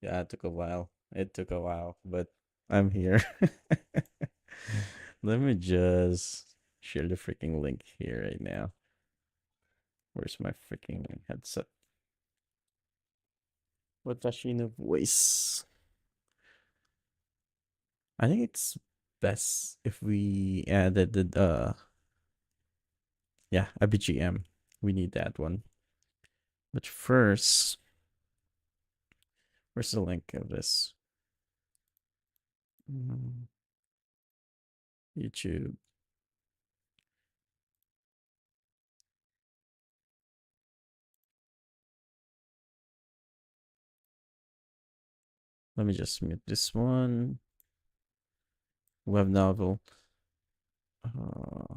Yeah, it took a while. It took a while, but I'm here. Let me just share the freaking link here right now. Where's my freaking headset? Watashi no voice. I think it's best if we added the yeah, a BGM. We need that one. But first, where's the link of this? Mm, YouTube. Let me just mute this one. Webnovel. Uh,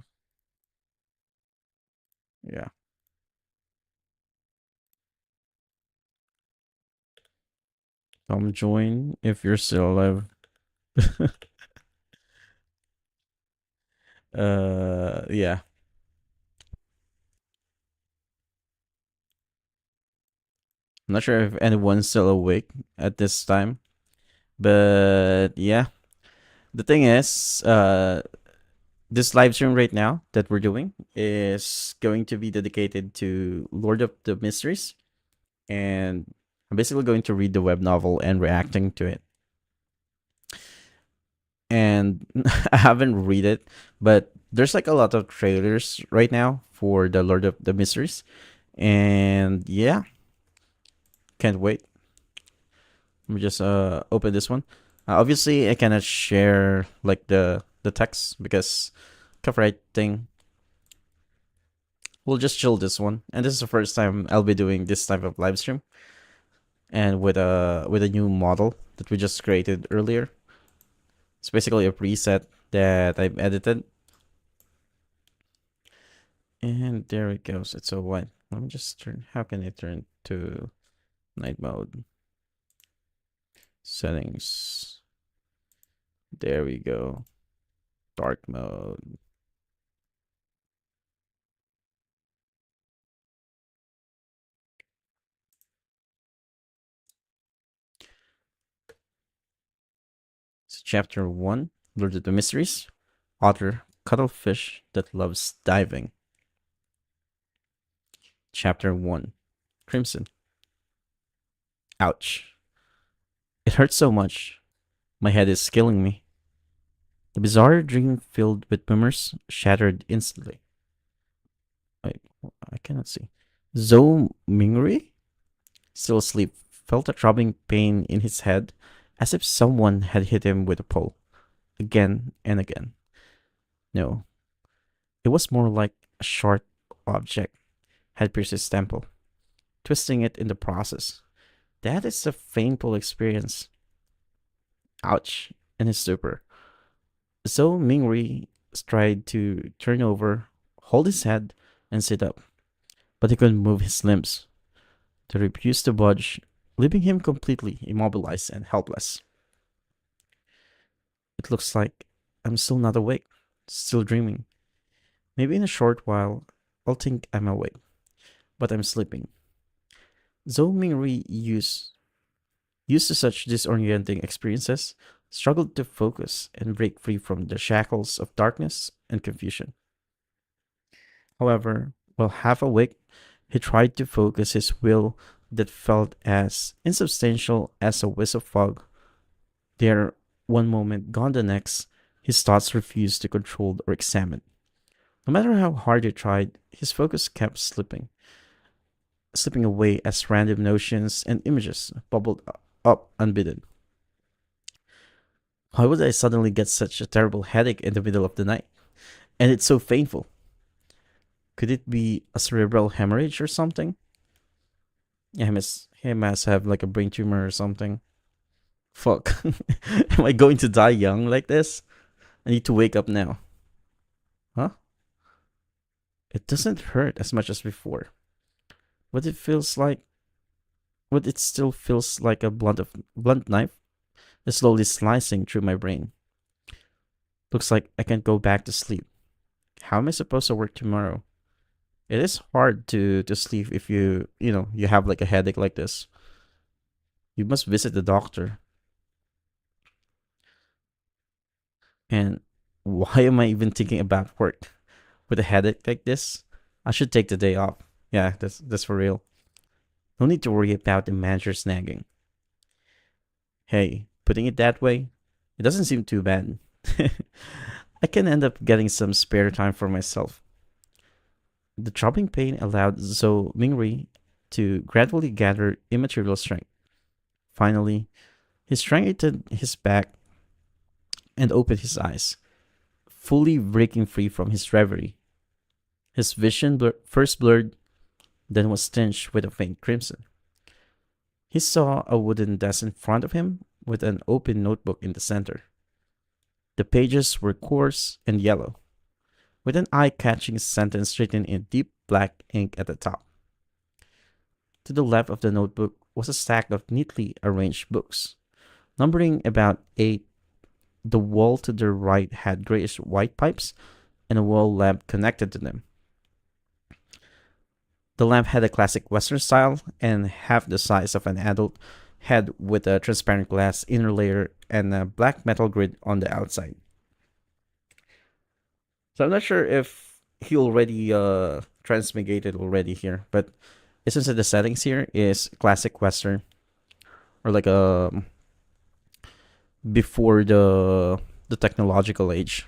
yeah. Come join if you're still alive. Yeah. I'm not sure if anyone's still awake at this time, but yeah. The thing is, this live stream right now that we're doing is going to be dedicated to Lord of the Mysteries, and I'm basically going to read the web novel and reacting to it. And I haven't read it, but there's like a lot of trailers right now for the Lord of the Mysteries, and yeah, can't wait. Let me just open this one. Obviously, I cannot share like the text because copyright thing. We'll just chill this one, and this is the first time I'll be doing this type of live stream, and with a new model that we just created earlier. It's basically a preset that I've edited, and there it goes. It's a white. Let me just turn. How can I turn to night mode settings? There we go. Dark mode. So chapter 1, Lord of the Mysteries. Author, Cuttlefish that loves diving. Chapter 1, Crimson. Ouch. It hurts so much. My head is killing me. The bizarre dream filled with murmurs shattered instantly. Wait, I cannot see. Zhou Mingri, still asleep, felt a throbbing pain in his head as if someone had hit him with a pole, again and again. No, it was more like a sharp object had pierced his temple, twisting it in the process. That is a painful experience. Ouch, in his stupor. So Mingri tried to turn over, hold his head, and sit up, but he couldn't move his limbs. They refused to budge, leaving him completely immobilized and helpless. It looks like I'm still not awake, still dreaming. Maybe in a short while, I'll think I'm awake, but I'm sleeping. Zhou Mingri used to such disorienting experiences, struggled to focus and break free from the shackles of darkness and confusion. However, while half awake, he tried to focus his will that felt as insubstantial as a wisp of fog. There, one moment, gone the next, his thoughts refused to control or examine. No matter how hard he tried, his focus kept slipping away as random notions and images bubbled up unbidden. Why would I suddenly get such a terrible headache in the middle of the night? And it's so painful. Could it be a cerebral hemorrhage or something? Yeah, he must have like a brain tumor or something. Fuck. Am I going to die young like this? I need to wake up now. Huh? It doesn't hurt as much as before. But it feels like but it still feels like a blunt knife is slowly slicing through my brain. Looks like I can't go back to sleep. How am I supposed to work tomorrow? It is hard to sleep if you have like a headache like this. You must visit the doctor. And why am I even thinking about work? With a headache like this, I should take the day off. Yeah, that's for real. No need to worry about the manager's nagging. Hey, putting it that way, it doesn't seem too bad. I can end up getting some spare time for myself. The throbbing pain allowed Zhou Mingri to gradually gather immaterial strength. Finally, he straightened his back and opened his eyes, fully breaking free from his reverie. His vision first blurred, then was tinged with a faint crimson. He saw a wooden desk in front of him with an open notebook in the center. The pages were coarse and yellow, with an eye catching sentence written in deep black ink at the top. To the left of the notebook was a stack of neatly arranged books, numbering about 8. The wall to the right had grayish white pipes and a wall lamp connected to them. The lamp had a classic Western style and half the size of an adult head with a transparent glass inner layer and a black metal grid on the outside. So I'm not sure if he already transmigrated already here, but it seems that the settings here is classic Western or like before the technological age.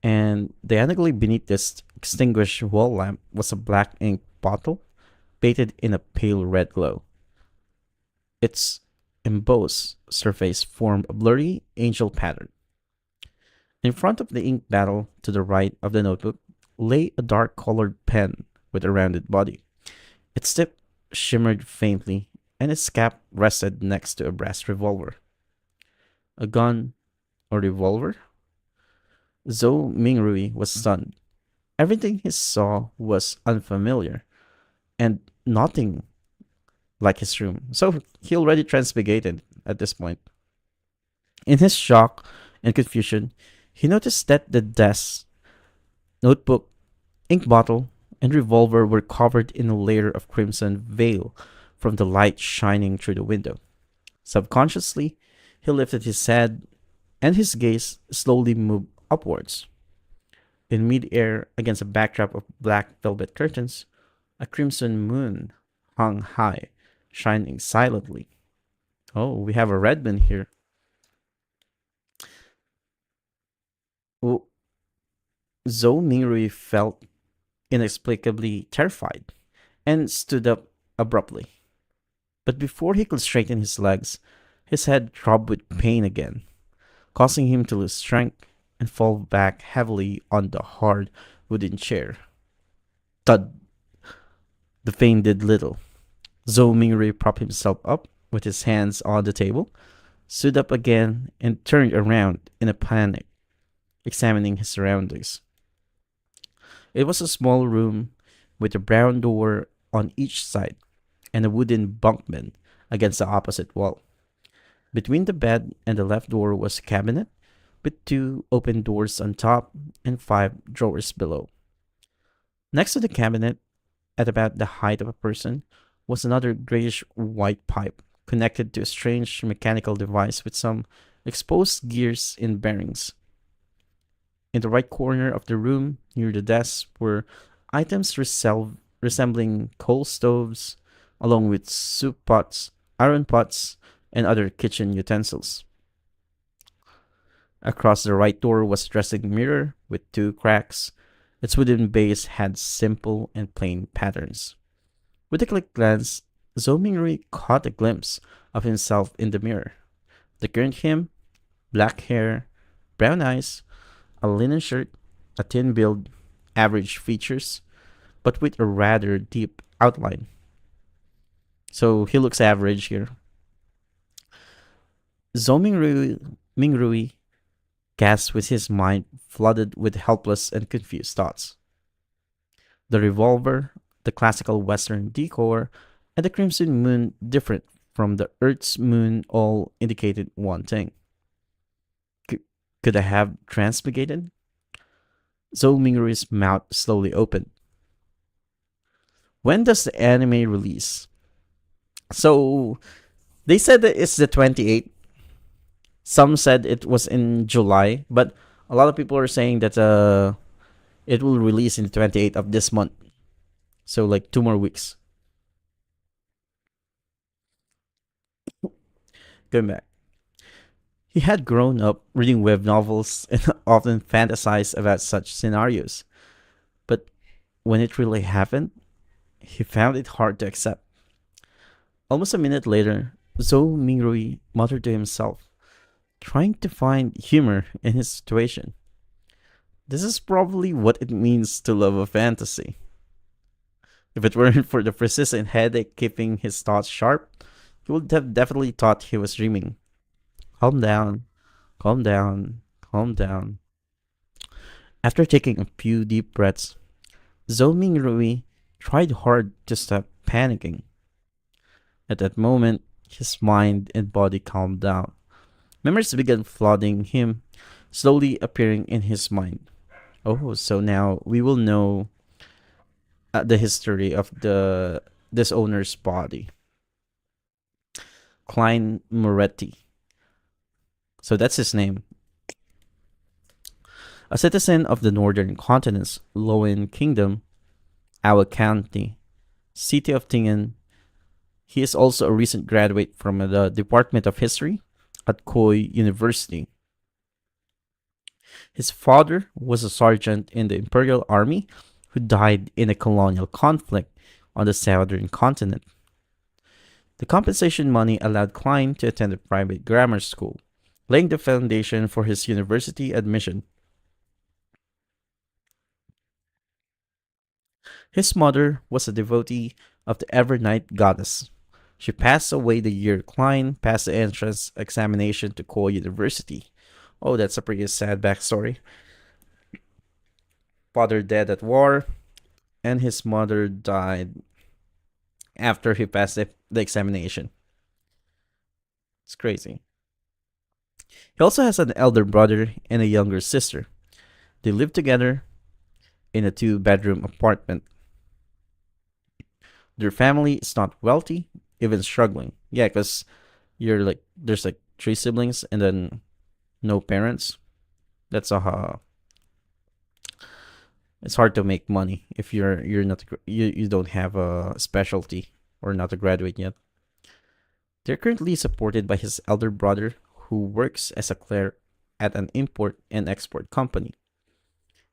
And diagonally beneath this extinguished wall lamp was a black ink bottle painted in a pale red glow. Its embossed surface formed a blurry angel pattern. In front of the ink bottle to the right of the notebook lay a dark colored pen with a rounded body. Its tip shimmered faintly, and its cap rested next to a brass revolver. A gun or revolver? Zhou Mingrui was stunned. Everything he saw was unfamiliar and nothing like his room. So he already transmigrated at this point. In his shock and confusion, he noticed that the desk, notebook, ink bottle, and revolver were covered in a layer of crimson veil from the light shining through the window. Subconsciously, he lifted his head and his gaze slowly moved upwards. In midair, against a backdrop of black velvet curtains, a crimson moon hung high, shining silently. Oh, we have a red moon here. Oh, Zhou Mingrui felt inexplicably terrified and stood up abruptly. But before he could straighten his legs, his head throbbed with pain again, causing him to lose strength and fall back heavily on the hard wooden chair. Thud! The pain did little. Zhou Mingri propped himself up with his hands on the table, stood up again, and turned around in a panic, examining his surroundings. It was a small room with a brown door on each side and a wooden bunk bed against the opposite wall. Between the bed and the left door was a cabinet with 2 open doors on top and 5 drawers below. Next to the cabinet, at about the height of a person, was another grayish white pipe connected to a strange mechanical device with some exposed gears and bearings. In the right corner of the room, near the desk, were items resembling coal stoves, along with soup pots, iron pots, and other kitchen utensils. Across the right door was a dressing mirror with 2 cracks. Its wooden base had simple and plain patterns. With a quick glance, Zomingri caught a glimpse of himself in the mirror. The current him, black hair, brown eyes, a linen shirt, a thin build, average features, but with a rather deep outline. So he looks average here. Mingrui gasped with his mind flooded with helpless and confused thoughts. The revolver, the classical Western decor, and the crimson moon different from the Earth's moon all indicated one thing. C- could I have transmigrated? Zhou Mingrui's mouth slowly opened. When does the anime release? So They said that it's the 28th. Some said it was in July, but a lot of people are saying that it will release in the 28th of this month. So like 2 more weeks. Going back. He had grown up reading web novels and often fantasized about such scenarios. But when it really happened, he found it hard to accept. Almost a minute later, Zhou Mingrui muttered to himself, trying to find humor in his situation. This is probably what it means to love a fantasy. If it weren't for the persistent headache keeping his thoughts sharp, he would have definitely thought he was dreaming. Calm down, calm down, calm down. After taking a few deep breaths, Zhou Mingrui tried hard to stop panicking. At that moment, his mind and body calmed down. Memories began flooding him, slowly appearing in his mind. Oh, so now we will know the history of the this owner's body, Klein Moretti. So that's his name. A citizen of the northern continent's Lowen Kingdom, Awa County, city of Tingen. He is also a recent graduate from the Department of History at Koi University. His father was a sergeant in the Imperial Army who died in a colonial conflict on the southern continent. The compensation money allowed Klein to attend a private grammar school, laying the foundation for his university admission. His mother was a devotee of the Evernight goddess. She passed away the year Klein passed the entrance examination to Koi University. Oh, that's a pretty sad backstory. Father dead at war, and his mother died after he passed the examination. It's crazy. He also has an elder brother and a younger sister. They live together in a two-bedroom apartment. Their family is not wealthy, even struggling. Yeah, because you're like there's like three siblings and then no parents. That's a it's hard to make money if you're not you don't have a specialty or not a graduate yet. They're currently supported by his elder brother, who works as a clerk at an import and export company.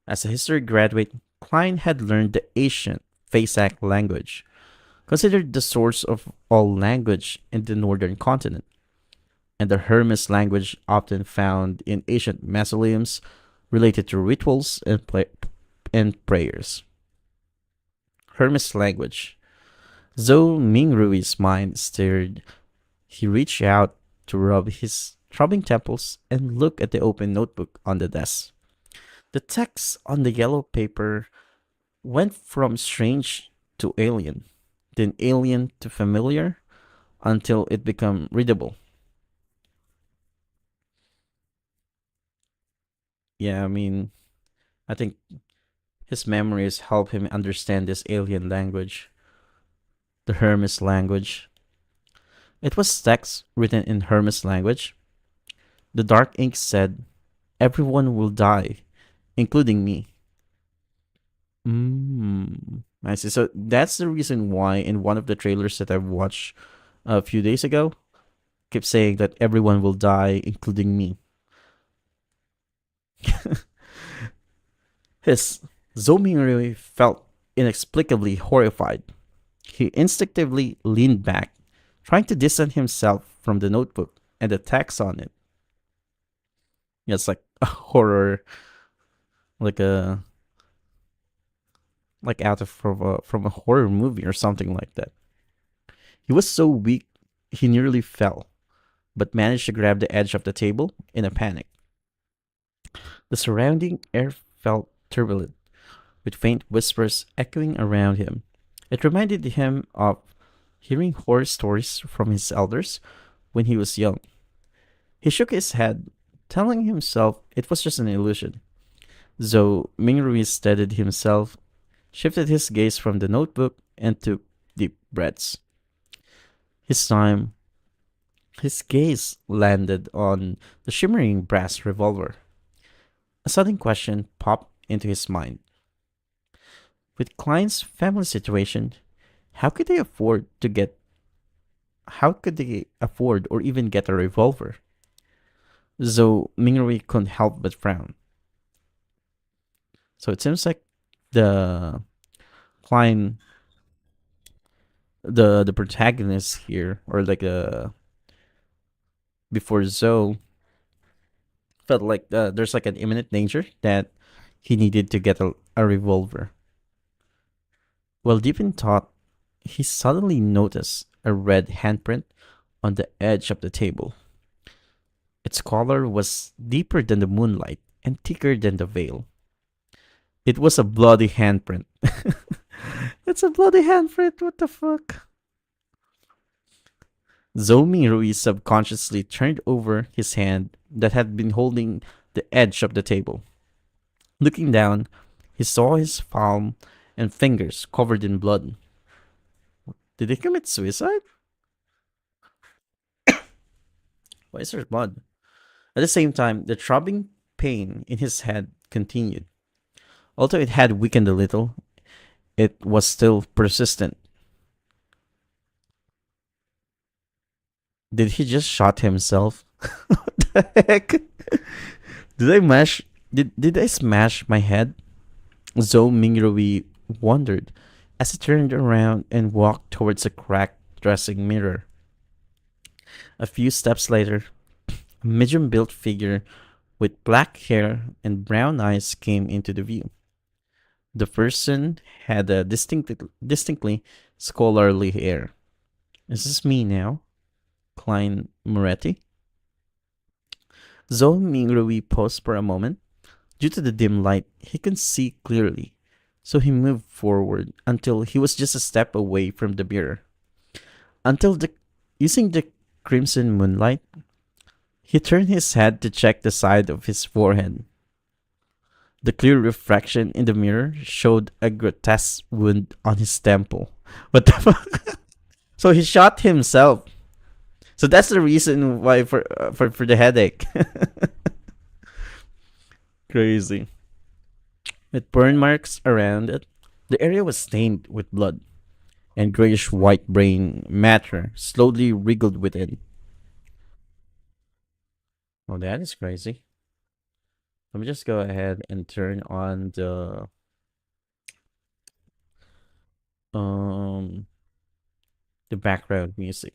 As a history graduate, Klein had learned the ancient Fasak language, considered the source of all language in the northern continent, and the Hermes language often found in ancient mausoleums related to rituals and prayers. Hermes language. Zhou Mingrui's mind stirred. He reached out to rub his throbbing temples and look at the open notebook on the desk. The text on the yellow paper went from strange to alien, then alien to familiar, until it became readable. Yeah, I mean, I think his memories help him understand this alien language, the Hermes language. It was text written in Hermes language. The dark ink said, "Everyone will die, including me." I see. So that's the reason why in one of the trailers that I've watched a few days ago, kept saying that everyone will die, including me. His Zomiri felt inexplicably horrified. He instinctively leaned back, trying to distance himself from the notebook and the text on it. Yeah, it's like a horror, like a like out of from a horror movie or something like that. He was so weak he nearly fell, but managed to grab the edge of the table in a panic. The surrounding air felt turbulent, with faint whispers echoing around him. It reminded him of hearing horror stories from his elders when he was young. He shook his head, telling himself it was just an illusion. Though Mingrui steadied himself, shifted his gaze from the notebook, and took deep breaths. His time His gaze landed on the shimmering brass revolver. A sudden question popped into his mind. With Klein's family situation, how could they afford to get how could they afford or even get a revolver? So Mingrui couldn't help but frown. So it seems like the Klein the protagonist here, or like before Zoe, felt like there's like an imminent danger that he needed to get a revolver. While deep in thought, he suddenly noticed a red handprint on the edge of the table. Its color was deeper than the moonlight and thicker than the veil. It was a bloody handprint. It's a bloody handprint. What the fuck? Zomi Rui subconsciously turned over his hand that had been holding the edge of the table. Looking down, he saw his palm and fingers covered in blood. Did he commit suicide? Why is there blood? At the same time, the throbbing pain in his head continued. Although it had weakened a little, it was still persistent. Did he just shot himself? What the heck? Did I mash? Did I smash my head? Zhou Mingrui wondered as he turned around and walked towards a cracked dressing mirror. A few steps later, a medium-built figure with black hair and brown eyes came into the view. The person had a distinctly scholarly air. Is this me now? Klein Moretti? Zhou Mingrui paused for a moment. Due to the dim light, he couldn't see clearly, so he moved forward until he was just a step away from the mirror. Until using the crimson moonlight, he turned his head to check the side of his forehead. The clear reflection in the mirror showed a grotesque wound on his temple. What the fuck? So he shot himself. So that's the reason why for the headache. Crazy. With burn marks around it, the area was stained with blood, and grayish white brain matter slowly wriggled within. Oh, that is crazy. Let me just go ahead and turn on um the background music.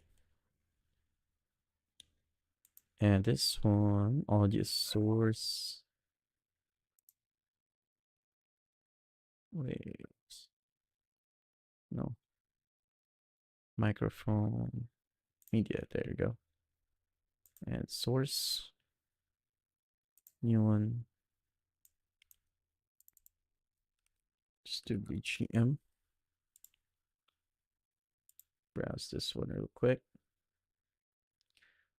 And this one, audio source. Wait, no. Microphone, media, there you go. And source, new one. Just do BGM. Browse this one real quick.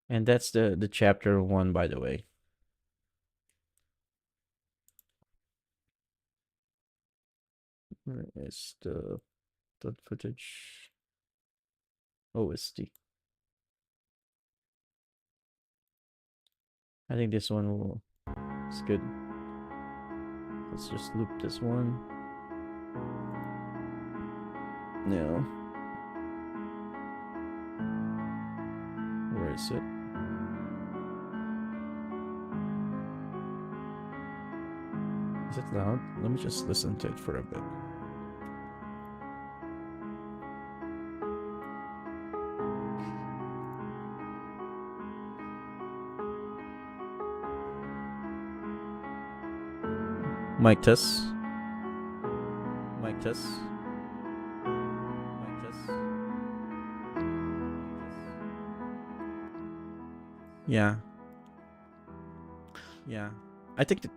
And that's the chapter 1, by the way. Where is the footage? OST. I think this one is good. Let's just loop this one. No. Where is it? Is it loud? Let me just listen to it for a bit. Mic test. Mic test. Mic test. Yeah. Yeah. I think that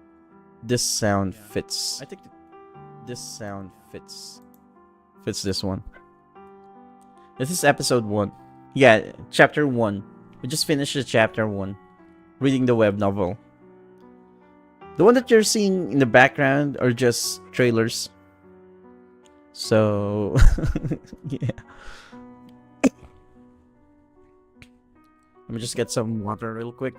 this sound fits. I think that this sound fits this one. This is episode 1. Yeah, chapter 1. We just finished the chapter 1. Reading the web novel. The one that you're seeing in the background are just trailers. So, yeah. Let me just get some water real quick.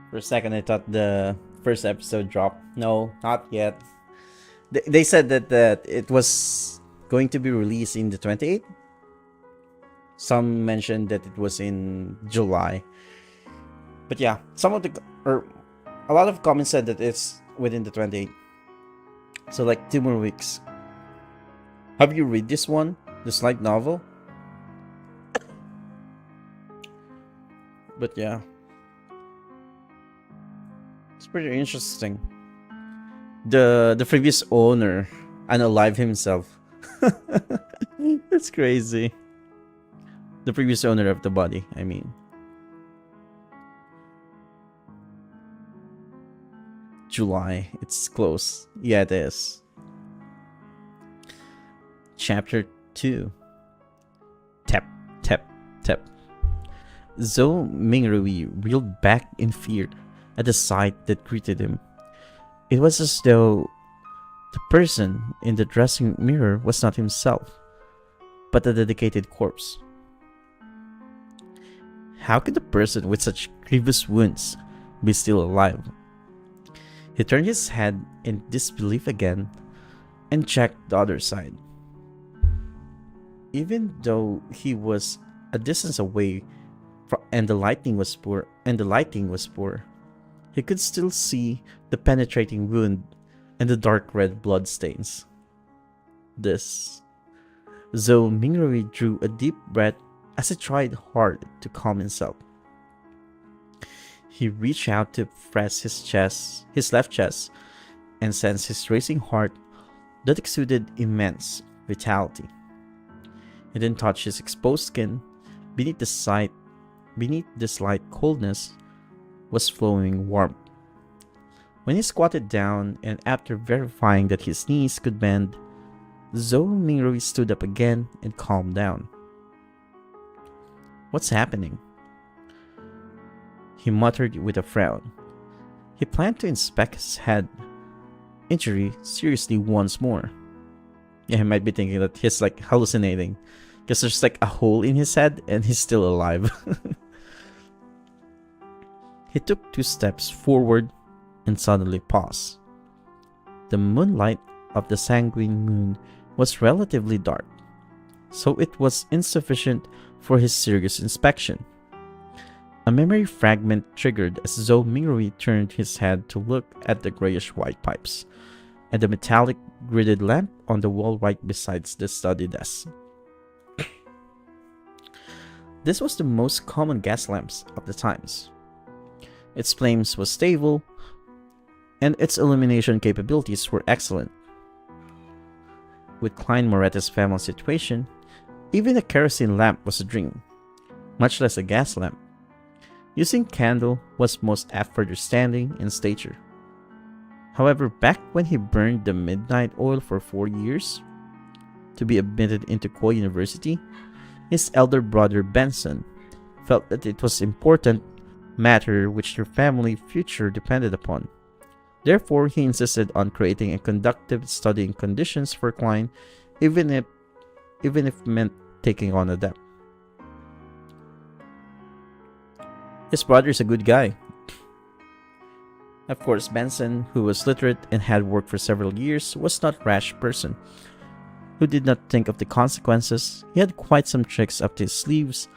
For a second, I thought the first episode dropped. No, not yet. They said that it was going to be released in the 28th. Some mentioned that it was in July. But yeah, a lot of comments said that it's within the 28th. So like 2 more weeks. Have you read this one? This light novel? But yeah. It's pretty interesting. The previous owner unalived himself. That's crazy. The previous owner of the body, I mean. July. It's close. Yeah, it is. Chapter 2. Tap, tap, tap. Zhou Mingrui reeled back in fear at the sight that greeted him. It was as though the person in the dressing mirror was not himself, but a dedicated corpse. How could a person with such grievous wounds be still alive? He turned his head in disbelief again and checked the other side. Even though he was a distance away and the lighting was poor, he could still see the penetrating wound and the dark red blood stains. Zhou Mingrui drew a deep breath as he tried hard to calm himself. He reached out to press his left chest, and sensed his racing heart that exuded immense vitality. He then touched his exposed skin. Beneath the slight coldness was flowing warmth. When he squatted down and after verifying that his knees could bend, Zhou Mingrui stood up again and calmed down. What's happening? He muttered with a frown. He planned to inspect his head injury seriously once more. Yeah, he might be thinking that he's like hallucinating because there's like a hole in his head and he's still alive. He took 2 steps forward and suddenly paused. The moonlight of the sanguine moon was relatively dark, so it was insufficient for his serious inspection. A memory fragment triggered as Zhou Mingrui turned his head to look at the grayish-white pipes and the metallic gridded lamp on the wall right beside the study desk. This was the most common gas lamps of the times. Its flames was stable, and its illumination capabilities were excellent. With Klein Moretta's family situation, even a kerosene lamp was a dream, much less a gas lamp. Using candle was most apt for their standing and stature. However, back when he burned the midnight oil for 4 years to be admitted into Koy University, his elder brother Benson felt that it was important matter which their family future depended upon. Therefore, he insisted on creating a conducive studying conditions for Klein, even if meant taking on a debt. His brother is a good guy. Of course, Benson, who was literate and had worked for several years, was not a rash person who did not think of the consequences. He had quite some tricks up his sleeves.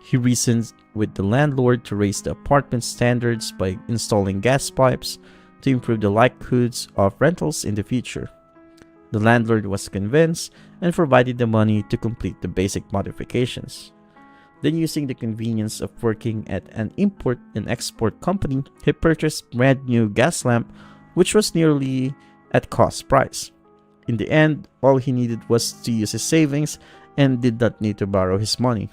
He reasoned with the landlord to raise the apartment standards by installing gas pipes to improve the likelihoods of rentals in the future. The landlord was convinced and provided the money to complete the basic modifications. Then, using the convenience of working at an import and export company, he purchased brand new gas lamp which was nearly at cost price. In the end, all he needed was to use his savings and did not need to borrow his money.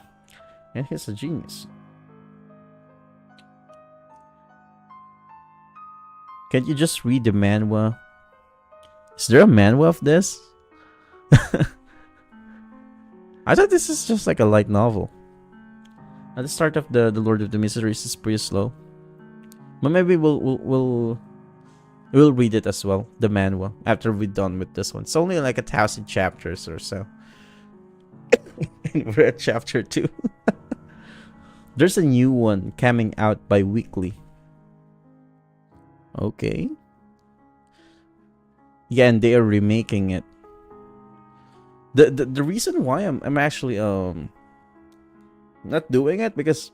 And he's a genius. Can't you just read the manhwa? Is there a manhwa of this? I thought this is just like a light novel. At the start of the Lord of the Mysteries is pretty slow. But maybe we'll read it as well, the manhwa, after we're done with this one. It's only like 1,000 chapters or so. And we're at chapter 2. There's a new one coming out bi-weekly. Okay. Yeah, and they are remaking it. The reason why I'm actually not doing it, because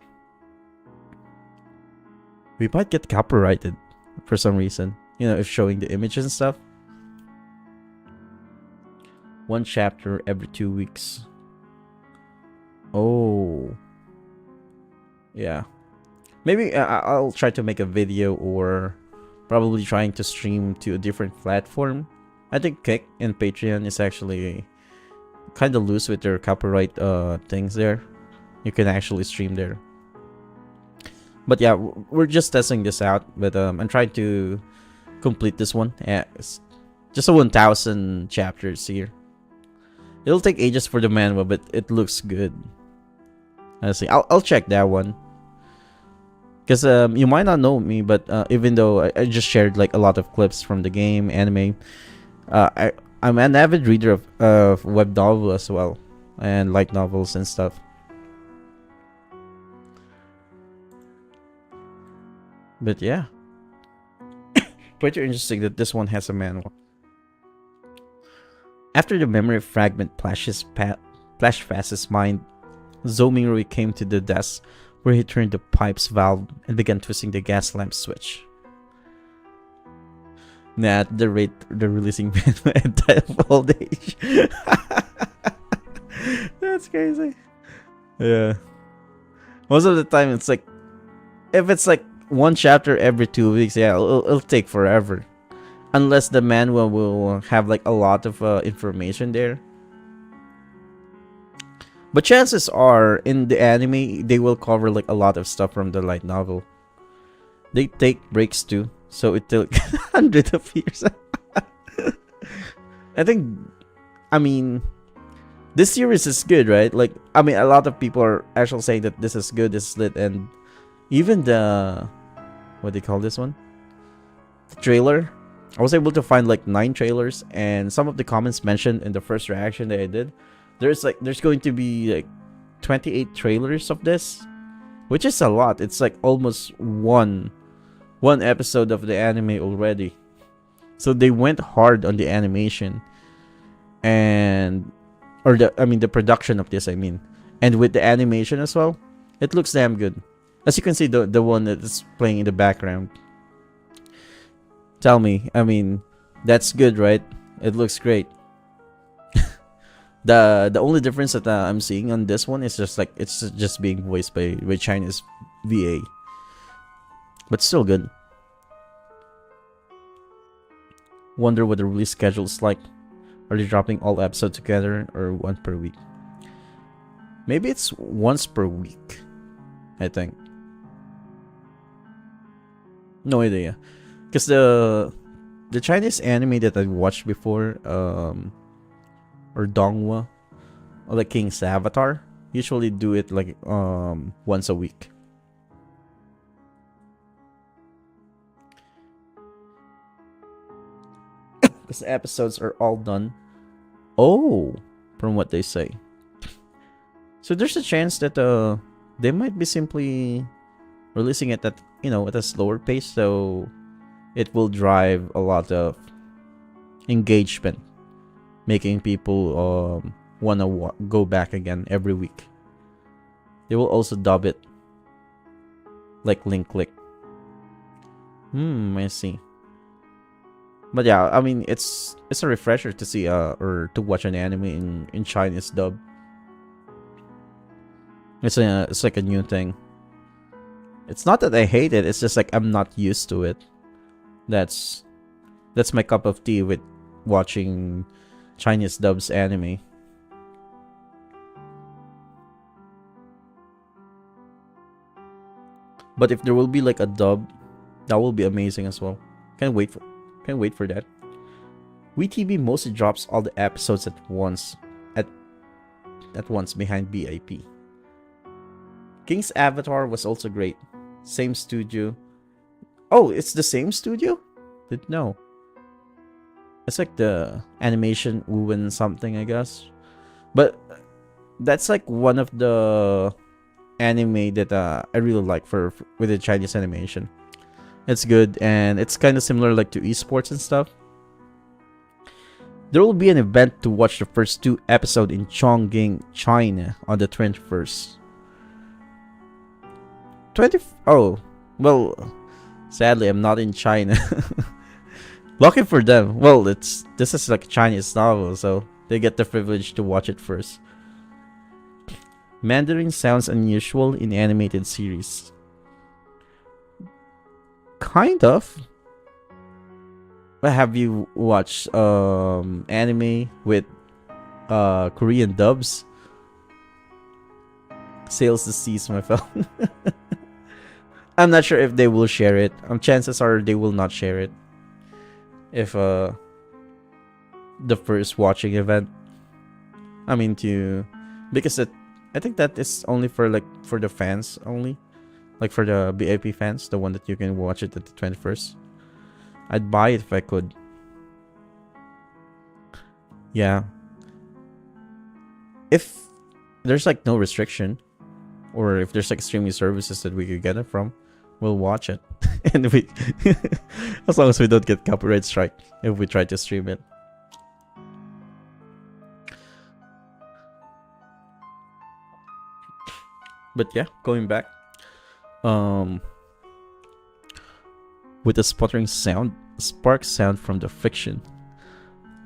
we might get copyrighted for some reason. You know, if showing the images and stuff. One chapter every 2 weeks. Oh. Yeah. Maybe I'll try to make a video, or probably trying to stream to a different platform. I think Kick and Patreon is actually kind of loose with their copyright things there. You can actually stream there. But yeah, we're just testing this out. But I'm trying to complete this one. Yeah, it's just a 1,000 chapters here. It'll take ages for the manhwa, but it looks good. Honestly, I'll check that one. Because you might not know me, but even though I just shared like a lot of clips from the game, anime, I'm an avid reader of web novel as well, and light novels and stuff. But yeah, pretty interesting that this one has a manual. After the memory fragment flashed past his mind, Zhou Mingrui came to the desk where he turned the pipe's valve and began twisting the gas lamp switch. Nah, at the rate they're releasing at that old age. That's crazy. Yeah. Most of the time, it's like, if it's like one chapter every 2 weeks, yeah, it'll take forever. Unless the manual will have like a lot of information there. But chances are, in the anime, they will cover like a lot of stuff from the light novel. They take breaks too, so it took hundreds of years. I mean, this series is good, right? Like, I mean, a lot of people are actually saying that this is good, this is lit, and even the, what do you call this one? The trailer. I was able to find like 9 trailers, and some of the comments mentioned in the first reaction that I did, there's going to be like 28 trailers of this, which is a lot. It's like almost one episode of the anime already. So they went hard on the animation, and the production of this, and with the animation as well, it looks damn good. As you can see, the one that is playing in the background. Tell me, that's good, right? It looks great. The only difference that I'm seeing on this one is just like it's just being voiced by Chinese VA, but still good. Wonder what the release schedule is like. Are they dropping all episodes together or one per week? Maybe it's once per week, I think. No idea, because the Chinese anime that I watched before, or Donghua, or like King's Avatar, usually do it like once a week. Because the episodes are all done. Oh, from what they say. So there's a chance that they might be simply releasing it at a slower pace, so it will drive a lot of engagement, making people wanna go back again every week. They will also dub it like Link Click. I see. But yeah, it's a refresher to see or to watch an anime in Chinese dub. It's like a new thing. It's not that I hate it, it's just like I'm not used to it. That's my cup of tea with watching Chinese dubs anime. But if there will be like a dub, that will be amazing as well. Can't wait for can't wait for that. WeTV mostly drops all the episodes at at once behind BIP. King's Avatar was also great. Same studio. Oh, it's the same studio? Didn't know. It's like the animation Uwen something, I guess. But that's like one of the anime that I really like for with the Chinese animation. It's good and it's kind of similar like to esports and stuff. There will be an event to watch the first two episodes in Chongqing, China on the 21st. 20 Oh, well, sadly I'm not in China. Lucky for them. Well, this is like a Chinese novel, so they get the privilege to watch it first. Mandarin sounds unusual in animated series. Kind of. Have you watched anime with Korean dubs? Sails the seas, my phone. I'm not sure if they will share it. Chances are they will not share it. If the first watching event, I mean because I think that is only for the fans only, like for the BIP fans, the one that you can watch it at the 21st. I'd buy it if I could. Yeah. If there's like no restriction, or if there's like streaming services that we could get it from, we'll watch it. And we, as long as we don't get copyright strike if we try to stream it. But yeah, going back. With a sputtering sound, spark sound from the friction.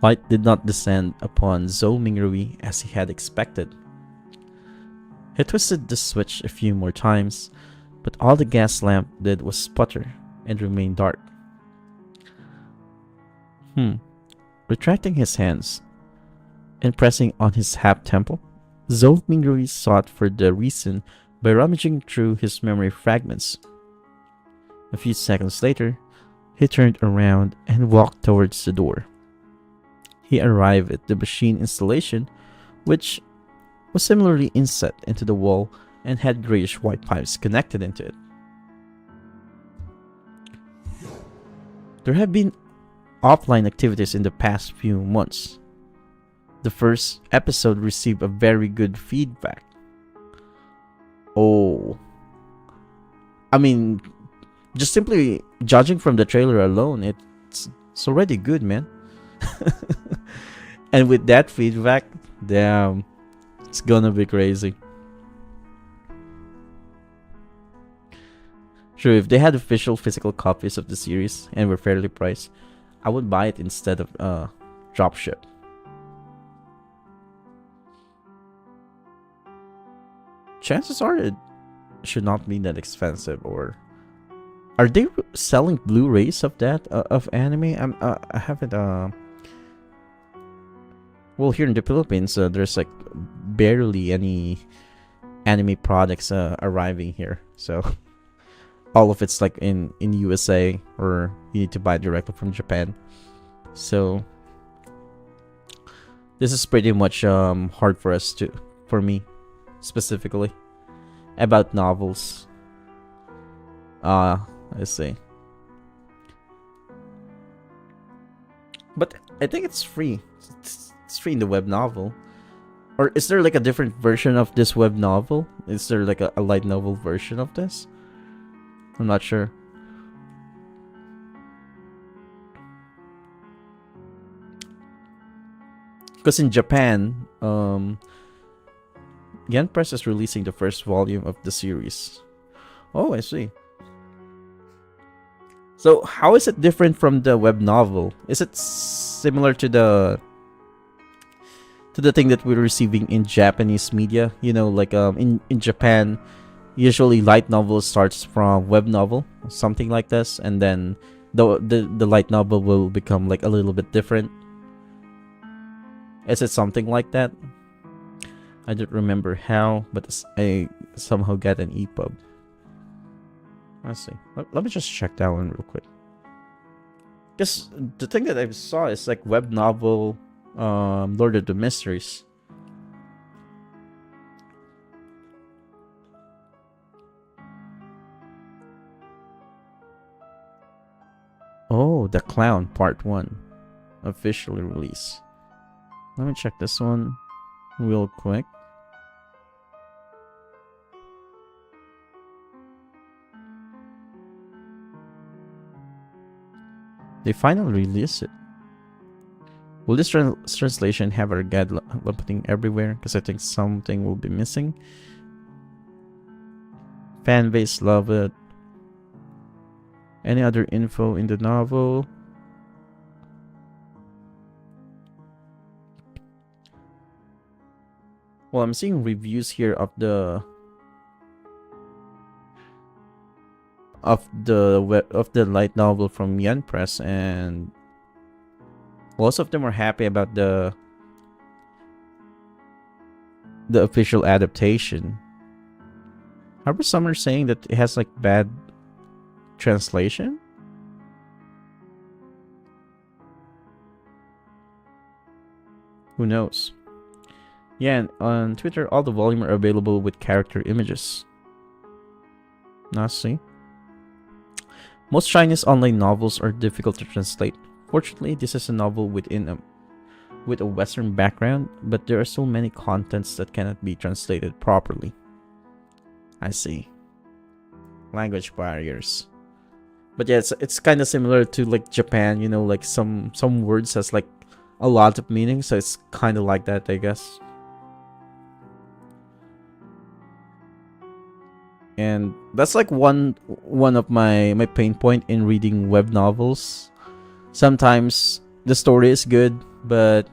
Light did not descend upon Zhou Mingrui as he had expected. He twisted the switch a few more times, but all the gas lamp did was sputter and remain dark. Retracting his hands and pressing on his half temple, Zhou Mingrui sought for the reason by rummaging through his memory fragments. A few seconds later, he turned around and walked towards the door. He arrived at the machine installation, which was similarly inset into the wall and had grayish-white pipes connected into it. There have been offline activities in the past few months. The first episode received a very good feedback. Oh. I mean, just simply judging from the trailer alone, it's already good, man. And with that feedback, damn, it's gonna be crazy. Sure, if they had official physical copies of the series and were fairly priced, I would buy it instead of dropship. Chances are it should not be that expensive. Or are they selling Blu-rays of that of anime? I haven't. Well, here in the Philippines, there's like barely any anime products arriving here. So all of it's like in USA, or you need to buy directly from Japan. So this is pretty much hard for me specifically about novels. Let's see. But I think it's free. It's free in the web novel. Or is there like a different version of this web novel? Is there like a light novel version of this? I'm not sure. Because in Japan, Yen Press is releasing the first volume of the series. Oh, I see. So how is it different from the web novel? Is it similar to the thing that we're receiving in Japanese media? You know, like in Japan, usually light novel starts from web novel, something like this, and then the light novel will become like a little bit different. Is it something like that? I don't remember how, but I somehow got an EPUB. Let's see. Let me just check that one real quick. Because the thing that I saw is like web novel, Lord of the Mysteries. Oh, The Clown Part 1. Officially released. Let me check this one real quick. They finally released it. Will this translation have our guide putting everywhere? Because I think something will be missing. Fan base love it. Any other info in the novel? Well, I'm seeing reviews here of the light novel from Yen Press, and most of them are happy about the official adaptation. However, some are saying that it has like bad translation. Who knows? Yeah, and on Twitter, all the volume are available with character images. Now see. Most Chinese online novels are difficult to translate. Fortunately, this is a novel with a Western background, but there are so many contents that cannot be translated properly. I see. Language barriers. But yeah, it's kind of similar to like Japan, you know, like some words has like a lot of meaning, so it's kind of like that, I guess. And that's like one of my pain point in reading web novels. Sometimes the story is good, but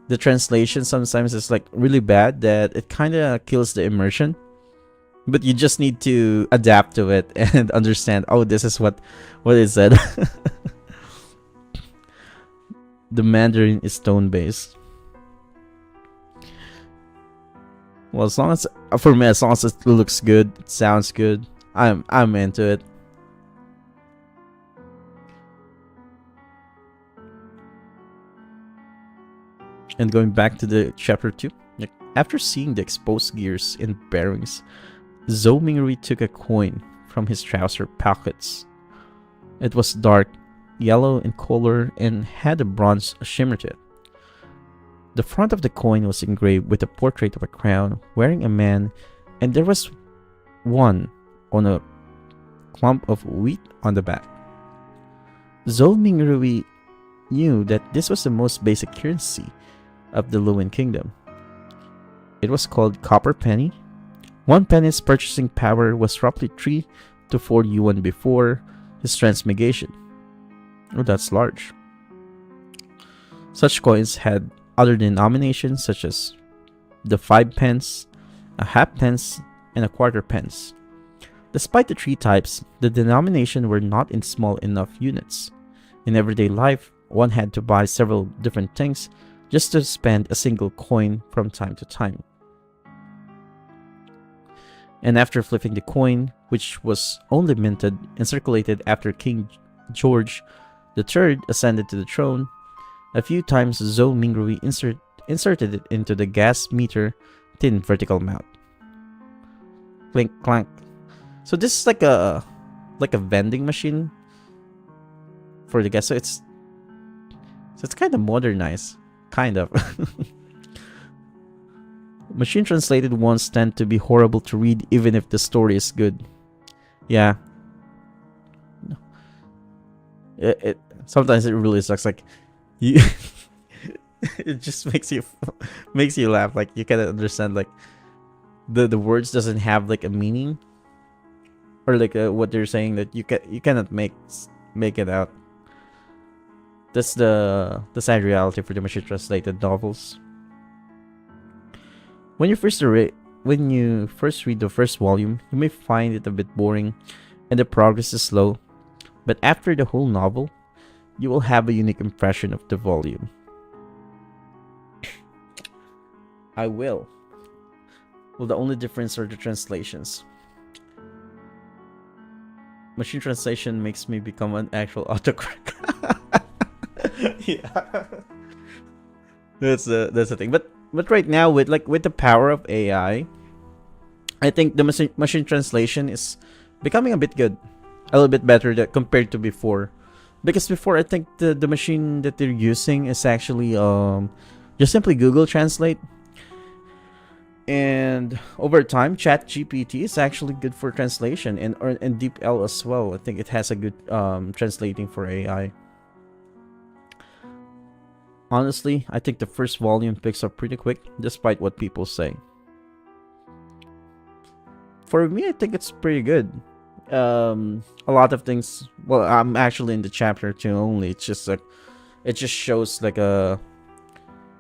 the translation sometimes is like really bad that it kind of kills the immersion. But you just need to adapt to it and understand, oh, this is what it said. The Mandarin is tone based. Well, as long as for me, as long as it looks good, it sounds good, I'm into it. And going back to the chapter 2, after seeing the exposed gears and bearings, Zhou Mingrui took a coin from his trouser pockets. It was dark, yellow in color, and had a bronze shimmer to it. The front of the coin was engraved with a portrait of a crown wearing a man, and there was one on a clump of wheat on the back. Zhou Mingrui knew that this was the most basic currency of the Luin Kingdom. It was called Copper Penny. 1 penny's purchasing power was roughly 3 to 4 yuan before his transmigration. Oh, that's large. Such coins had other denominations such as the 5 pence, a half pence, and a quarter pence. Despite the 3 types, the denominations were not in small enough units. In everyday life, one had to buy several different things just to spend a single coin from time to time. And after flipping the coin, which was only minted and circulated after King George III ascended to the throne, a few times Zhou Mingrui inserted it into the gas meter tin vertical mount. Clink clank. So this is like a vending machine for the gas. So it's kind of modernized, kind of. Machine translated ones tend to be horrible to read even if the story is good. Yeah. It sometimes it really sucks. Like you, it just makes you laugh. Like you cannot understand. Like the words doesn't have like a meaning, or like what they're saying that you cannot make it out. That's the sad reality for the machine translated novels. When you first read the first volume, you may find it a bit boring, and the progress is slow. But after the whole novel, you will have a unique impression of the volume. I will. Well, the only difference are the translations. Machine translation makes me become an actual autocorrect. Yeah, that's the thing. But right now with the power of I think the machine translation is becoming a bit good, a little bit better compared to before. Because before, I think the machine that they're using is actually just simply Google Translate. And over time, ChatGPT is actually good for translation, and DeepL as well. I think it has a good translating for AI. Honestly, I think the first volume picks up pretty quick, despite what people say. For me, I think it's pretty good. A lot of things. Well, I'm actually in the chapter 2 only. It's just like it just shows like a.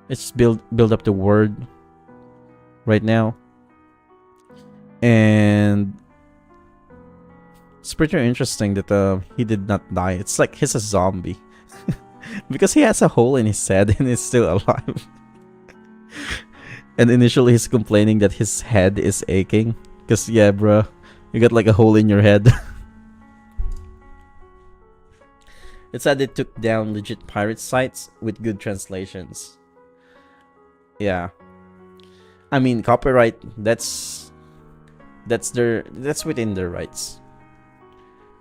It's build up the word right now, and it's pretty interesting that he did not die. It's like he's a zombie because he has a hole in his head and is still alive. And initially, he's complaining that his head is aching. Cause yeah, bro, you got like a hole in your head. It's sad they took down legit pirate sites with good translations. Yeah, I mean copyright. That's within their rights,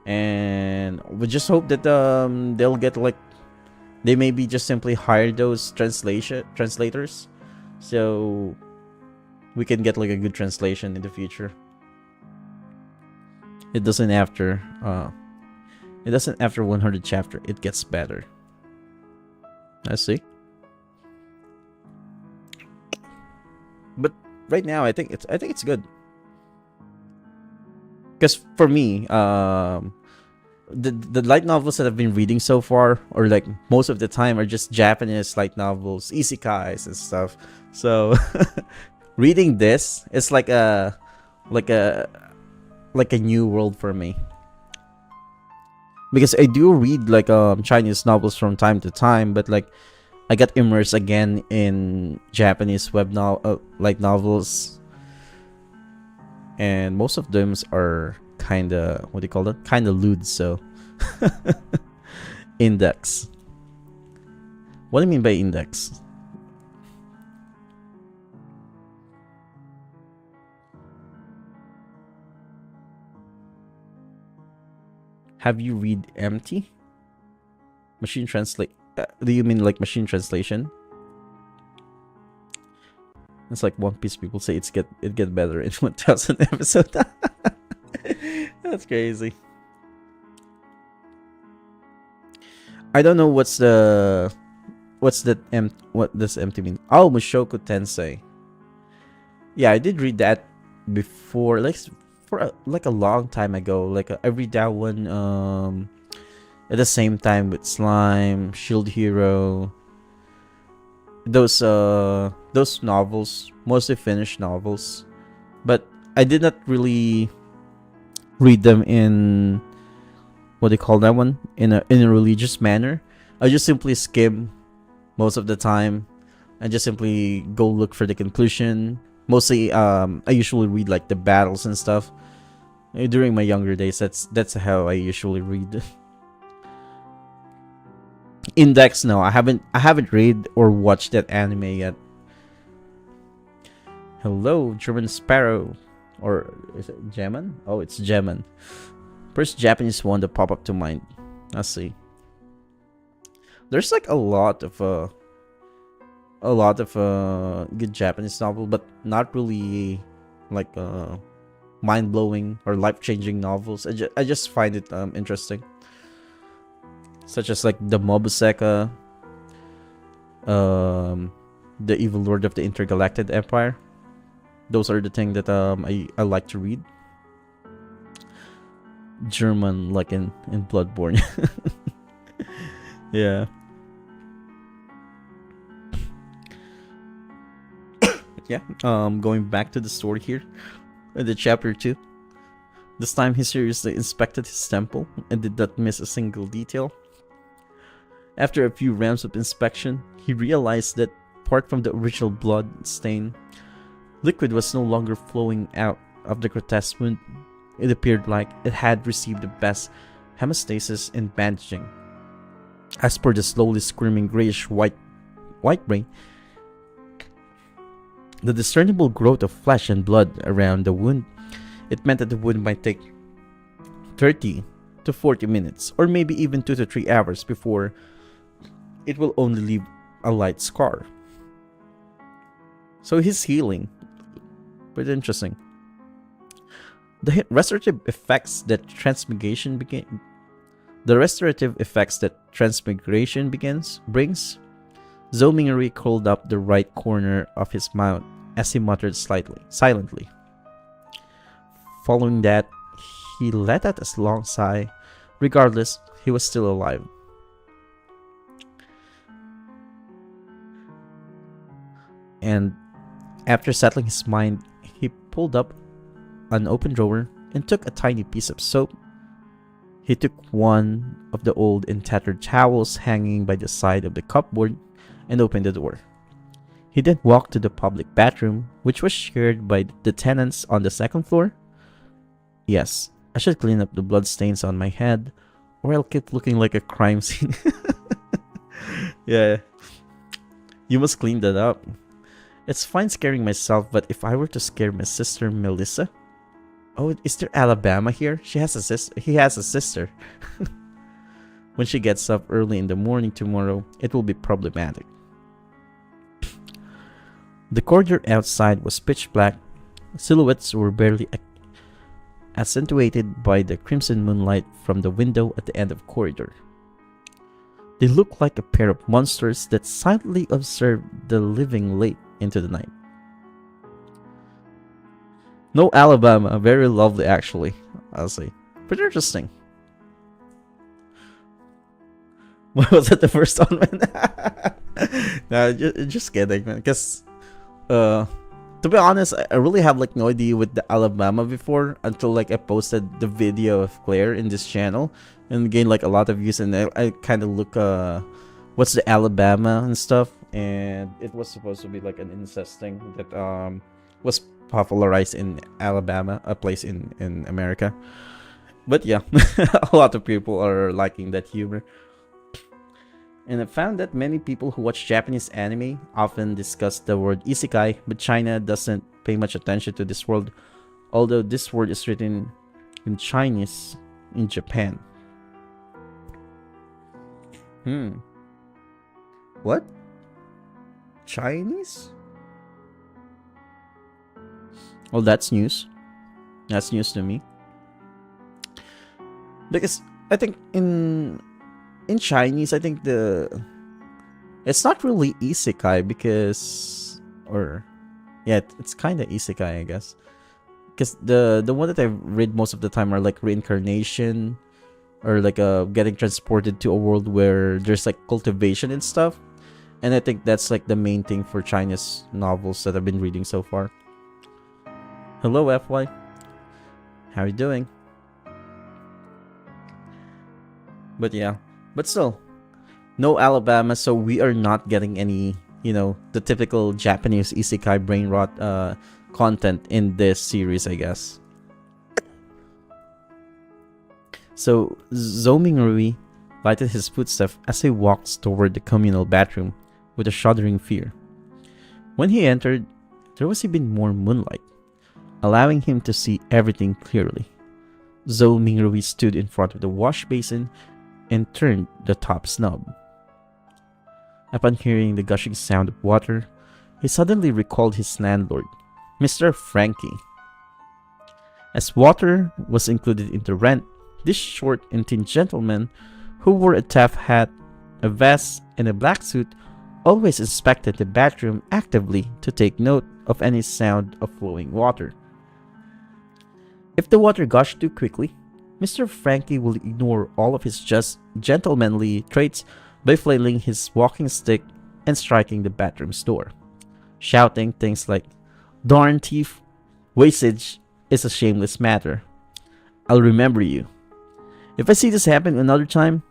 and we just hope that they'll get like they maybe just simply hire those translators, so we can get like a good translation in the future. It doesn't after 100 chapter. It gets better. I see. But right now, I think it's good. Because for me, the light novels that I've been reading so far, or like most of the time, are just Japanese light novels, isekais and stuff. So reading this is like a new world for me. Because I do read like Chinese novels from time to time, but like I got immersed again in Japanese light novels, and most of them are kind of what do you call that? Kind of lewd. So index. What do you mean by index? Have you read Empty? Machine translate. Do you mean like machine translation? It's like One Piece. People say it get better in 1,000 episodes. That's crazy. I don't know what does empty mean? Oh, Mushoku Tensei. Yeah, I did read that before, like like a long time ago. Like I read that one at the same time with Slime, Shield Hero. Those novels, mostly finished novels, but I did not really read them in what do you call that one, in a religious manner. I just simply skim most of the time and just simply go look for the conclusion. Mostly I usually read like the battles and stuff. During my younger days, that's how I usually read. Index, no, I haven't read or watched that anime yet. Hello, German Sparrow. Or is it Gemin? Oh, it's Gemin. First Japanese one that pop up to mind. Let's see. There's like a lot of good Japanese novel, but not really like mind-blowing or life-changing novels. I just find it interesting. Such as like the Mobuseka, the Evil Lord of the Intergalactic Empire. Those are the things that I like to read. German, like in Bloodborne. Yeah. Yeah. Going back to the story here, in the chapter 2. This time he seriously inspected his temple and did not miss a single detail. After a few rounds of inspection, he realized that apart from the original blood stain, liquid was no longer flowing out of the grotesque wound. It appeared like it had received the best hemostasis and bandaging. As for the slowly screaming grayish white brain, the discernible growth of flesh and blood around the wound, it meant that the wound might take 30 to 40 minutes, or maybe even 2 to 3 hours before it will only leave a light scar. So he's healing. Pretty interesting. The restorative effects that transmigration brings. Zomingeri curled up the right corner of his mouth as he muttered silently. Following that, he let out a long sigh. Regardless, he was still alive. And after settling his mind, he pulled up an open drawer and took a tiny piece of soap. He took one of the old and tattered towels hanging by the side of the cupboard and opened the door. He then walked to the public bathroom, which was shared by the tenants on the second floor. Yes, I should clean up the bloodstains on my head, or I'll keep looking like a crime scene. Yeah, you must clean that up. It's fine scaring myself, but if I were to scare my sister Melissa... Oh, is there Alabama here? He has a sister. When she gets up early in the morning tomorrow, it will be problematic. The corridor outside was pitch black. Silhouettes were barely accentuated by the crimson moonlight from the window at the end of the corridor. They looked like a pair of monsters that silently observed the living late into the night. No Alabama, very lovely actually, I'll say. Pretty interesting. Was that the first one, man? No, just kidding, man. Because, to be honest, I really have like no idea with the Alabama before until like I posted the video of Claire in this channel and gained like a lot of views, and I kind of look what's the Alabama and stuff, and it was supposed to be like an incest thing that was popularized in Alabama, a place in America. But yeah, a lot of people are liking that humor. And I found that many people who watch Japanese anime often discuss the word isekai, but China doesn't pay much attention to this word, although this word is written in Chinese in Japan. What? Chinese? Well, that's news. That's news to me. Because I think in Chinese, I think it's not really isekai because, or yeah, it's kind of isekai, I guess. Because the one that I read most of the time are like reincarnation, or like getting transported to a world where there's like cultivation and stuff. And I think that's like the main thing for Chinese novels that I've been reading so far. Hello, FY. How are you doing? But yeah, but still, no Alabama, so we are not getting any, the typical Japanese isekai brain rot content in this series, I guess. So Zomingeri lighted his footsteps as he walked toward the communal bathroom with a shuddering fear. When he entered, there was even more moonlight, allowing him to see everything clearly. Zomingeri stood in front of the wash basin and turned the top knob. Upon hearing the gushing sound of water, he suddenly recalled his landlord, Mr. Frankie. As water was included in the rent, this short and thin gentleman, who wore a tough hat, a vest, and a black suit, always inspected the bathroom actively to take note of any sound of flowing water. If the water gushed too quickly, Mr. Frankie will ignore all of his just gentlemanly traits by flailing his walking stick and striking the bathroom's door, shouting things like, "Darn thief, wastage is a shameless matter. I'll remember you. If I see this happen another time,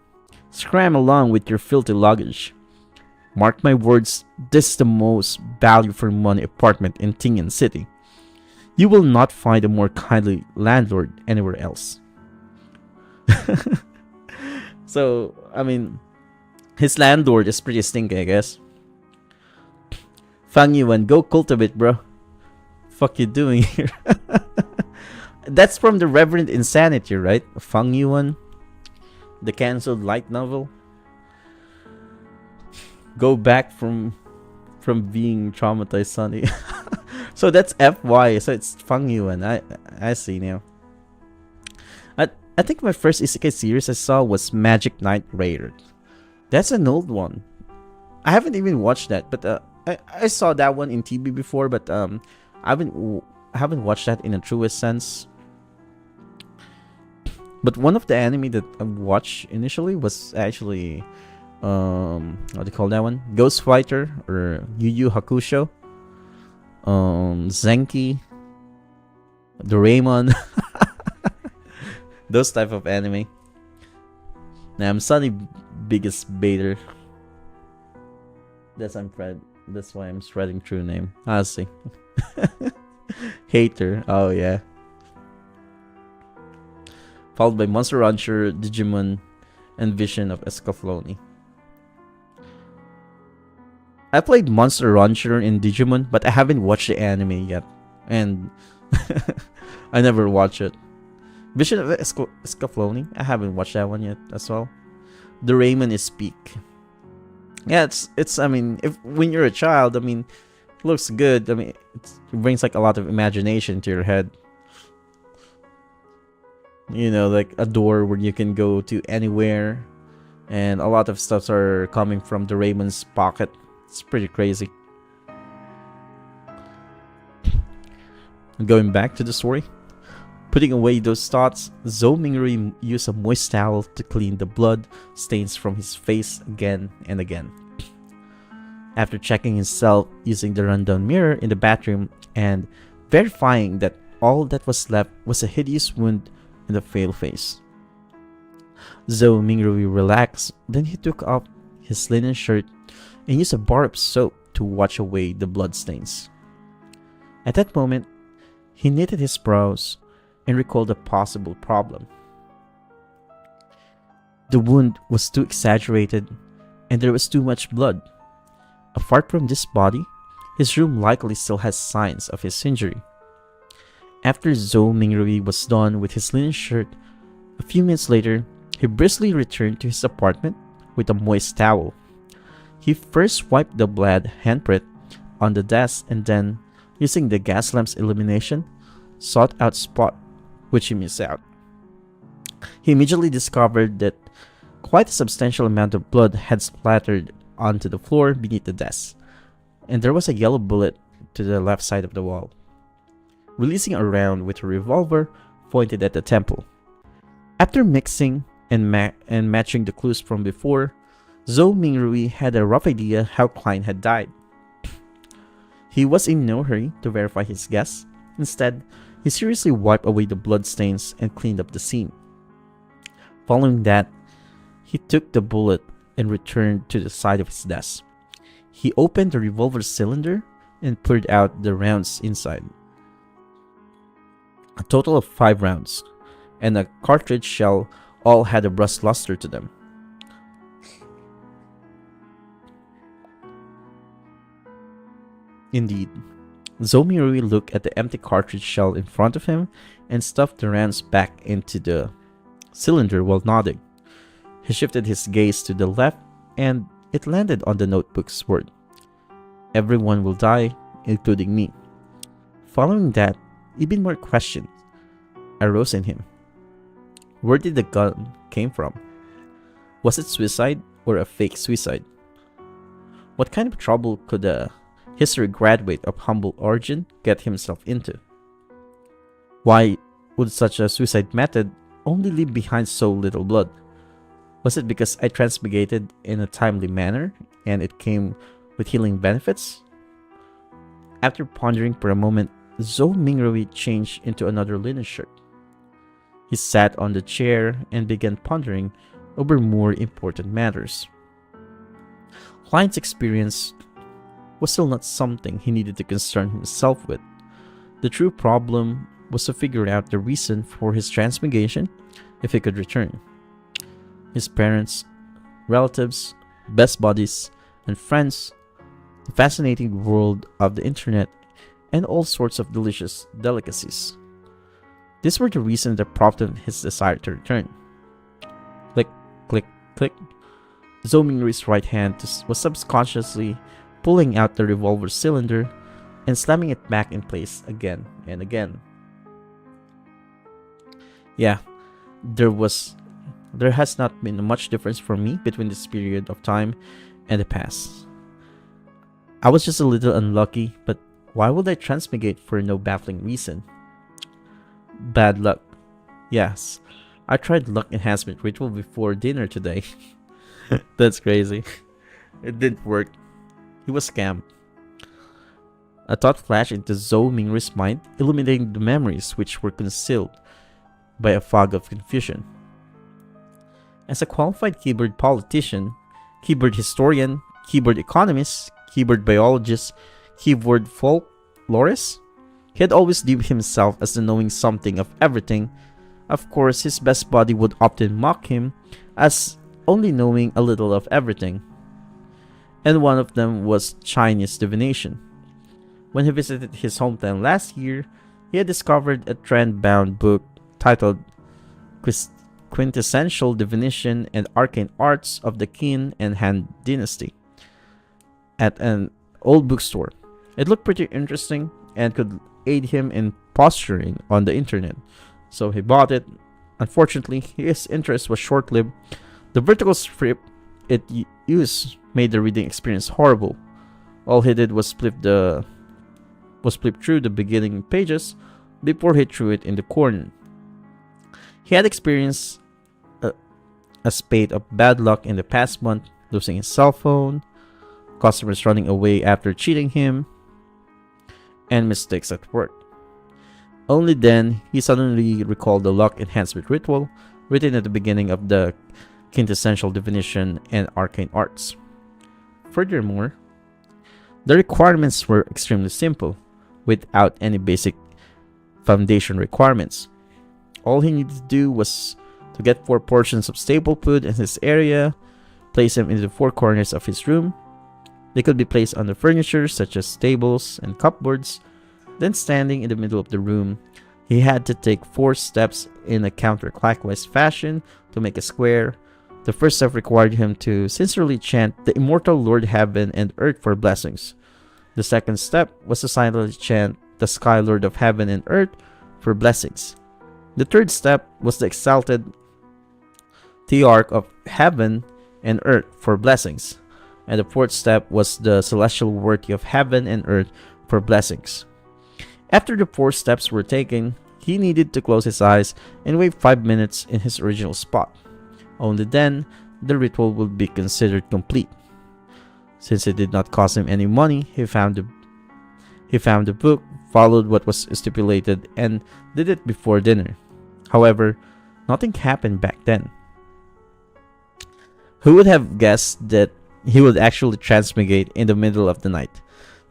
scram along with your filthy luggage. Mark my words, this is the most value for money apartment in Tingen City. You will not find a more kindly landlord anywhere else. So, I mean, his landlord is pretty stinky, I guess. Fang Yuan, go cultivate, bro. Fuck you doing here? That's from the Reverend Insanity, right? Fang Yuan, the cancelled light novel. Go back from being traumatized, Sonny. So that's FY. So it's Fang Yuan. I see now. I think my first isekai series I saw was Magic Knight Raiders. That's an old one. I haven't even watched that, but I saw that one in TV before, but I haven't watched that in a truest sense. But one of the anime that I watched initially was actually what do you call that one? Ghost Fighter or Yu Yu Hakusho. Zenki, Doraemon, those type of anime. Now I'm Sunny biggest baiter. That's why I'm spreading true name. I see. Hater. Oh yeah. Followed by Monster Rancher, Digimon, and Vision of Escaflowne. I played Monster Rancher in Digimon, but I haven't watched the anime yet. And I never watched it. Vision of Escaflowne, I haven't watched that one yet as well. The Raymond is peak. Yeah, it's I mean, if when you're a child, I mean, it looks good. I mean, it brings like a lot of imagination to your head. You know, like a door where you can go to anywhere, and a lot of stuffs are coming from the Raymond's pocket. It's pretty crazy. Going back to the story, putting away those thoughts, Zhou Mingrui used a moist towel to clean the blood stains from his face again and again. After checking himself using the rundown mirror in the bathroom and verifying that all that was left was a hideous wound in the fatal face, Zhou Mingrui relaxed. Then he took off his linen shirt and used a bar of soap to wash away the bloodstains. At that moment, he knitted his brows and recalled a possible problem. The wound was too exaggerated and there was too much blood. Apart from this body, his room likely still has signs of his injury. After Zhou Mingrui was done with his linen shirt, a few minutes later, he briskly returned to his apartment with a moist towel. He first wiped the blood handprint on the desk and then, using the gas lamp's illumination, sought out spot which he missed out. He immediately discovered that quite a substantial amount of blood had splattered onto the floor beneath the desk, and there was a yellow bullet to the left side of the wall. Releasing a round with a revolver pointed at the temple. After mixing and matching the clues from before, Zhou Mingrui had a rough idea how Klein had died. He was in no hurry to verify his guess. Instead, he seriously wiped away the bloodstains and cleaned up the scene. Following that, he took the bullet and returned to the side of his desk. He opened the revolver cylinder and poured out the rounds inside. A total of 5 rounds, and a cartridge shell all had a rust luster to them. Indeed, Zhou Mingrui looked at the empty cartridge shell in front of him and stuffed the rounds back into the cylinder while nodding. He shifted his gaze to the left and it landed on the notebook's word, "Everyone will die, including me." Following that, even more questions arose in him. Where did the gun came from? Was it suicide or a fake suicide? What kind of trouble could a history graduate of humble origin get himself into? Why would such a suicide method only leave behind so little blood? Was it because I transmigrated in a timely manner and it came with healing benefits? After pondering for a moment, Zhou Mingrui changed into another linen shirt. He sat on the chair and began pondering over more important matters. Klein's experience was still not something he needed to concern himself with. The true problem was to figure out the reason for his transmigration if he could return. His parents, relatives, best buddies, and friends, the fascinating world of the internet, and all sorts of delicious delicacies. These were the reasons that prompted his desire to return. Click, click, click. Zomingri's right hand was subconsciously pulling out the revolver cylinder and slamming it back in place again and again. Yeah, there has not been much difference for me between this period of time and the past. I was just a little unlucky, but why would I transmigate for no baffling reason? Bad luck. Yes, I tried luck enhancement ritual before dinner today. That's crazy. It didn't work. He was scammed. A thought flashed into Zhou Mingri's mind, illuminating the memories which were concealed by a fog of confusion. As a qualified keyboard politician, keyboard historian, keyboard economist, keyboard biologist, keyboard folklorist, he had always deemed himself as the knowing something of everything. Of course, his best buddy would often mock him as only knowing a little of everything. And one of them was Chinese divination. When he visited his hometown last year, he had discovered a trend-bound book titled Quintessential Divination and Arcane Arts of the Qin and Han Dynasty at an old bookstore. It looked pretty interesting and could aid him in posturing on the internet, so he bought it. Unfortunately, his interest was short-lived. The vertical script it used made the reading experience horrible. All he did was flip through the beginning pages before he threw it in the corner. He had experienced a spate of bad luck in the past month, losing his cell phone, customers running away after cheating him, and mistakes at work. Only then, he suddenly recalled the luck enhancement ritual written at the beginning of the Quintessential Divination and Arcane Arts. Furthermore, the requirements were extremely simple, without any basic foundation requirements. All he needed to do was to get 4 portions of staple food in his area, place them in the 4 corners of his room. They could be placed on the furniture such as tables and cupboards. Then standing in the middle of the room, he had to take 4 steps in a counterclockwise fashion to make a square. The first step required him to sincerely chant the immortal Lord Heaven and Earth for blessings. The second step was to silently chant the Sky Lord of Heaven and Earth for blessings. The third step was the exalted Thearch of Heaven and Earth for blessings. And the fourth step was the celestial worthy of heaven and earth for blessings. After the 4 steps were taken, he needed to close his eyes and wait 5 minutes in his original spot. Only then, the ritual would be considered complete. Since it did not cost him any money, he found the book, followed what was stipulated, and did it before dinner. However, nothing happened back then. Who would have guessed that he would actually transmigate in the middle of the night?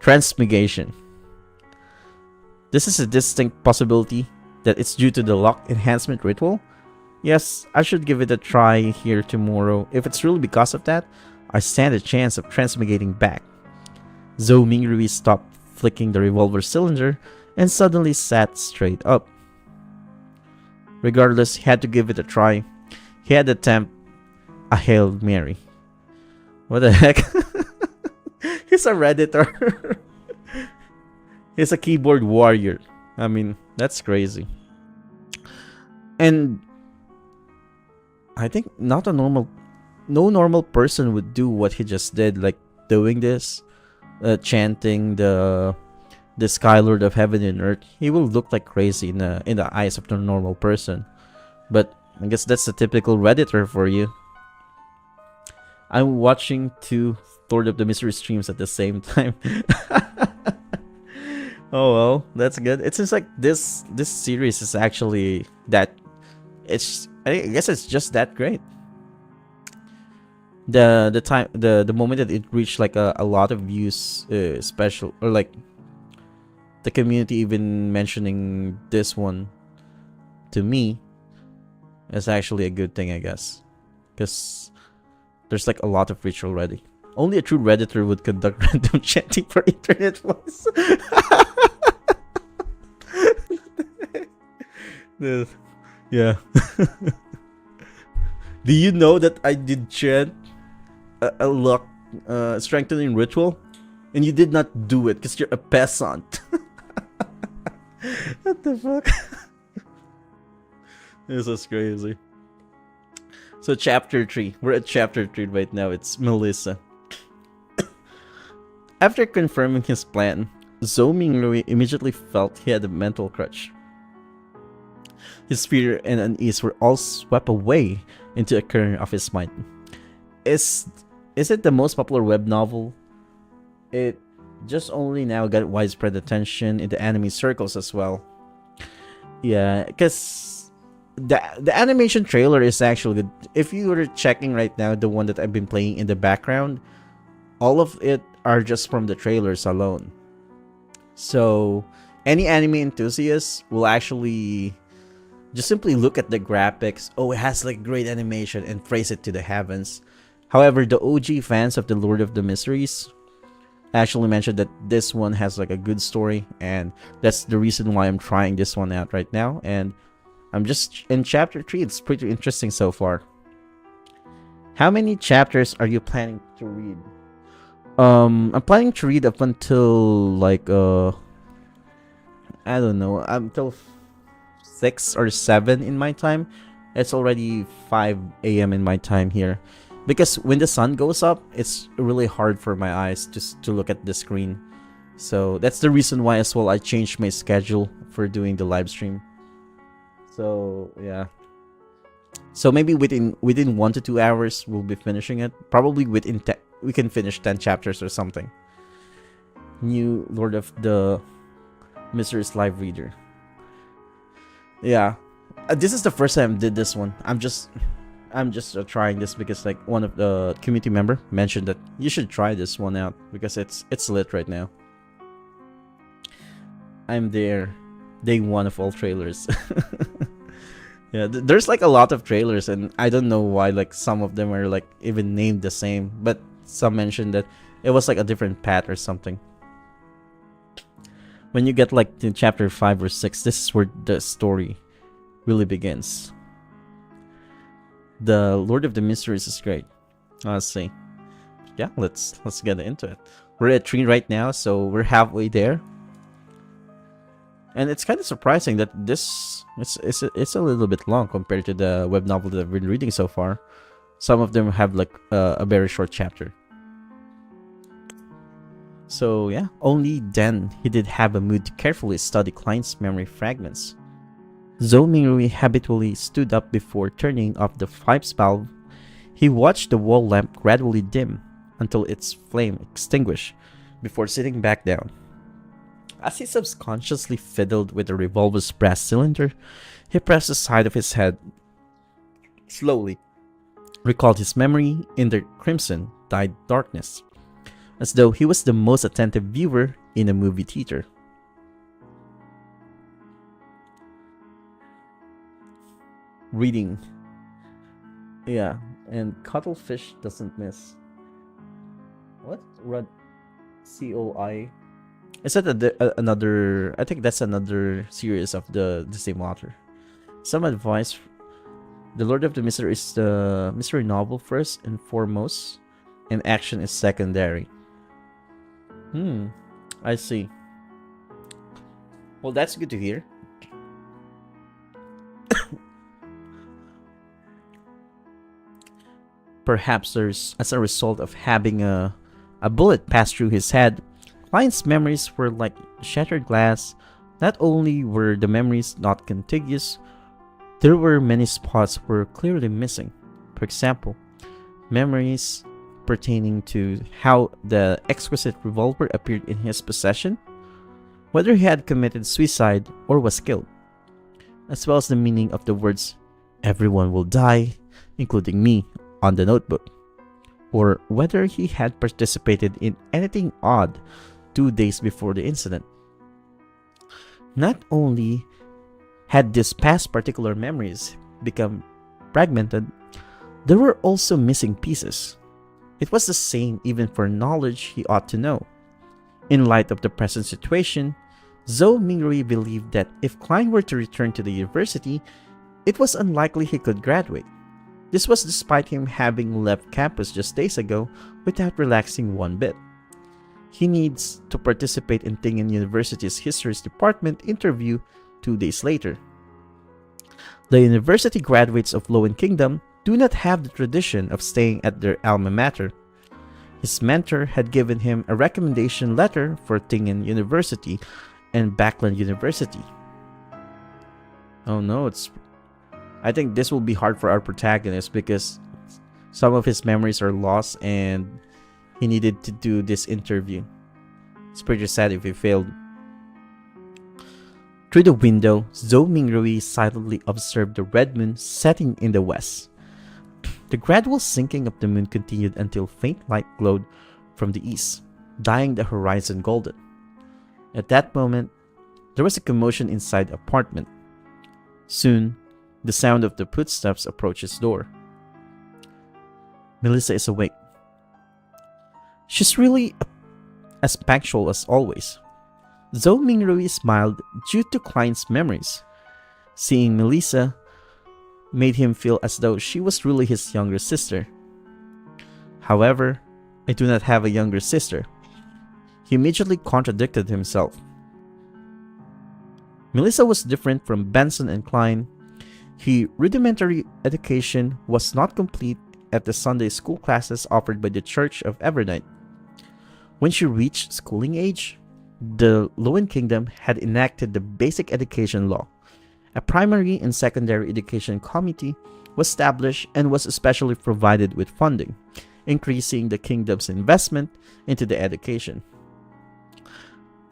Transmigration. This is a distinct possibility that it's due to the luck enhancement ritual. Yes, I should give it a try here tomorrow. If it's really because of that, I stand a chance of transmigrating back. Zhou Mingrui stopped flicking the revolver cylinder and suddenly sat straight up. Regardless, he had to give it a try. He had to attempt a Hail Mary. What the heck? He's a Redditor. He's a keyboard warrior. I mean, that's crazy. And I think no normal person would do what he just did, like doing this, chanting the Sky Lord of Heaven and Earth. He will look like crazy in the eyes of the normal person. But I guess that's the typical Redditor for you. I'm watching 2 Lord of the Mystery streams at the same time. Oh well, that's good. It seems like this series is actually that. I guess it's just that great. The moment that it reached like a lot of views, special or like the community even mentioning this one to me is actually a good thing, I guess. Because there's like a lot of ritual already. Only a true Redditor would conduct random chanting for internet voice. Yeah. Do you know that I did chant a luck strengthening ritual? And you did not do it because you're a peasant. What the fuck? This is crazy. So chapter 3. We're at chapter 3 right now. It's Melissa. After confirming his plan, Zhou Minglui immediately felt he had a mental crutch. His fear and unease were all swept away into a current of his mind. Is it the most popular web novel? It just only now got widespread attention in the anime circles as well. Yeah, because the animation trailer is actually good. If you were checking right now, the one that I've been playing in the background, all of it are just from the trailers alone. So any anime enthusiast will actually just simply look at the graphics. Oh, it has like great animation and praise it to the heavens. However, the OG fans of the Lord of the Mysteries actually mentioned that this one has like a good story, and that's the reason why I'm trying this one out right now. And I'm just in chapter 3. It's pretty interesting so far. How many chapters are you planning to read? I'm planning to read up until like I don't know, until 6 or 7 in my time. It's already 5 a.m. in my time here. Because when the sun goes up, it's really hard for my eyes just to look at the screen. So that's the reason why as well I changed my schedule for doing the live stream. So yeah. So maybe within 1 to 2 hours we'll be finishing it. Probably we can finish 10 chapters or something. New Lord of the Mysteries live reader. Yeah. This is the first time I did this one. I'm just trying this because like one of the community member mentioned that you should try this one out because it's lit right now. I'm there, day 1 of all trailers. Yeah, there's like a lot of trailers, and I don't know why like some of them are like even named the same, but some mentioned that it was like a different path or something. When you get like to chapter 5 or 6, this is where the story really begins. The Lord of the Mysteries is great. Let's see. Yeah, let's get into it. We're at 3 right now, so we're halfway there. And it's kind of surprising that this it's a little bit long compared to the web novel that I've been reading so far. Some of them have like a very short chapter. So yeah, only then he did have a mood to carefully study Klein's memory fragments. Zhou Mingrui habitually stood up before turning off the pipes valve. He watched the wall lamp gradually dim until its flame extinguished before sitting back down. As he subconsciously fiddled with the revolver's brass cylinder, he pressed the side of his head slowly, recalled his memory in the crimson dyed darkness, as though he was the most attentive viewer in a movie theater. Reading. Yeah, and cuttlefish doesn't miss. What? Rod COI? Is that another? I think that's another series of the same author. Some advice. The Lord of the Mystery is the mystery novel first and foremost, and action is secondary. I see. Well, that's good to hear. Perhaps there's, as a result of having a bullet pass through his head, Klein's memories were like shattered glass. Not only were the memories not contiguous, there were many spots were clearly missing. For example, memories pertaining to how the exquisite revolver appeared in his possession, whether he had committed suicide or was killed, as well as the meaning of the words "everyone will die, including me," on the notebook, or whether he had participated in anything odd 2 days before the incident. Not only had these past particular memories become fragmented, there were also missing pieces. It was the same even for knowledge he ought to know. In light of the present situation, Zhou Mingrui believed that if Klein were to return to the university, it was unlikely he could graduate. This was despite him having left campus just days ago without relaxing one bit. He needs to participate in Tingen University's Histories Department interview 2 days later. The university graduates of Lowen Kingdom do not have the tradition of staying at their alma mater. His mentor had given him a recommendation letter for Tingen University and Backland University. Oh no, I think this will be hard for our protagonist because some of his memories are lost and he needed to do this interview. It's pretty sad if he failed. Through the window, Zhou Mingrui silently observed the red moon setting in the west. The gradual sinking of the moon continued until faint light glowed from the east, dyeing the horizon golden. At that moment, there was a commotion inside the apartment. Soon, the sound of the footsteps approached his door. Melissa is awake. She's really as punctual as always. Zhou Mingrui smiled due to Klein's memories. Seeing Melissa made him feel as though she was really his younger sister. However, I do not have a younger sister. He immediately contradicted himself. Melissa was different from Benson and Klein. Her rudimentary education was not complete at the Sunday school classes offered by the Church of Evernight. When she reached schooling age, the Lowen Kingdom had enacted the Basic Education Law. A primary and secondary education committee was established and was especially provided with funding, increasing the kingdom's investment into the education.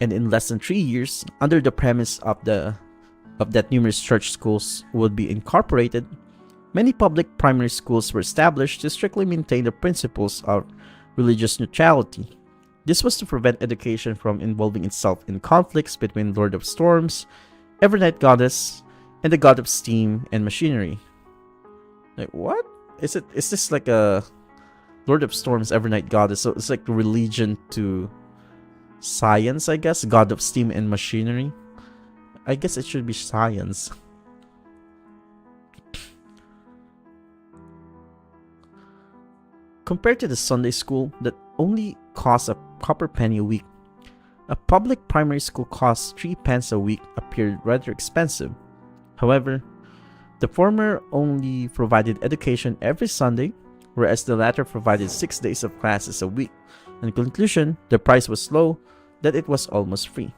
And in less than 3 years, under the premise of that numerous church schools would be incorporated, many public primary schools were established to strictly maintain the principles of religious neutrality. This was to prevent education from involving itself in conflicts between Lord of Storms, Evernight Goddess, and the God of Steam and Machinery. Like, what? Is this like a Lord of Storms, Evernight Goddess? So it's like religion to science, I guess? God of Steam and Machinery? I guess it should be science. Compared to the Sunday school that only costs a copper penny a week, a public primary school costs 3 pence a week appeared rather expensive. However, the former only provided education every Sunday, whereas the latter provided 6 days of classes a week. In conclusion, the price was low, that it was almost free.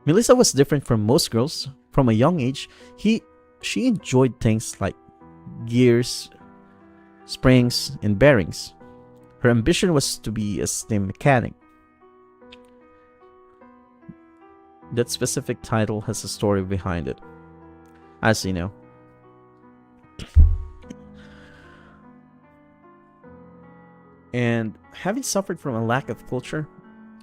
Melissa was different from most girls. From a young age, she enjoyed things like gears, springs, and bearings. Her ambition was to be a steam mechanic. That specific title has a story behind it, as you know. And having suffered from a lack of culture,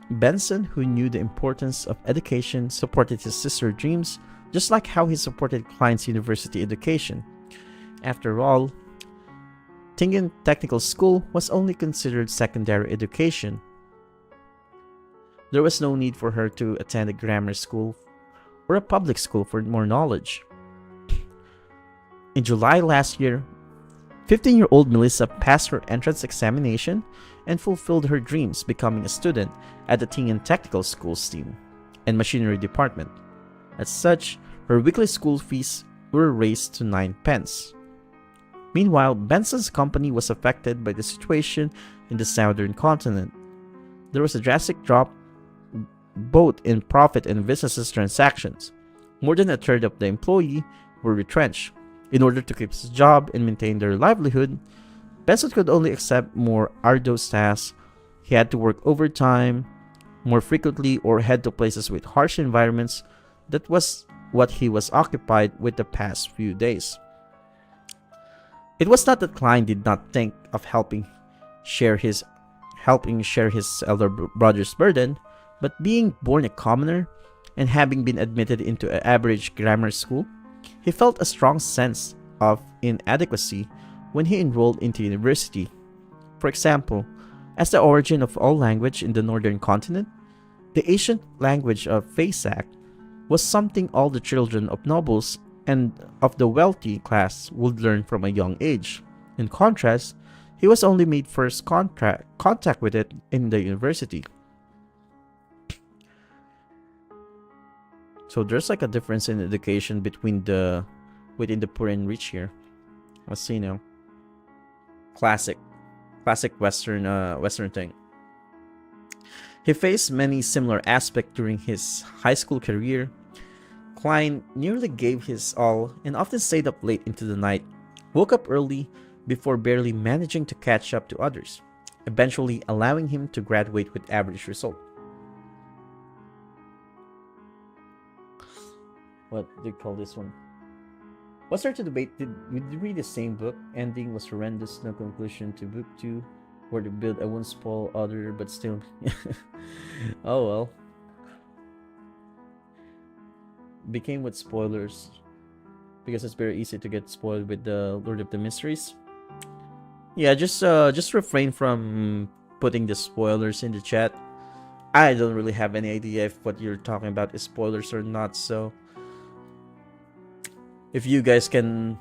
Benson, who knew the importance of education, supported his sister's dreams just like how he supported Klein's university education. After all, Tingen Technical School was only considered secondary education. There was no need for her to attend a grammar school or a public school for more knowledge. In July last year, 15-year-old Melissa passed her entrance examination and fulfilled her dreams, becoming a student at the Tingen Technical School's STEAM and Machinery Department. As such, her weekly school fees were raised to 9 pence. Meanwhile, Benson's company was affected by the situation in the southern continent. There was a drastic drop both in profit and business transactions. More than a third of the employees were retrenched. In order to keep his job and maintain their livelihood, Benson could only accept more arduous tasks. He had to work overtime more frequently or head to places with harsh environments. That was what he was occupied with the past few days. It was not that Klein did not think of helping share his elder brother's burden, but being born a commoner, and having been admitted into an average grammar school, he felt a strong sense of inadequacy when he enrolled into university. For example, as the origin of all language in the northern continent, the ancient language of Faesak was something all the children of nobles and of the wealthy class would learn from a young age. In contrast, he was only made first contact with it in the university. So there's like a difference in education between the within the poor and rich here. Let's see now. Classic, classic Western thing. He faced many similar aspects during his high school career. Klein nearly gave his all and often stayed up late into the night, woke up early before barely managing to catch up to others, eventually allowing him to graduate with average result. What do you call this one? What's there to debate? Did we read the same book? Ending was horrendous, no conclusion to book two. Where to build, I won't spoil other, but still. Oh well. Became with spoilers because it's very easy to get spoiled with the Lord of the Mysteries. Yeah, just refrain from putting the spoilers in the chat. I don't really have any idea if what you're talking about is spoilers or not, so if you guys can,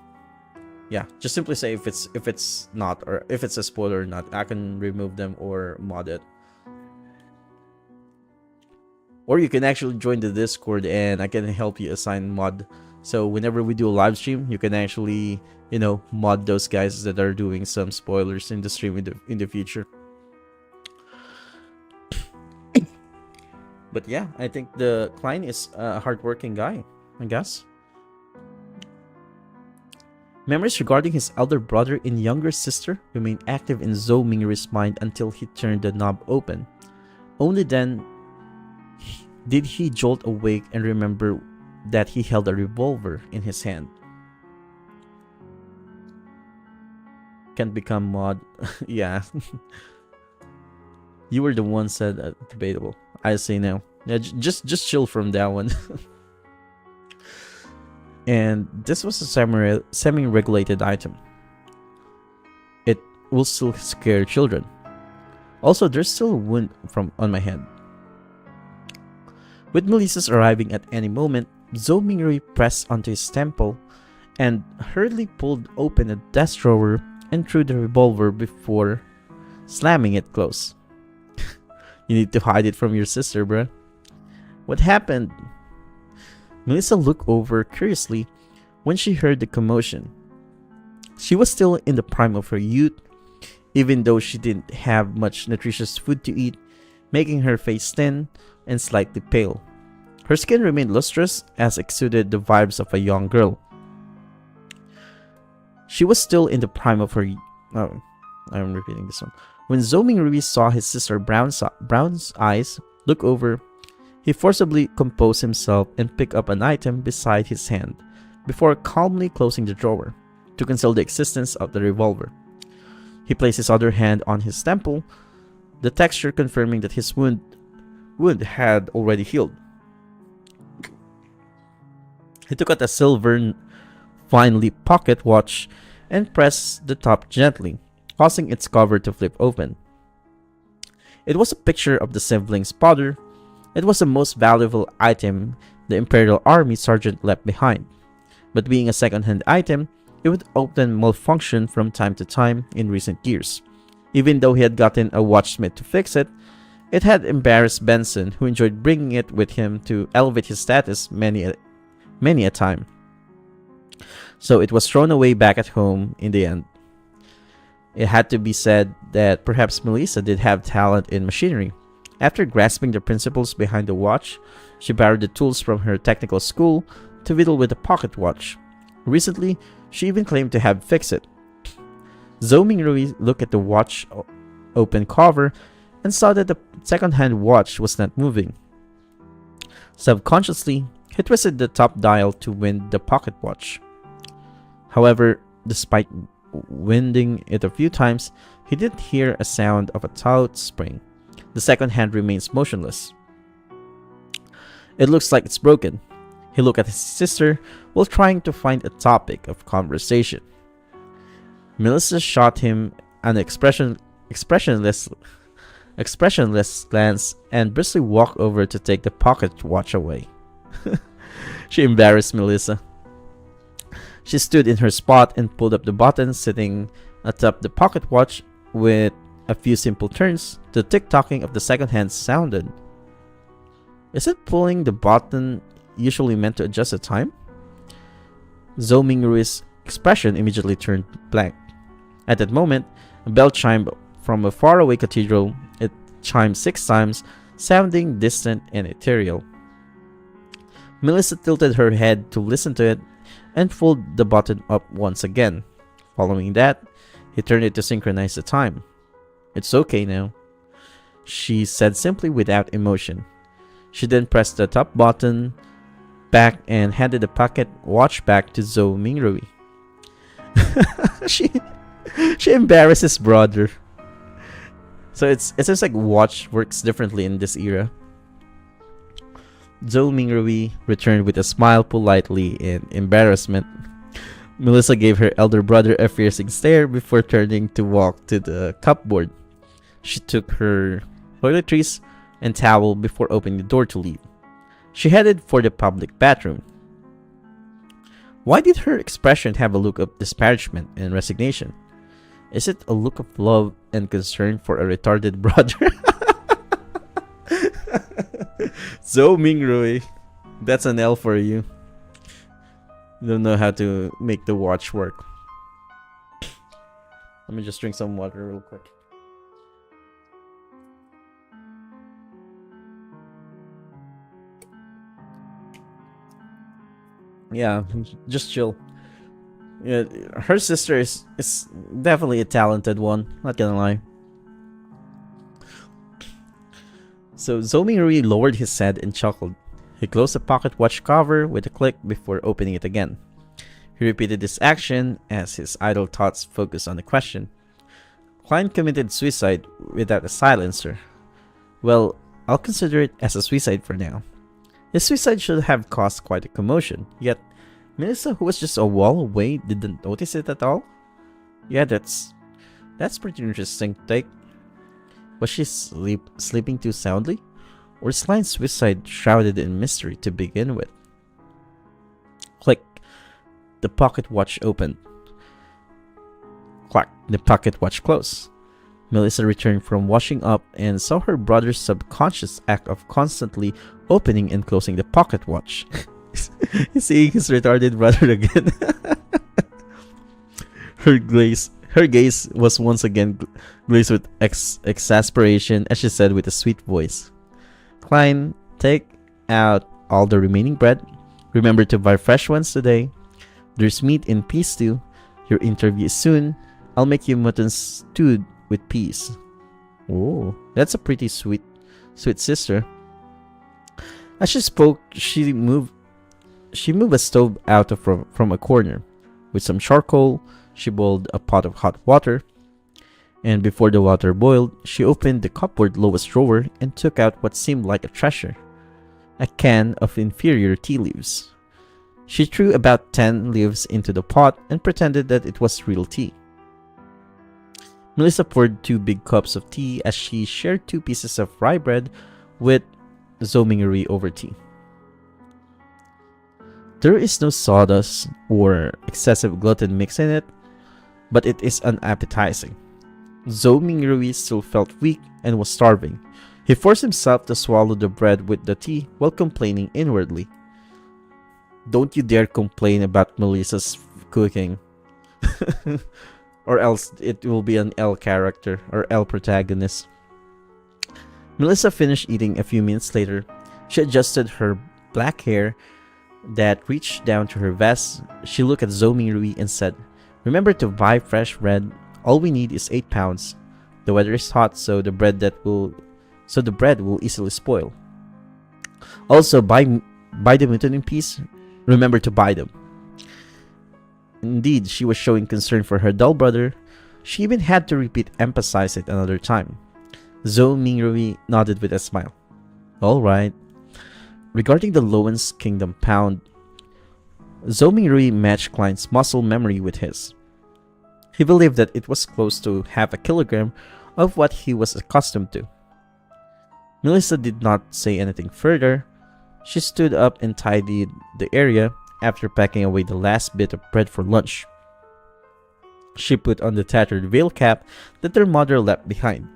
yeah, just simply say if it's not, or if it's a spoiler or not. I can remove them or mod it. Or you can actually join the Discord and I can help you assign mod. So whenever we do a live stream, you can actually, mod those guys that are doing some spoilers in the stream in the future. But yeah, I think the Klein is a hardworking guy, I guess. Memories regarding his elder brother and younger sister remained active in Zhou Mingri's mind until he turned the knob open. Only then did he jolt awake and remember that he held a revolver in his hand. Can't become mod. Yeah. You were the one said debatable. I say now. Yeah, just chill from that one. And this was a semi-regulated item. It will still scare children. Also, there's still a wound on my head. With Melissa's arriving at any moment, Zhou Mingri pressed onto his temple and hurriedly pulled open a desk drawer and threw the revolver before slamming it close. You need to hide it from your sister, bruh. What happened? Melissa looked over curiously when she heard the commotion. She was still in the prime of her youth, even though she didn't have much nutritious food to eat, making her face thin and slightly pale. Her skin remained lustrous as exuded the vibes of a young girl. She was still in the prime of her... Oh, I'm repeating this one. When Zhou Mingri saw his sister Brown's eyes look over, he forcibly composed himself and picked up an item beside his hand, before calmly closing the drawer, to conceal the existence of the revolver. He placed his other hand on his temple, the texture confirming that his wound had already healed. He took out a silver finely pocket watch and pressed the top gently, causing its cover to flip open. It was a picture of the siblings' father. It was the most valuable item the Imperial Army sergeant left behind, but being a second-hand item, it would often malfunction from time to time in recent years. Even though he had gotten a watchsmith to fix it, it had embarrassed Benson, who enjoyed bringing it with him to elevate his status many a time. So it was thrown away back at home in the end. It had to be said that perhaps Melissa did have talent in machinery. After grasping the principles behind the watch, she borrowed the tools from her technical school to fiddle with the pocket watch. Recently, she even claimed to have fixed it. Zhou Mingri looked at the watch open cover and saw that the second-hand watch was not moving. Subconsciously, he twisted the top dial to wind the pocket watch. However, despite winding it a few times, he didn't hear a sound of a taut spring. The second hand remains motionless. It looks like it's broken. He looked at his sister while trying to find a topic of conversation. Melissa shot him an expressionless, expressionless glance and briskly walked over to take the pocket watch away. She embarrassed Melissa. She stood in her spot and pulled up the button sitting atop the pocket watch. With a few simple turns, the tick-tocking of the second hand sounded. Is it pulling the button usually meant to adjust the time? Zhou Mingrui's expression immediately turned blank. At that moment, a bell chimed from a faraway cathedral. It chimed 6 times, sounding distant and ethereal. Melissa tilted her head to listen to it and pulled the button up once again. Following that, he turned it to synchronize the time. "It's okay now," she said simply without emotion. She then pressed the top button back and handed the pocket watch back to Zhou Mingrui. she embarrassed his brother. So it seems like watch works differently in this era. Zhou Mingrui returned with a smile, politely in embarrassment. Melissa gave her elder brother a piercing stare before turning to walk to the cupboard. She took her toiletries and towel before opening the door to leave. She headed for the public bathroom. Why did her expression have a look of disparagement and resignation? Is it a look of love and concern for a retarded brother? Zhou Mingrui, that's an L for you. You don't know how to make the watch work. Let me just drink some water real quick. Yeah, just chill. Yeah, her sister is definitely a talented one, not gonna lie. So Zhou Mingrui lowered his head and chuckled. He closed the pocket watch cover with a click before opening it again. He repeated this action as his idle thoughts focused on the question. Klein committed suicide without a silencer. Well, I'll consider it as a suicide for now. His suicide should have caused quite a commotion, yet Melissa, who was just a wall away, didn't notice it at all? Yeah, that's pretty interesting take. Was she sleeping too soundly? Or is Klein's suicide shrouded in mystery to begin with? Click. The pocket watch opened. Clack. The pocket watch closed. Melissa returned from washing up and saw her brother's subconscious act of constantly opening and closing the pocket watch. Seeing his retarded brother again. Her gaze was once again glazed with exasperation as she said with a sweet voice, "Klein, take out all the remaining bread. Remember to buy fresh ones today. There's meat in peas too. Your interview is soon. I'll make you mutton stewed with peas." Oh, that's a pretty sweet sister. As she spoke, she moved a stove out from a corner. With some charcoal, she boiled a pot of hot water. And before the water boiled, she opened the cupboard lowest drawer and took out what seemed like a treasure. A can of inferior tea leaves. She threw about 10 leaves into the pot and pretended that it was real tea. Melissa poured 2 big cups of tea as she shared 2 pieces of rye bread with Zhou Mingrui over tea. There is no sawdust or excessive gluten mix in it, but it is unappetizing. Zhou Mingrui still felt weak and was starving. He forced himself to swallow the bread with the tea while complaining inwardly. Don't you dare complain about Melissa's cooking. Or else it will be an L character or L protagonist. Melissa finished eating a few minutes later. She adjusted her black hair that reached down to her vest. She looked at Zhou Mingrui and said, "Remember to buy fresh bread. All we need is 8 pounds. The weather is hot, so the bread will easily spoil. Also, buy the mutton in peace. Remember to buy them." Indeed, she was showing concern for her dull brother. She even had to emphasize it another time. Zhou Mingrui nodded with a smile. "All right." Regarding the Lowen's Kingdom pound, Zhou Mingrui matched Klein's muscle memory with his. He believed that it was close to half a kilogram of what he was accustomed to. Melissa did not say anything further. She stood up and tidied the area after packing away the last bit of bread for lunch. She put on the tattered veil cap that their mother left behind,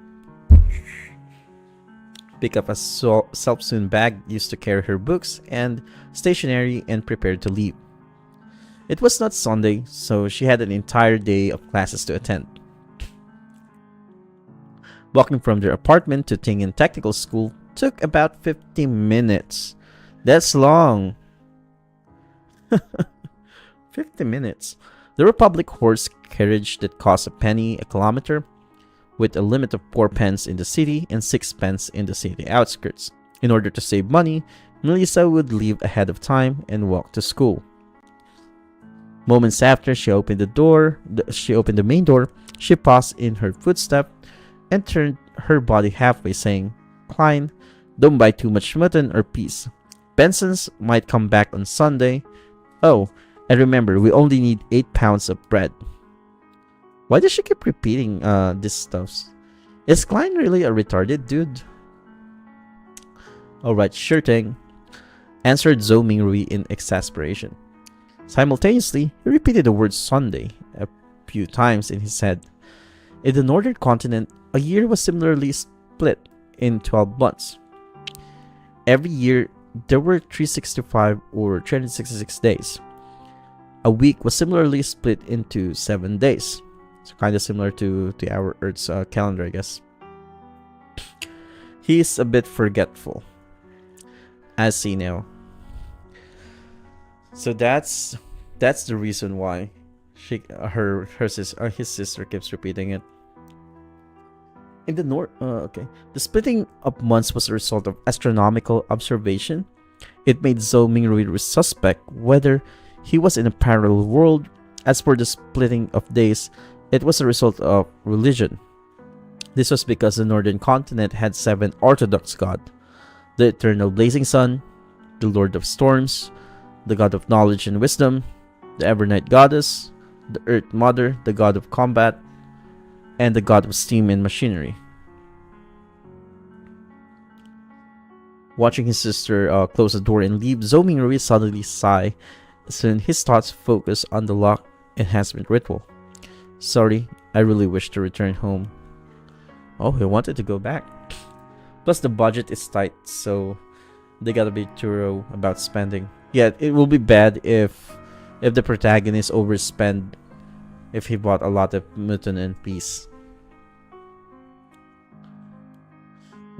picked up a self-sewn bag used to carry her books and stationery, and prepared to leave. It was not Sunday, so she had an entire day of classes to attend. Walking from their apartment to Tingen Technical School took about 50 minutes. That's long. 50 minutes. There were public horse carriage that cost a penny a kilometer, with a limit of 4 pence in the city and 6 pence in the city outskirts. In order to save money, Melissa would leave ahead of time and walk to school. Moments after she opened the main door, she paused in her footstep and turned her body halfway, saying, "Klein, don't buy too much mutton or peas. Benson's might come back on Sunday. Oh, and remember, we only need 8 pounds of bread." Why does she keep repeating this stuff? Is Klein really a retarded dude? "Alright, sure thing," answered Zhou Mingrui in exasperation. Simultaneously, he repeated the word Sunday a few times in his head. In the northern continent, a year was similarly split in 12 months. Every year, there were 365 or 366 days. A week was similarly split into 7 days. So kind of similar to our Earth's calendar, I guess. He's a bit forgetful, as see now. So that's the reason why his sister keeps repeating it. In the north, the splitting of months was a result of astronomical observation. It made Zhou Mingrui suspect whether he was in a parallel world. As for the splitting of days, it was a result of religion. This was because the northern continent had 7 orthodox gods: the eternal blazing sun, the Lord of Storms, the god of knowledge and wisdom, the Evernight goddess, the Earth Mother, the god of combat, and the god of steam and machinery. Watching his sister close the door and leave, Zhou Mingrui suddenly sighed. Soon his thoughts focused on the lock enhancement ritual. "Sorry, I really wish to return home." Oh, he wanted to go back. Plus the budget is tight, so they gotta be thorough about spending. Yeah, it will be bad if the protagonist overspend if he bought a lot of mutton and peas.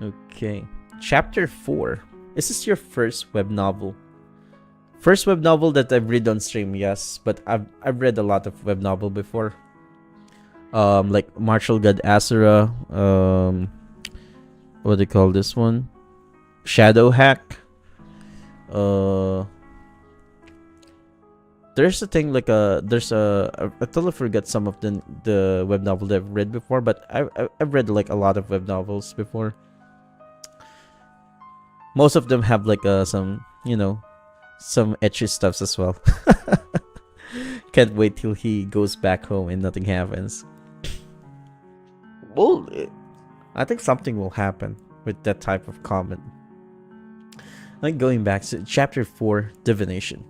Okay. Chapter 4. Is this your first web novel? First web novel that I've read on stream, yes, but I've read a lot of web novel before. Like Martial God Asura, what do you call this one? Shadow Hack. There's a thing like I totally forgot some of the web novel that I've read before, but I've read like a lot of web novels before. Most of them have like some some ecchi stuffs as well. Can't wait till he goes back home and nothing happens. Well, I think something will happen with that type of comment. Like going back to chapter 4, divination.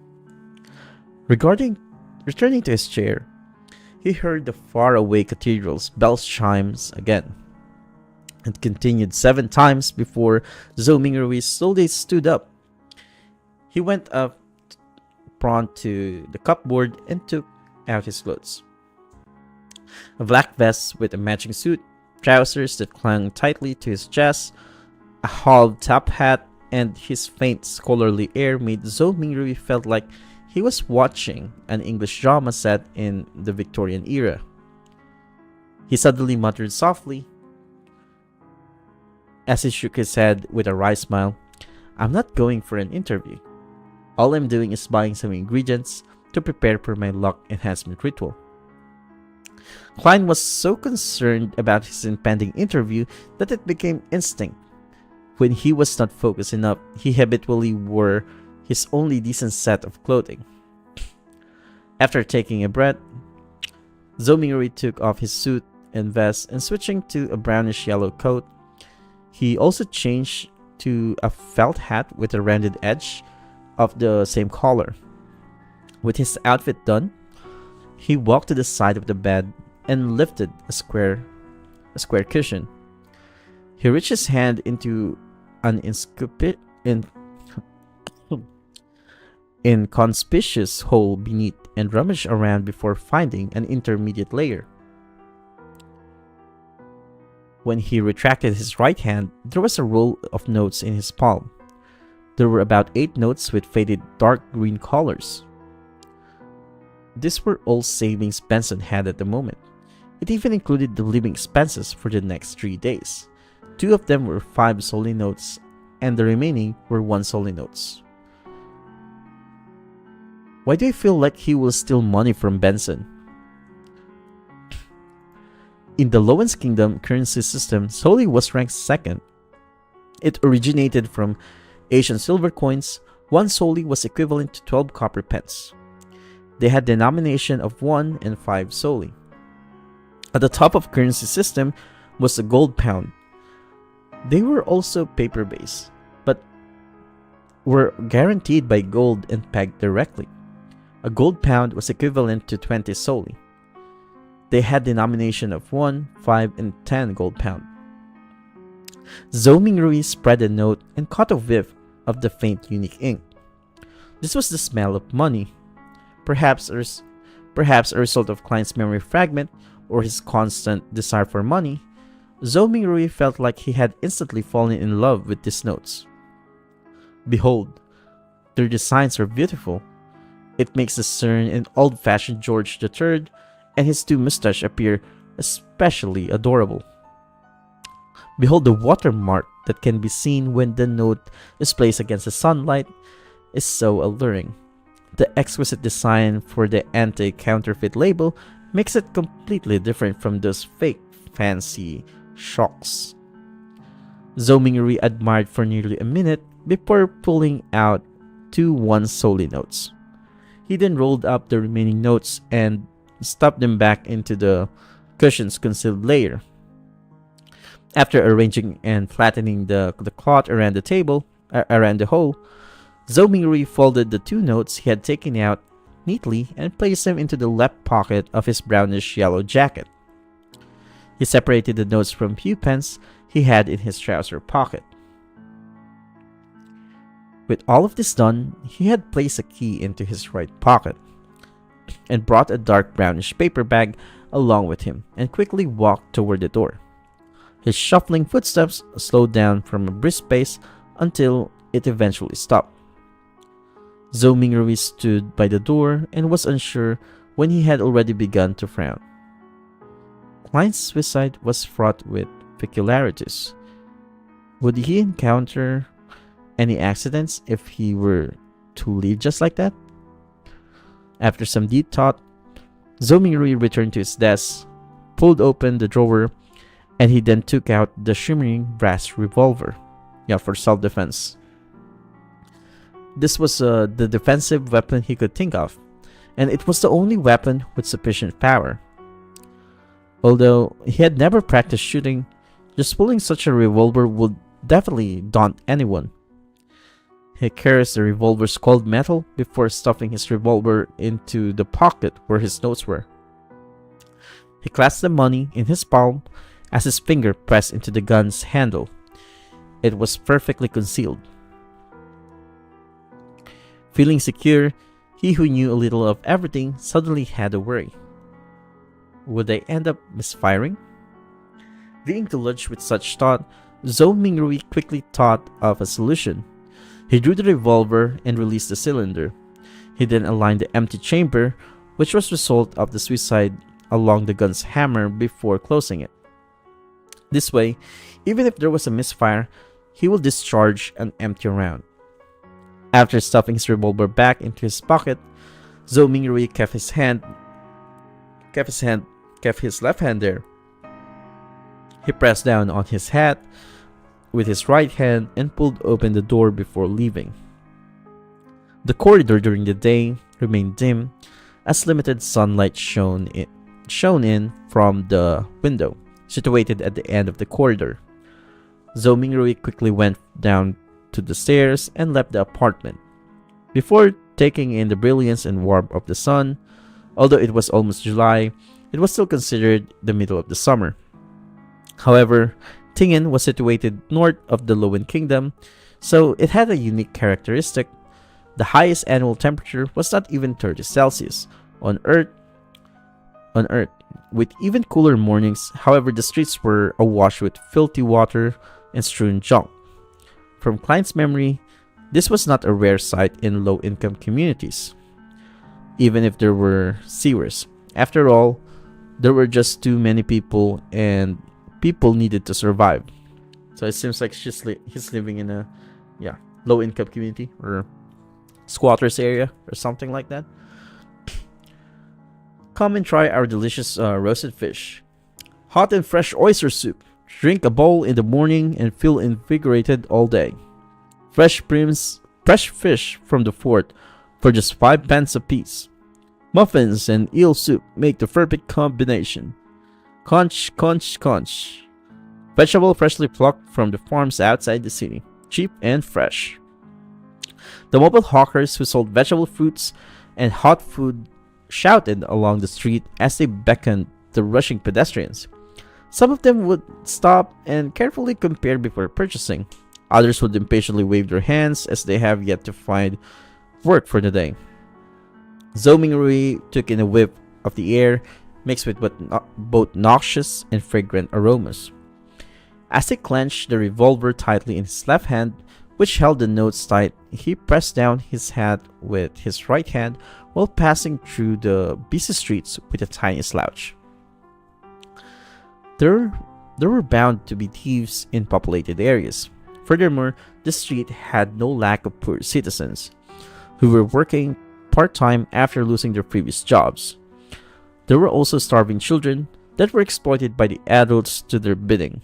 Returning to his chair, he heard the faraway cathedral's bell chimes again. It continued 7 times before Zhou Mingrui slowly stood up. He went up front to the cupboard and took out his clothes. A black vest with a matching suit, trousers that clung tightly to his chest, a halved top hat, and his faint scholarly air made Zhou Mingrui felt like he was watching an English drama set in the Victorian era. He suddenly muttered softly as he shook his head with a wry smile, "I'm not going for an interview. All I'm doing is buying some ingredients to prepare for my luck enhancement ritual." Klein was so concerned about his impending interview that it became instinct When he was not focused enough, he habitually wore his only decent set of clothing. After taking a breath, Zominguri took off his suit and vest and switching to a brownish yellow coat. He also changed to a felt hat with a rounded edge of the same color. With his outfit done, he walked to the side of the bed and lifted a square cushion. He reached his hand into an inconspicuous hole beneath and rummaged around before finding an intermediate layer. When he retracted his right hand, there was a roll of notes in his palm. There were about 8 notes with faded dark green colors. These were all savings Benson had at the moment. It even included the living expenses for the next 3 days. 2 of them were 5 solid notes, and the remaining were 1 solid notes. Why do I feel like he will steal money from Benson? In the Lowen's Kingdom currency system, Soli was ranked second. It originated from Asian silver coins. 1 Soli was equivalent to 12 copper pence. They had denomination of 1 and 5 Soli. At the top of currency system was a gold pound. They were also paper-based, but were guaranteed by gold and pegged directly. A gold pound was equivalent to 20 Soli. They had denomination of 1, 5, and 10 gold pound. Zhou Mingrui spread a note and caught a whiff of the faint unique ink. This was the smell of money, perhaps a result of Klein's memory fragment or his constant desire for money. Zhou Mingrui felt like he had instantly fallen in love with these notes. Behold, their designs are beautiful. It makes the stern and old-fashioned George III and his 2 mustaches appear especially adorable. Behold, the watermark that can be seen when the note is placed against the sunlight is so alluring. The exquisite design for the anti-counterfeit label makes it completely different from those fake fancy shocks. Zhou Mingrui admired for nearly a minute before pulling out 2 1 Soli notes. He then rolled up the remaining notes and stuffed them back into the cushion's concealed layer. After arranging and flattening the cloth around the table, around the hole, Zhou Mingrui folded the 2 notes he had taken out neatly and placed them into the left pocket of his brownish yellow jacket. He separated the notes from few pence he had in his trouser pocket. With all of this done, he had placed a key into his right pocket and brought a dark brownish paper bag along with him and quickly walked toward the door. His shuffling footsteps slowed down from a brisk pace until it eventually stopped. Zhou Mingrui stood by the door and was unsure when he had already begun to frown. Klein's suicide was fraught with peculiarities. Would he encounter any accidents if he were to leave just like that? After some deep thought, Zhou Mingrui returned to his desk, pulled open the drawer, and he then took out the shimmering brass revolver. For self-defense. This was the defensive weapon he could think of, and it was the only weapon with sufficient power. Although he had never practiced shooting, just pulling such a revolver would definitely daunt anyone. He carries the revolver's cold metal before stuffing his revolver into the pocket where his notes were. He clasped the money in his palm as his finger pressed into the gun's handle. It was perfectly concealed. Feeling secure, he who knew a little of everything suddenly had a worry. Would they end up misfiring? Being deluged with such thought, Zhou Mingrui quickly thought of a solution. He drew the revolver and released the cylinder. He then aligned the empty chamber, which was the result of the suicide, along the gun's hammer before closing it. This way, even if there was a misfire, he will discharge an empty round. After stuffing his revolver back into his pocket, Zhou Mingrui kept his left hand there. He pressed down on his hat, with his right hand and pulled open the door before leaving. The corridor during the day remained dim, as limited sunlight shone in from the window, situated at the end of the corridor. Zhou Mingrui quickly went down to the stairs and left the apartment. Before taking in the brilliance and warmth of the sun, although it was almost July, it was still considered the middle of the summer. However, Tingen was situated north of the Lowen Kingdom, so it had a unique characteristic. The highest annual temperature was not even 30 Celsius on Earth, with even cooler mornings. However, the streets were awash with filthy water and strewn junk. From Klein's memory, this was not a rare sight in low-income communities, even if there were sewers. After all, there were just too many people, and people needed to survive. So it seems like he's living in a low-income community or squatters area or something like that. Come and try our delicious roasted fish. Hot and fresh oyster soup. Drink a bowl in the morning and feel invigorated all day. Fresh fish from the fort for just 5 pence apiece. Muffins and eel soup make the perfect combination. Conch, conch, conch. Vegetable freshly plucked from the farms outside the city. Cheap and fresh. The mobile hawkers who sold vegetable fruits and hot food shouted along the street as they beckoned the rushing pedestrians. Some of them would stop and carefully compare before purchasing. Others would impatiently wave their hands as they have yet to find work for the day. Zhou Mingrui took in a whiff of the air, mixed with both noxious and fragrant aromas. As he clenched the revolver tightly in his left hand, which held the notes tight, he pressed down his hat with his right hand while passing through the busy streets with a tiny slouch. There were bound to be thieves in populated areas. Furthermore, the street had no lack of poor citizens who were working part-time after losing their previous jobs. There were also starving children that were exploited by the adults to their bidding.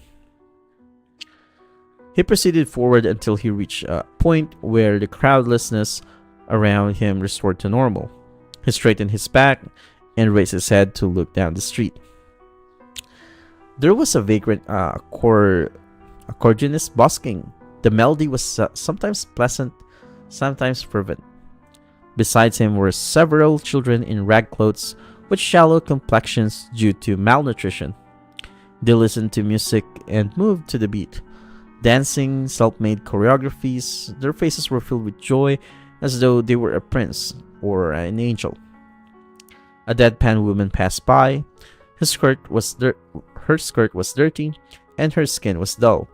He proceeded forward until he reached a point where the crowdlessness around him restored to normal. He straightened his back and raised his head to look down the street. There was a vagrant accordionist busking. The melody was sometimes pleasant, sometimes fervent. Besides him were several children in rag clothes with shallow complexions due to malnutrition. They listened to music and moved to the beat. Dancing, self-made choreographies, their faces were filled with joy as though they were a prince or an angel. A deadpan woman passed by. Her skirt was dirty and her skin was dull.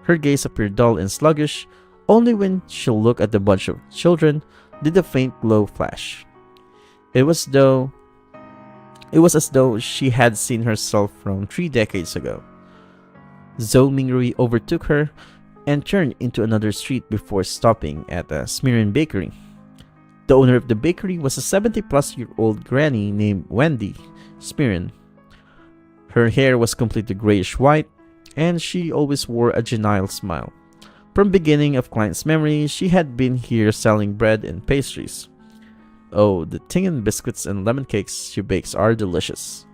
Her gaze appeared dull and sluggish. Only when she looked at the bunch of children did a faint glow flash. It was as though she had seen herself from 3 decades ago. Zhou Mingrui overtook her and turned into another street before stopping at a Smiryan bakery. The owner of the bakery was a 70-plus-year-old granny named Wendy Smiryan. Her hair was completely grayish white, and she always wore a genial smile. From beginning of Klein's memory, she had been here selling bread and pastries. Oh, the Tingen biscuits and lemon cakes she bakes are delicious.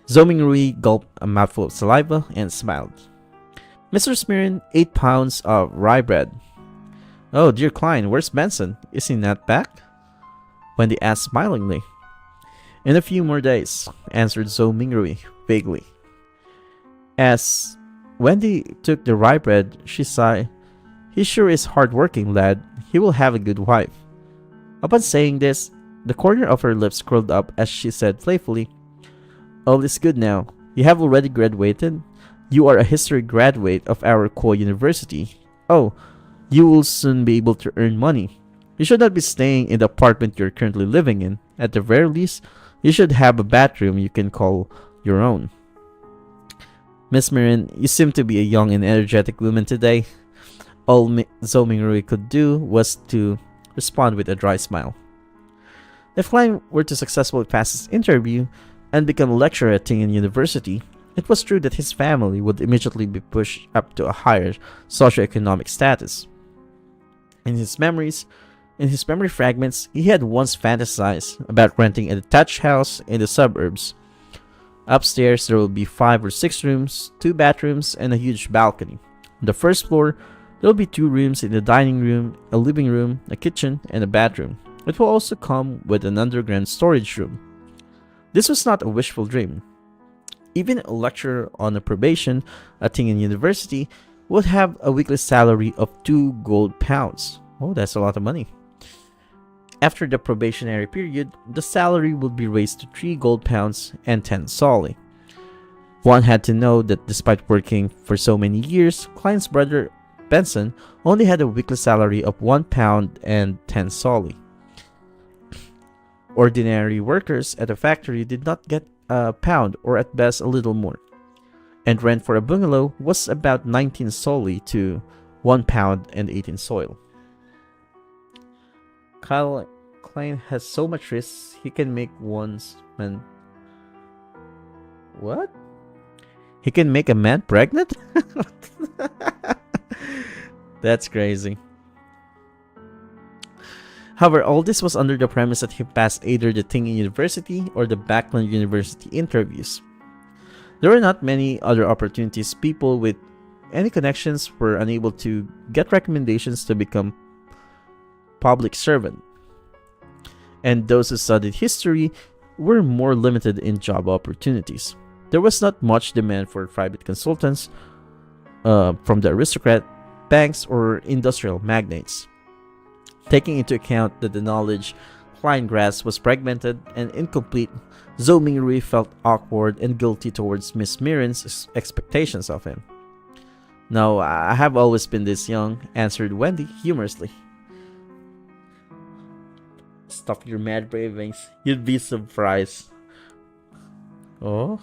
Zhou Mingrui gulped a mouthful of saliva and smiled. Mr. Smiryan, 8 pounds of rye bread. Oh, dear Klein, where's Benson? Is he not back? Wendy asked smilingly. In a few more days, answered Zhou Mingrui vaguely. As Wendy took the rye bread, she sighed. He sure is hard-working, lad. He will have a good wife. Upon saying this, the corner of her lips curled up as she said playfully, all is good now. You have already graduated. You are a history graduate of our Koi University. Oh, you will soon be able to earn money. You should not be staying in the apartment you're currently living in. At the very least, you should have a bathroom you can call your own. Miss Mirren, you seem to be a young and energetic woman today. All Zhou Mingrui could do was to respond with a dry smile. If Klein were to successfully pass his interview and become a lecturer at Tingen University, It was true that his family would immediately be pushed up to a higher socioeconomic status. In his memories, in his memory fragments, he had once fantasized about renting a detached house in the suburbs. Upstairs, there will be 5 or 6 rooms, 2 bathrooms, and a huge balcony. On the first floor, there will be 2 rooms in the dining room, a living room, a kitchen, and a bathroom. It will also come with an underground storage room. This was not a wishful dream. Even a lecturer on a probation attending university would have a weekly salary of 2 gold pounds. Oh, that's a lot of money. After the probationary period, the salary would be raised to 3 gold pounds and 10 soldi. One had to know that despite working for so many years, Klein's brother Benson only had a weekly salary of 1 pound and 10 soldi. Ordinary workers at a factory did not get a pound or at best a little more, and rent for a bungalow was about 19 soldi to 1 pound and 18 soil. Kyle Klein has so much risk he can make one's man. What? He can make a man pregnant? That's crazy. However, all this was under the premise that he passed either the Tingen University or the Backland University interviews. There were not many other opportunities. People with any connections were unable to get recommendations to become public servant, and those who studied history were more limited in job opportunities. There was not much demand for private consultants from the aristocrat, banks, or industrial magnates. Taking into account that the knowledge Klein grasped was fragmented and incomplete, Zhou Mingrui felt awkward and guilty towards Miss Mirren's expectations of him. "No, I have always been this young," answered Wendy humorously. "Stop your mad ravings. You'd be surprised." Oh,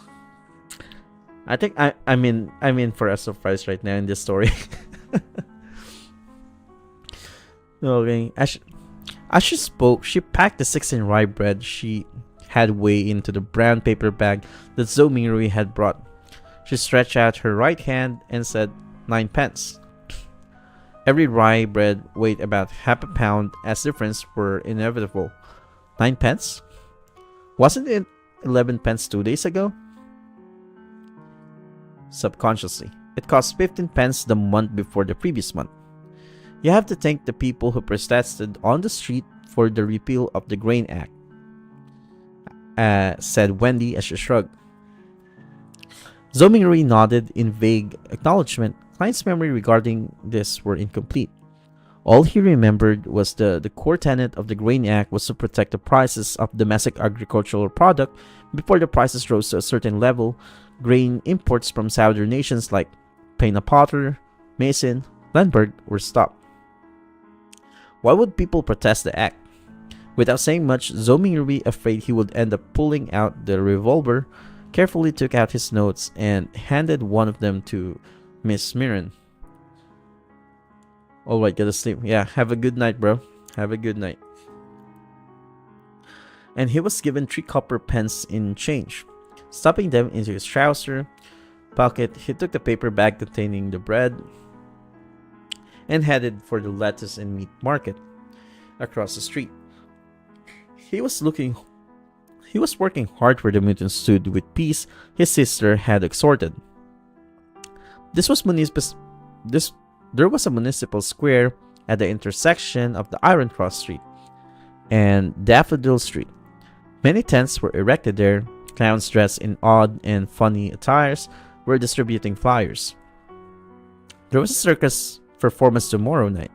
I think I'm in for a surprise right now in this story. Okay, as she spoke, she packed the 16 rye bread she had weighed into the brown paper bag that Zhou Mingrui had brought. She stretched out her right hand and said 9 pence. Every rye bread weighed about half a pound, as difference were inevitable. 9 pence? Wasn't it 11 pence 2 days ago? Subconsciously, it cost 15 pence the month before the previous month. You have to thank the people who protested on the street for the repeal of the Grain Act, said Wendy as she shrugged. Zhou Mingrui nodded in vague acknowledgement. Klein's memory regarding this were incomplete. All he remembered was the core tenet of the Grain Act was to protect the prices of domestic agricultural product before the prices rose to a certain level. Grain imports from southern nations like Peina Potter, Mason, Lemberg were stopped. Why would people protest the act? Without saying much, Zhou Mingrui, afraid he would end up pulling out the revolver, carefully took out his notes and handed one of them to Miss Mirren. "Alright, get to sleep. Yeah, have a good night, bro. Have a good night." And he was given 3 copper pence in change. Stuffing them into his trouser pocket, he took the paper bag containing the bread and headed for the lettuce and meat market across the street. He was working hard for the mutant stood with peace his sister had exhorted. There was a municipal square at the intersection of the Iron Cross Street and Daffodil Street. Many tents were erected there. Clowns dressed in odd and funny attires were distributing flyers. There was a circus performance tomorrow night.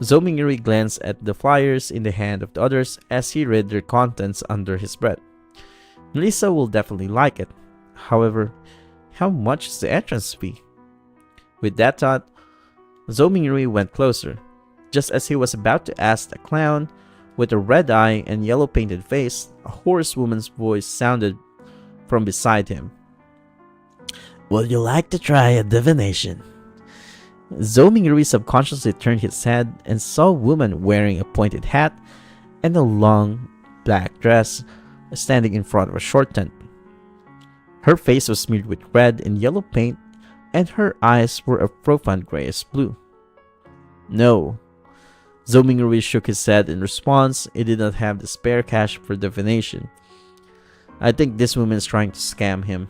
Zhou Mingrui glanced at the flyers in the hand of the others as he read their contents under his breath. Melissa will definitely like it. However, how much is the entrance fee? With that thought, Zhou Mingrui went closer. Just as he was about to ask a clown with a red eye and yellow painted face, a hoarse woman's voice sounded from beside him. "Would you like to try a divination?" Zhou Mingrui subconsciously turned his head and saw a woman wearing a pointed hat and a long black dress standing in front of a short tent. Her face was smeared with red and yellow paint, and her eyes were a profound grayish blue. No. Zhou Mingrui shook his head in response. He did not have the spare cash for divination. I think this woman is trying to scam him.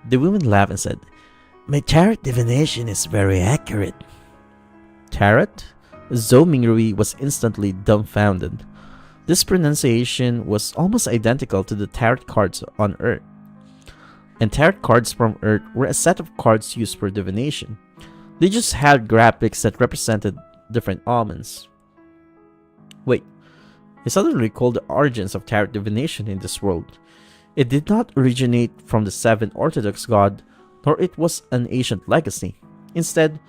The woman laughed and said, My tarot divination is very accurate. Tarot? Zhou Mingrui was instantly dumbfounded. This pronunciation was almost identical to the tarot cards on Earth. And tarot cards from Earth were a set of cards used for divination. They just had graphics that represented different omens. Wait, he suddenly recalled the origins of tarot divination in this world. It did not originate from the seven Orthodox god, nor it was an ancient legacy. Instead,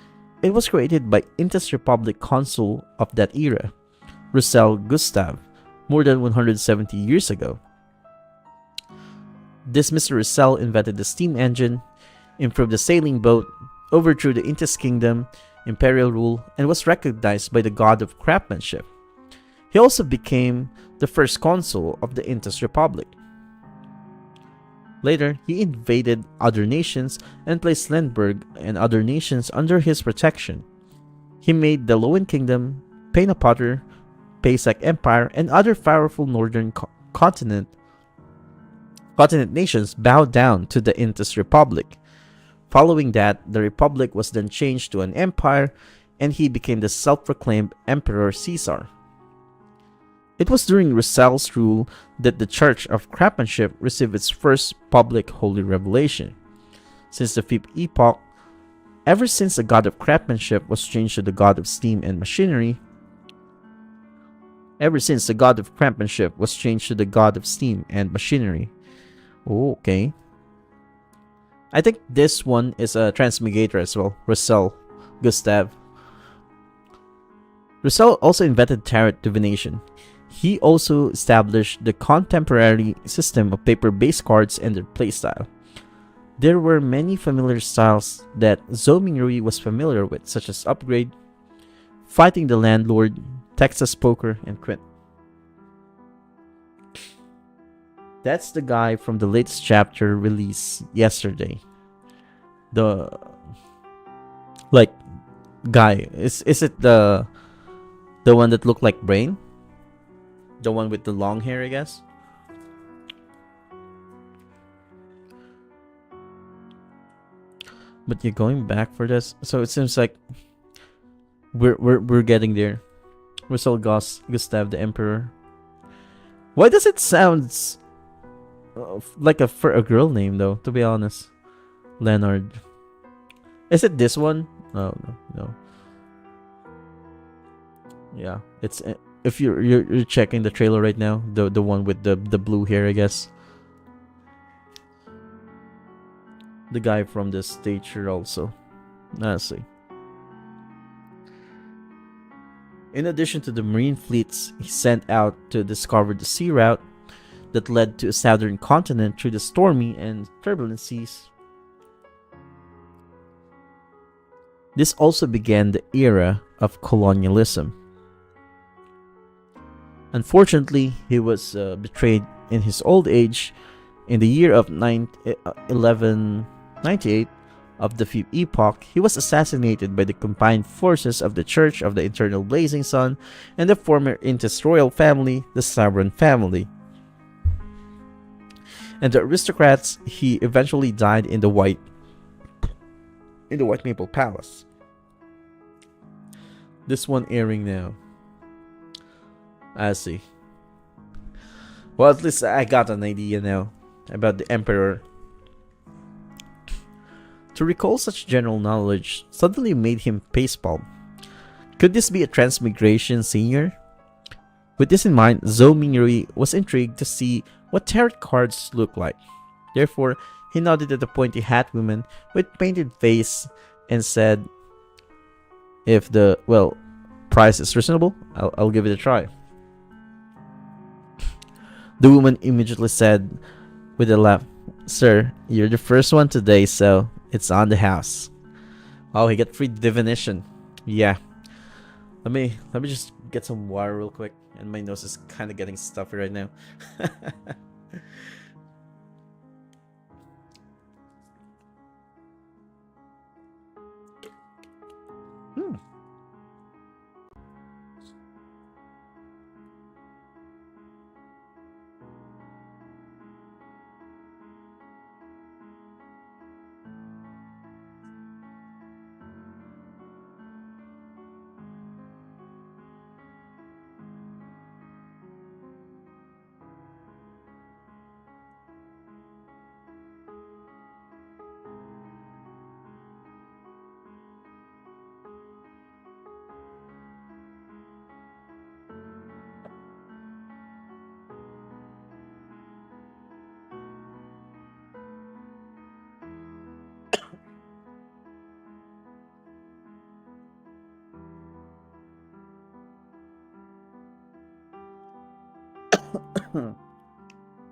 it was created by Intas Republic consul of that era, Roussel Gustave, more than 170 years ago. This Mr. Roussel invented the steam engine, improved the sailing boat, overthrew the Intas kingdom, imperial rule, and was recognized by the god of craftsmanship. He also became the first consul of the Intas Republic. Later, he invaded other nations and placed Lemberg and other nations under his protection. He made the Lowen Kingdom, Painapotter, Paysak Empire, and other powerful northern continent nations bow down to the Intas Republic. Following that, the Republic was then changed to an empire, and he became the self-proclaimed Emperor Caesar. It was during Roussel's rule that the Church of Craftsmanship received its first public holy revelation. Since the 5th epoch, ever since the god of craftsmanship was changed to the god of steam and machinery, Oh, okay. I think this one is a transmigrator as well. Roussel Gustave. Roussel also invented tarot divination. He also established the contemporary system of paper-based cards and their playstyle. There were many familiar styles that Zhou Mingrui was familiar with, such as Upgrade, Fighting the Landlord, Texas Poker, and Quint. That's the guy from the latest chapter released yesterday. The guy is it the one that looked like Brain? The one with the long hair, I guess. But you're going back for this, so it seems like we're getting there. Roussel Gustave the Emperor. Why does it sound like for a girl name though? To be honest, Leonard. Is it this one? Oh no. Yeah, it's if you're checking the trailer right now, the one with the blue hair, I guess. The guy from the stature also. Let's see. In addition to the marine fleets he sent out to discover the sea route that led to a southern continent through the stormy and turbulent seas, this also began the era of colonialism. Unfortunately, he was betrayed in his old age. In the year of 1198 of the 5th epoch, he was assassinated by the combined forces of the Church of the Eternal Blazing Sun and the former Intas royal family, the Sabran family. And the aristocrats, he eventually died in the White Maple Palace. This one airing now. I see. Well, at least I got an idea now about the Emperor. To recall such general knowledge suddenly made him facepalm. Could this be a transmigration senior? With this in mind, Zhou Mingrui was intrigued to see what tarot cards look like. Therefore, he nodded at the pointy hat woman with painted face and said, if the, price is reasonable, I'll give it a try. The woman immediately said with a laugh, Sir, you're the first one today, so it's on the house. Oh, he got free divination. Yeah. Let me just get some water real quick. And my nose is kind of getting stuffy right now.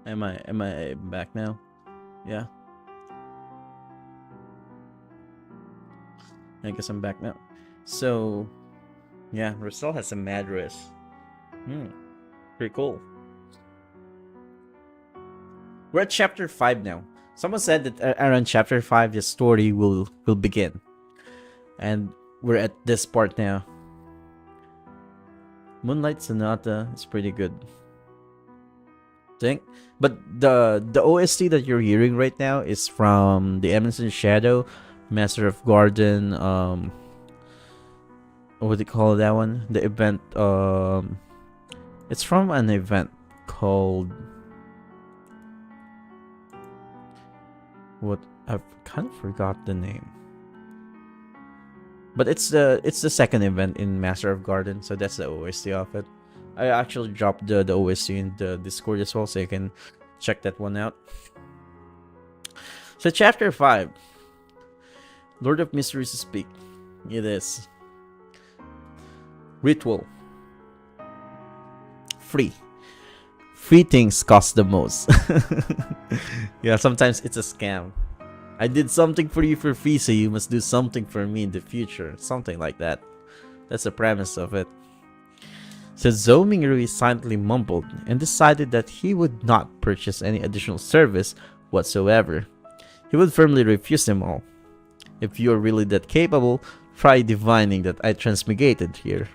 Am I back now? Yeah, I guess I'm back now. So yeah, Rosal has a mad wrist. Hmm, pretty cool. We're at chapter 5 now. Someone said that around chapter 5 the story will begin. And we're at this part now. Moonlight Sonata is pretty good. Think, but the OST that you're hearing right now is from the Emerson Shadow, Master of Garden. What do you call that one? The event. It's from an event called what? I've kind of forgot the name. But it's the second event in Master of Garden, so that's the OST of it. I actually dropped the OST in the Discord as well, so you can check that one out. So chapter 5, Lord of Mysteries speak. It is ritual. Free. Free things cost the most. Yeah, sometimes it's a scam. I did something for you for free, so you must do something for me in the future. Something like that. That's the premise of it. So Zhou Mingrui silently mumbled and decided that he would not purchase any additional service whatsoever. He would firmly refuse them all. If you are really that capable, try divining that I transmigrated here.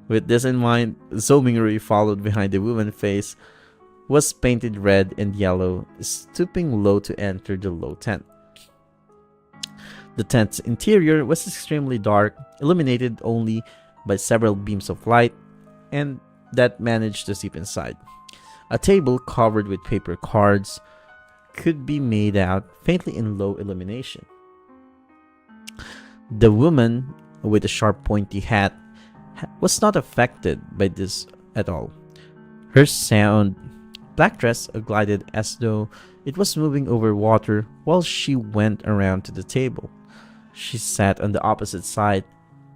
With this in mind, Zhou Mingrui followed behind the woman's face, was painted red and yellow, stooping low to enter the low tent. The tent's interior was extremely dark, illuminated only by several beams of light, and that managed to seep inside. A table covered with paper cards could be made out faintly in low illumination. The woman with a sharp pointy hat was not affected by this at all. Her sound black dress glided as though it was moving over water while she went around to the table. She sat on the opposite side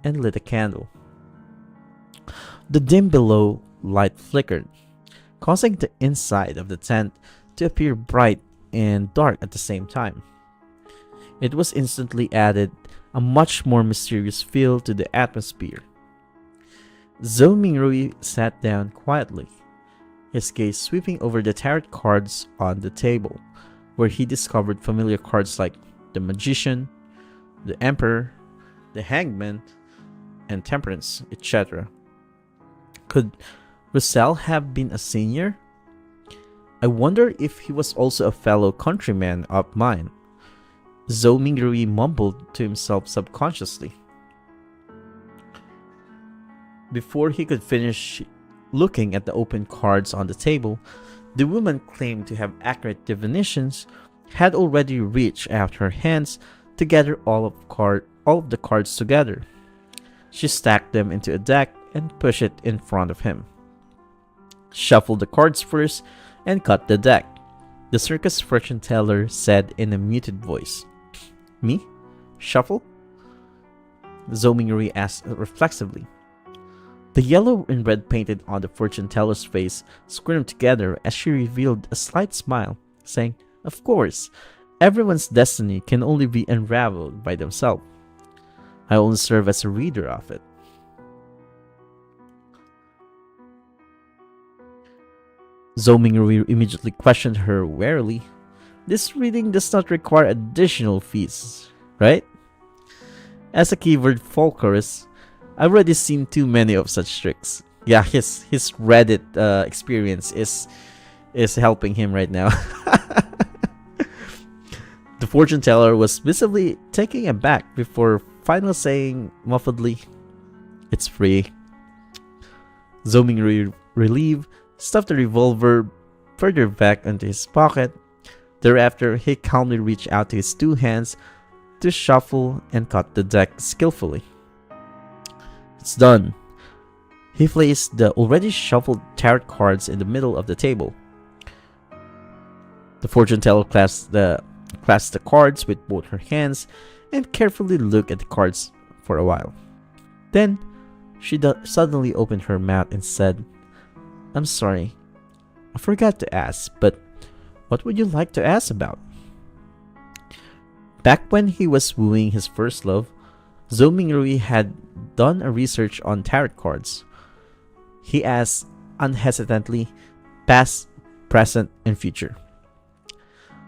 and lit a candle. The dim below light flickered, causing the inside of the tent to appear bright and dark at the same time. It was instantly added a much more mysterious feel to the atmosphere. Zhou Mingrui sat down quietly, his gaze sweeping over the tarot cards on the table, where he discovered familiar cards like the Magician, the Emperor, the Hangman, and Temperance, etc. Could Russell have been a senior? I wonder if he was also a fellow countryman of mine. Zhou Mingrui mumbled to himself subconsciously. Before he could finish looking at the open cards on the table, the woman claimed to have accurate divinations had already reached out her hands to gather all of the cards together. She stacked them into a deck and pushed it in front of him. Shuffled the cards first and cut the deck. The circus fortune teller said in a muted voice. Me? Shuffle? Zhou Mingrui asked reflexively. The yellow and red painted on the fortune teller's face squirmed together as she revealed a slight smile, saying, Of course, everyone's destiny can only be unraveled by themselves. I only serve as a reader of it. Zhou Mingrui immediately questioned her warily. This reading does not require additional fees, right? As a keyword folklorist, I've already seen too many of such tricks. Yeah, his Reddit experience is helping him right now. The fortune teller was visibly taken aback before finally saying muffledly, "It's free." Zhou Mingrui, relieved, stuffed the revolver further back into his pocket. Thereafter, he calmly reached out to his two hands to shuffle and cut the deck skillfully. It's done. He placed the already shuffled tarot cards in the middle of the table. The fortune teller clasped the cards with both her hands and carefully looked at the cards for a while. Then, she suddenly opened her mouth and said, I'm sorry, I forgot to ask, but what would you like to ask about? Back when he was wooing his first love, Zhou Mingrui had done a research on tarot cards. He asked unhesitantly, past, present, and future.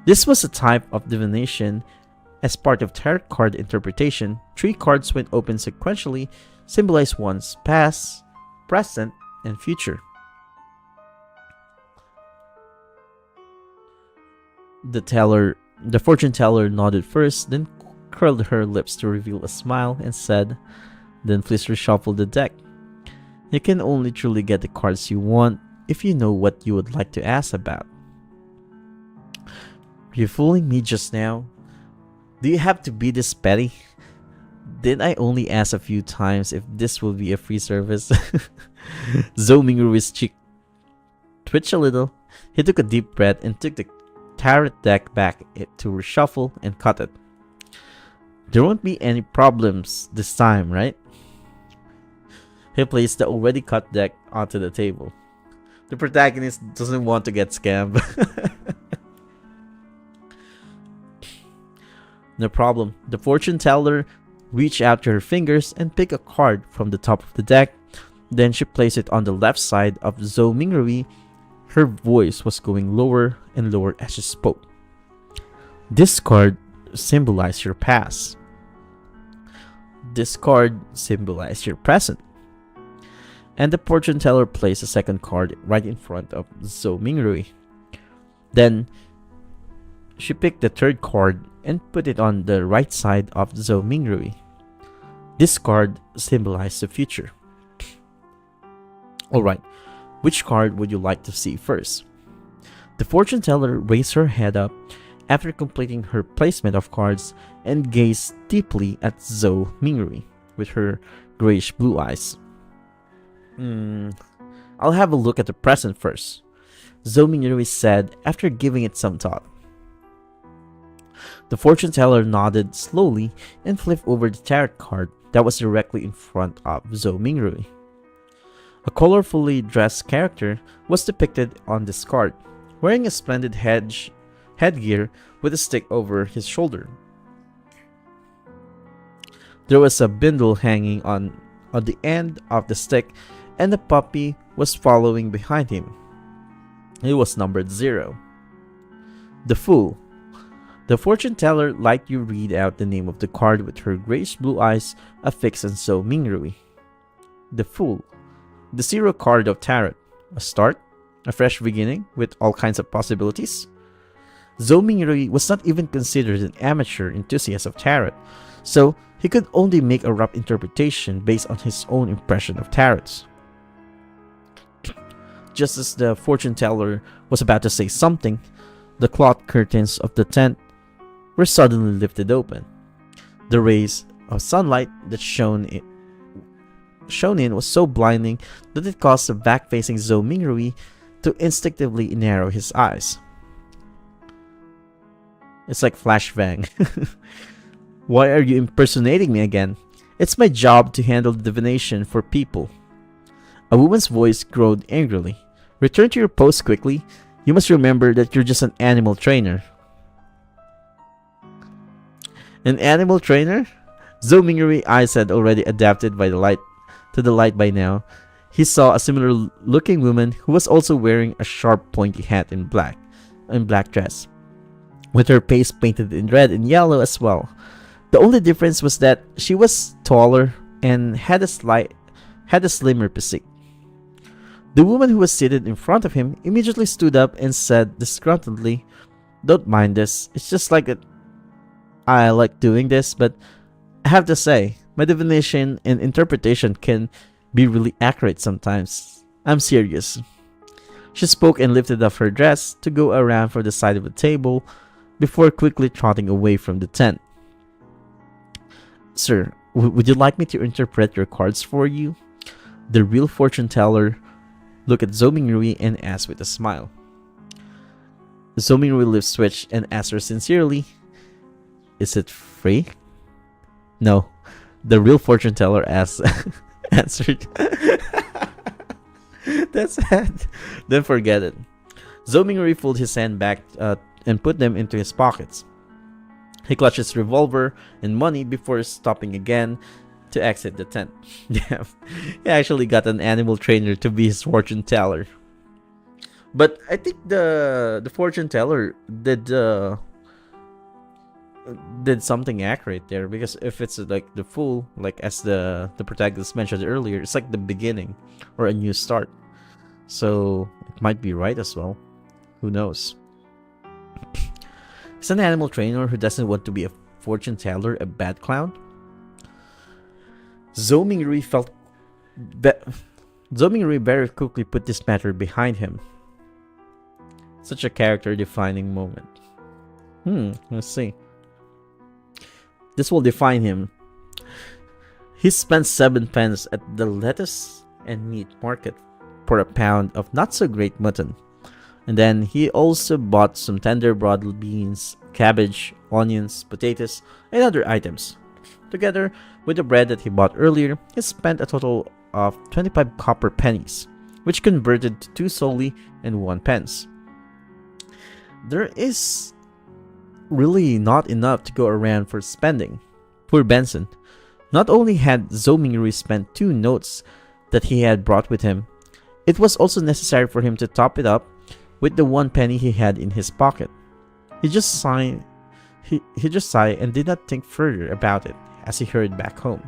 This was a type of divination. As part of tarot card interpretation, three cards when opened sequentially symbolize one's past, present, and future. The fortune teller nodded first, then curled her lips to reveal a smile and said, "Then please reshuffle the deck. You can only truly get the cards you want if you know what you would like to ask about." "You're fooling me just now. Do you have to be this petty? Did I only ask a few times if this will be a free service?" Zhou Mingrui's cheek twitched a little. He took a deep breath and took the tarot deck back to reshuffle and cut it. "There won't be any problems this time, right?" He placed the already cut deck onto the table. The protagonist doesn't want to get scammed. "No problem." The fortune teller reached out to her fingers and picked a card from the top of the deck. Then she placed it on the left side of Zhou Mingrui. Her voice was going lower and lower as she spoke. "This card symbolizes your past. This card symbolizes your present." And the fortune teller placed a second card right in front of Zhou Mingrui. Then she picked the third card and put it on the right side of Zhou Mingrui. "This card symbolizes the future." "Alright, which card would you like to see first?" The fortune teller raised her head up after completing her placement of cards and gazed deeply at Zhou Mingrui with her grayish blue eyes. I'll have a look at the present first," Zhou Mingrui said after giving it some thought. The fortune teller nodded slowly and flipped over the tarot card that was directly in front of Zhou Mingrui. A colorfully dressed character was depicted on this card, wearing a splendid headgear with a stick over his shoulder. There was a bindle hanging on the end of the stick, and the puppy was following behind him. It was numbered 0. The Fool. The fortune teller let you read out the name of the card with her grayish blue eyes affixed on Zhou Mingrui. The Fool. The 0 card of tarot. A start, a fresh beginning with all kinds of possibilities. Zhou Mingrui was not even considered an amateur enthusiast of tarot, so he could only make a rough interpretation based on his own impression of tarots. Just as the fortune teller was about to say something, the cloth curtains of the tent were suddenly lifted open. The rays of sunlight that shone in was so blinding that it caused the back-facing Zhou Mingrui to instinctively narrow his eyes. It's like flashbang. "Why are you impersonating me again? It's my job to handle divination for people." A woman's voice growled angrily. "Return to your post quickly. You must remember that you're just an animal trainer." "An animal trainer?" Zhou Mingrui eyes had already adapted to the light by now. He saw a similar looking woman who was also wearing a sharp pointy hat in black dress, with her face painted in red and yellow as well. The only difference was that she was taller and had a slimmer physique. The woman who was seated in front of him immediately stood up and said disgruntledly, "Don't mind this. It's just like it. I like doing this, but I have to say, my divination and interpretation can be really accurate sometimes. I'm serious." She spoke and lifted up her dress to go around for the side of the table before quickly trotting away from the tent. "Sir, would you like me to interpret your cards for you?" The real fortune teller looked at Zhou Mingrui and asked with a smile. Zhou Mingrui lips twitched and asked her sincerely, "Is it free?" "No," the real fortune teller answered. "That's sad. Then forget it." Zhou Minghui pulled his hand back and put them into his pockets. He clutched his revolver and money before stopping again to exit the tent. Damn, he actually got an animal trainer to be his fortune teller. But I think the fortune teller did something accurate there, because if it's like the fool, like as the protagonist mentioned earlier, it's like the beginning or a new start. So it might be right as well. Who knows? Is an animal trainer who doesn't want to be a fortune teller a bad clown? Zhou Minghui very quickly put this matter behind him. Such a character-defining moment. Let's see. This will define him. He spent 7 pence at the lettuce and meat market for a pound of not-so-great mutton. And then he also bought some tender broad beans, cabbage, onions, potatoes, and other items. Together with the bread that he bought earlier, he spent a total of 25 copper pennies, which converted to 2 soldi and 1 pence. There is really not enough to go around for spending. Poor Benson. Not only had Zhou Minghui spent 2 notes that he had brought with him, it was also necessary for him to top it up with the 1 penny he had in his pocket. He just sighed and did not think further about it as he hurried back home.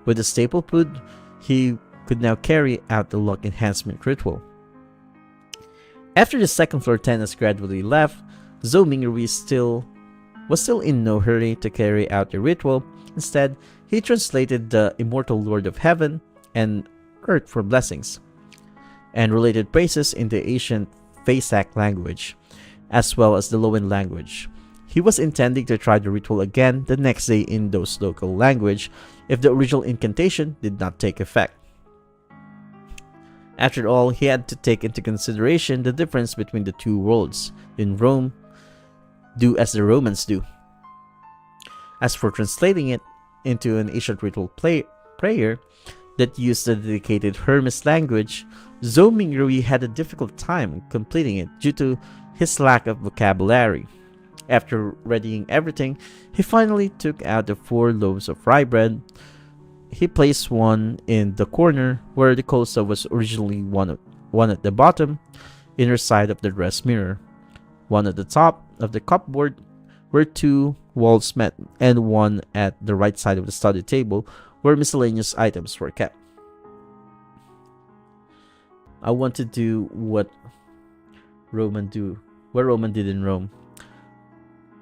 With the staple food, he could now carry out the luck enhancement ritual. After the second floor tenants gradually left, Zhou Minghui was still in no hurry to carry out the ritual. Instead, he translated the immortal Lord of Heaven and Earth for blessings, and related phrases in the ancient Faisak language, as well as the Loan language. He was intending to try the ritual again the next day in those local language if the original incantation did not take effect. After all, he had to take into consideration the difference between the 2 worlds. In Rome, do as the Romans do. As for translating it into an ancient ritual prayer that used the dedicated Hermes language, Zhou Minghui had a difficult time completing it due to his lack of vocabulary. After readying everything, he finally took out the 4 loaves of rye bread. He placed one in the corner where the kosa was originally one at the bottom, inner side of the dress mirror, one at the top of the cupboard where 2 walls met, and one at the right side of the study table where miscellaneous items were kept. I want to do what Roman did in Rome.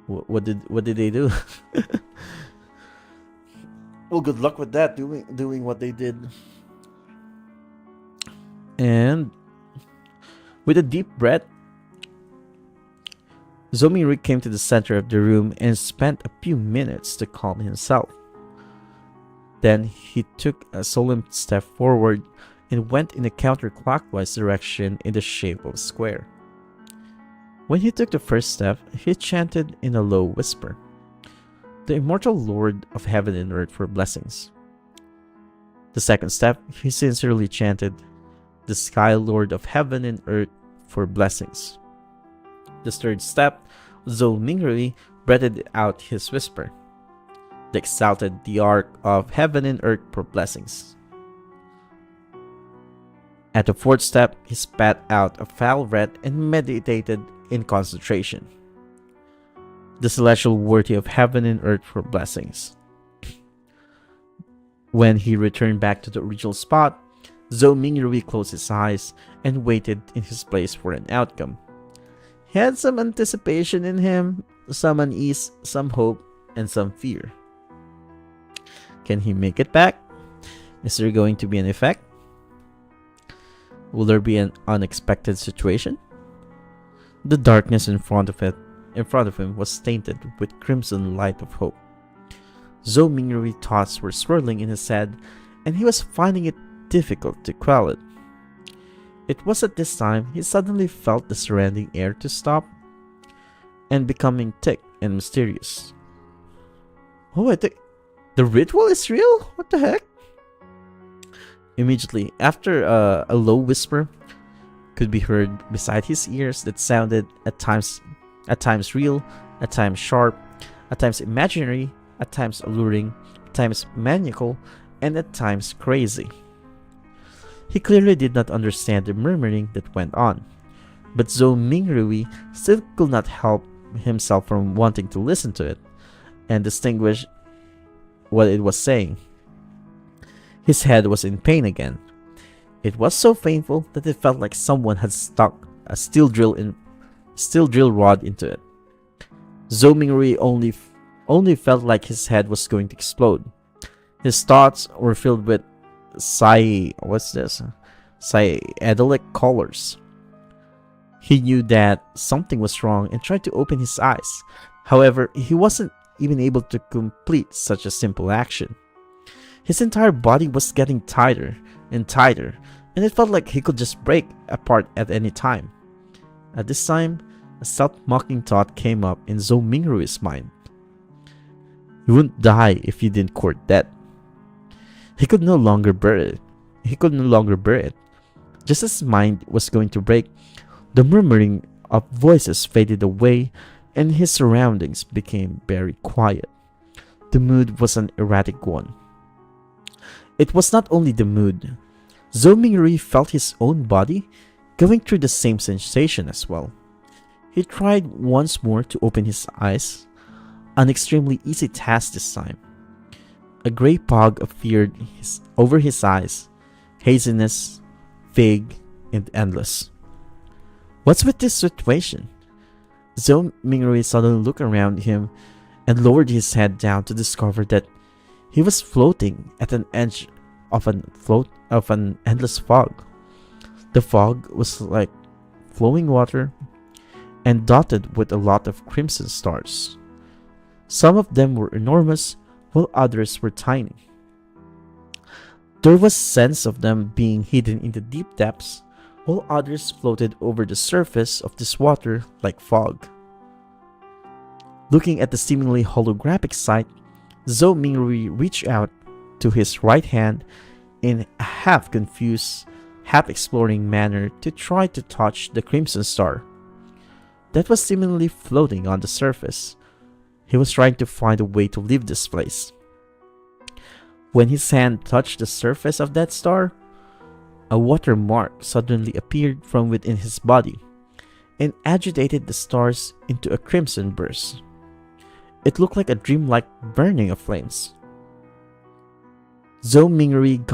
What did they do? Well, good luck with that, doing what they did. And with a deep breath, Zhou Minghui came to the center of the room and spent a few minutes to calm himself. Then he took a solemn step forward and went in a counterclockwise direction in the shape of a square. When he took the first step, he chanted in a low whisper, "The immortal Lord of Heaven and Earth for blessings." The second step, he sincerely chanted, "The Sky Lord of Heaven and Earth for blessings." The third step, Zhou Minghui breathed out his whisper, "The exalted the Ark of Heaven and Earth for blessings." At the fourth step, he spat out a foul breath and meditated in concentration, "The celestial worthy of heaven and earth for blessings." When he returned back to the original spot, Zhou Minghui closed his eyes and waited in his place for an outcome. He had some anticipation in him, some unease, some hope, and some fear. Can he make it back? Is there going to be an effect? Will there be an unexpected situation? The darkness in front of him was tainted with crimson light of hope. Zhou Minghui thoughts were swirling in his head, and he was finding it difficult to quell it. It was at this time he suddenly felt the surrounding air to stop and becoming thick and mysterious. Oh, I think the ritual is real? What the heck? Immediately, after a low whisper, could be heard beside his ears that sounded at times real, at times sharp, at times imaginary, at times alluring, at times maniacal, and at times crazy. He clearly did not understand the murmuring that went on, but Zhou Mingrui still could not help himself from wanting to listen to it and distinguish what it was saying. His head was in pain again. It was so painful that it felt like someone had stuck a steel drill rod into it. Zhou Mingrui only felt like his head was going to explode. His thoughts were filled with psychedelic colors. He knew that something was wrong and tried to open his eyes. However, he wasn't even able to complete such a simple action. His entire body was getting tighter and tighter, and it felt like he could just break apart at any time. At this time, a self-mocking thought came up in Zhou Mingrui's mind. You wouldn't die if you didn't court death. He could no longer bear it. Just as his mind was going to break, the murmuring of voices faded away and his surroundings became very quiet. The mood was an erratic one. It was not only the mood. Zhou Mingrui felt his own body going through the same sensation as well. He tried once more to open his eyes, an extremely easy task this time. A grey fog appeared over his eyes, haziness, vague, and endless. What's with this situation? Zhou Mingrui suddenly looked around him and lowered his head down to discover that he was floating at an edge of an endless fog. The fog was like flowing water and dotted with a lot of crimson stars. Some of them were enormous, while others were tiny. There was sense of them being hidden in the deep depths, while others floated over the surface of this water like fog. Looking at the seemingly holographic sight, Zhou Mingrui reached out to his right hand in a half-confused, half-exploring manner to try to touch the crimson star that was seemingly floating on the surface. He was trying to find a way to leave this place. When his hand touched the surface of that star, a watermark suddenly appeared from within his body and agitated the stars into a crimson burst. It looked like a dreamlike burning of flames. Zhou Mingrui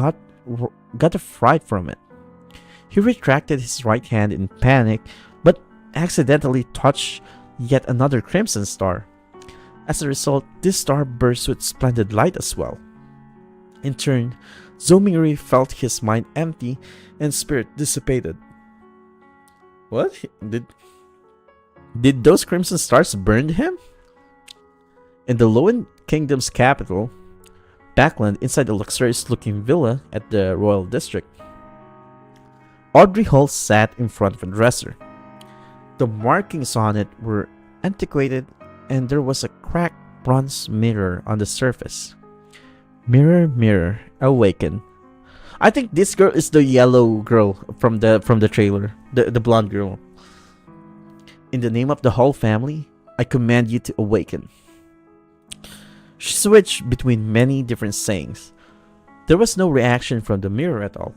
got a fright from it. He retracted his right hand in panic, but accidentally touched yet another crimson star. As a result, this star burst with splendid light as well. In turn, Zhou Mingrui felt his mind empty and spirit dissipated. What? Did those crimson stars burn him? In the Lowen Kingdom's capital, Backland, inside the luxurious-looking villa at the royal district, Audrey Hall sat in front of a dresser. The markings on it were antiquated, and there was a cracked bronze mirror on the surface. Mirror, mirror, awaken. I think this girl is the yellow girl from the trailer, the blonde girl. In the name of the whole family, I command you to awaken. She switched between many different sayings. There was no reaction from the mirror at all.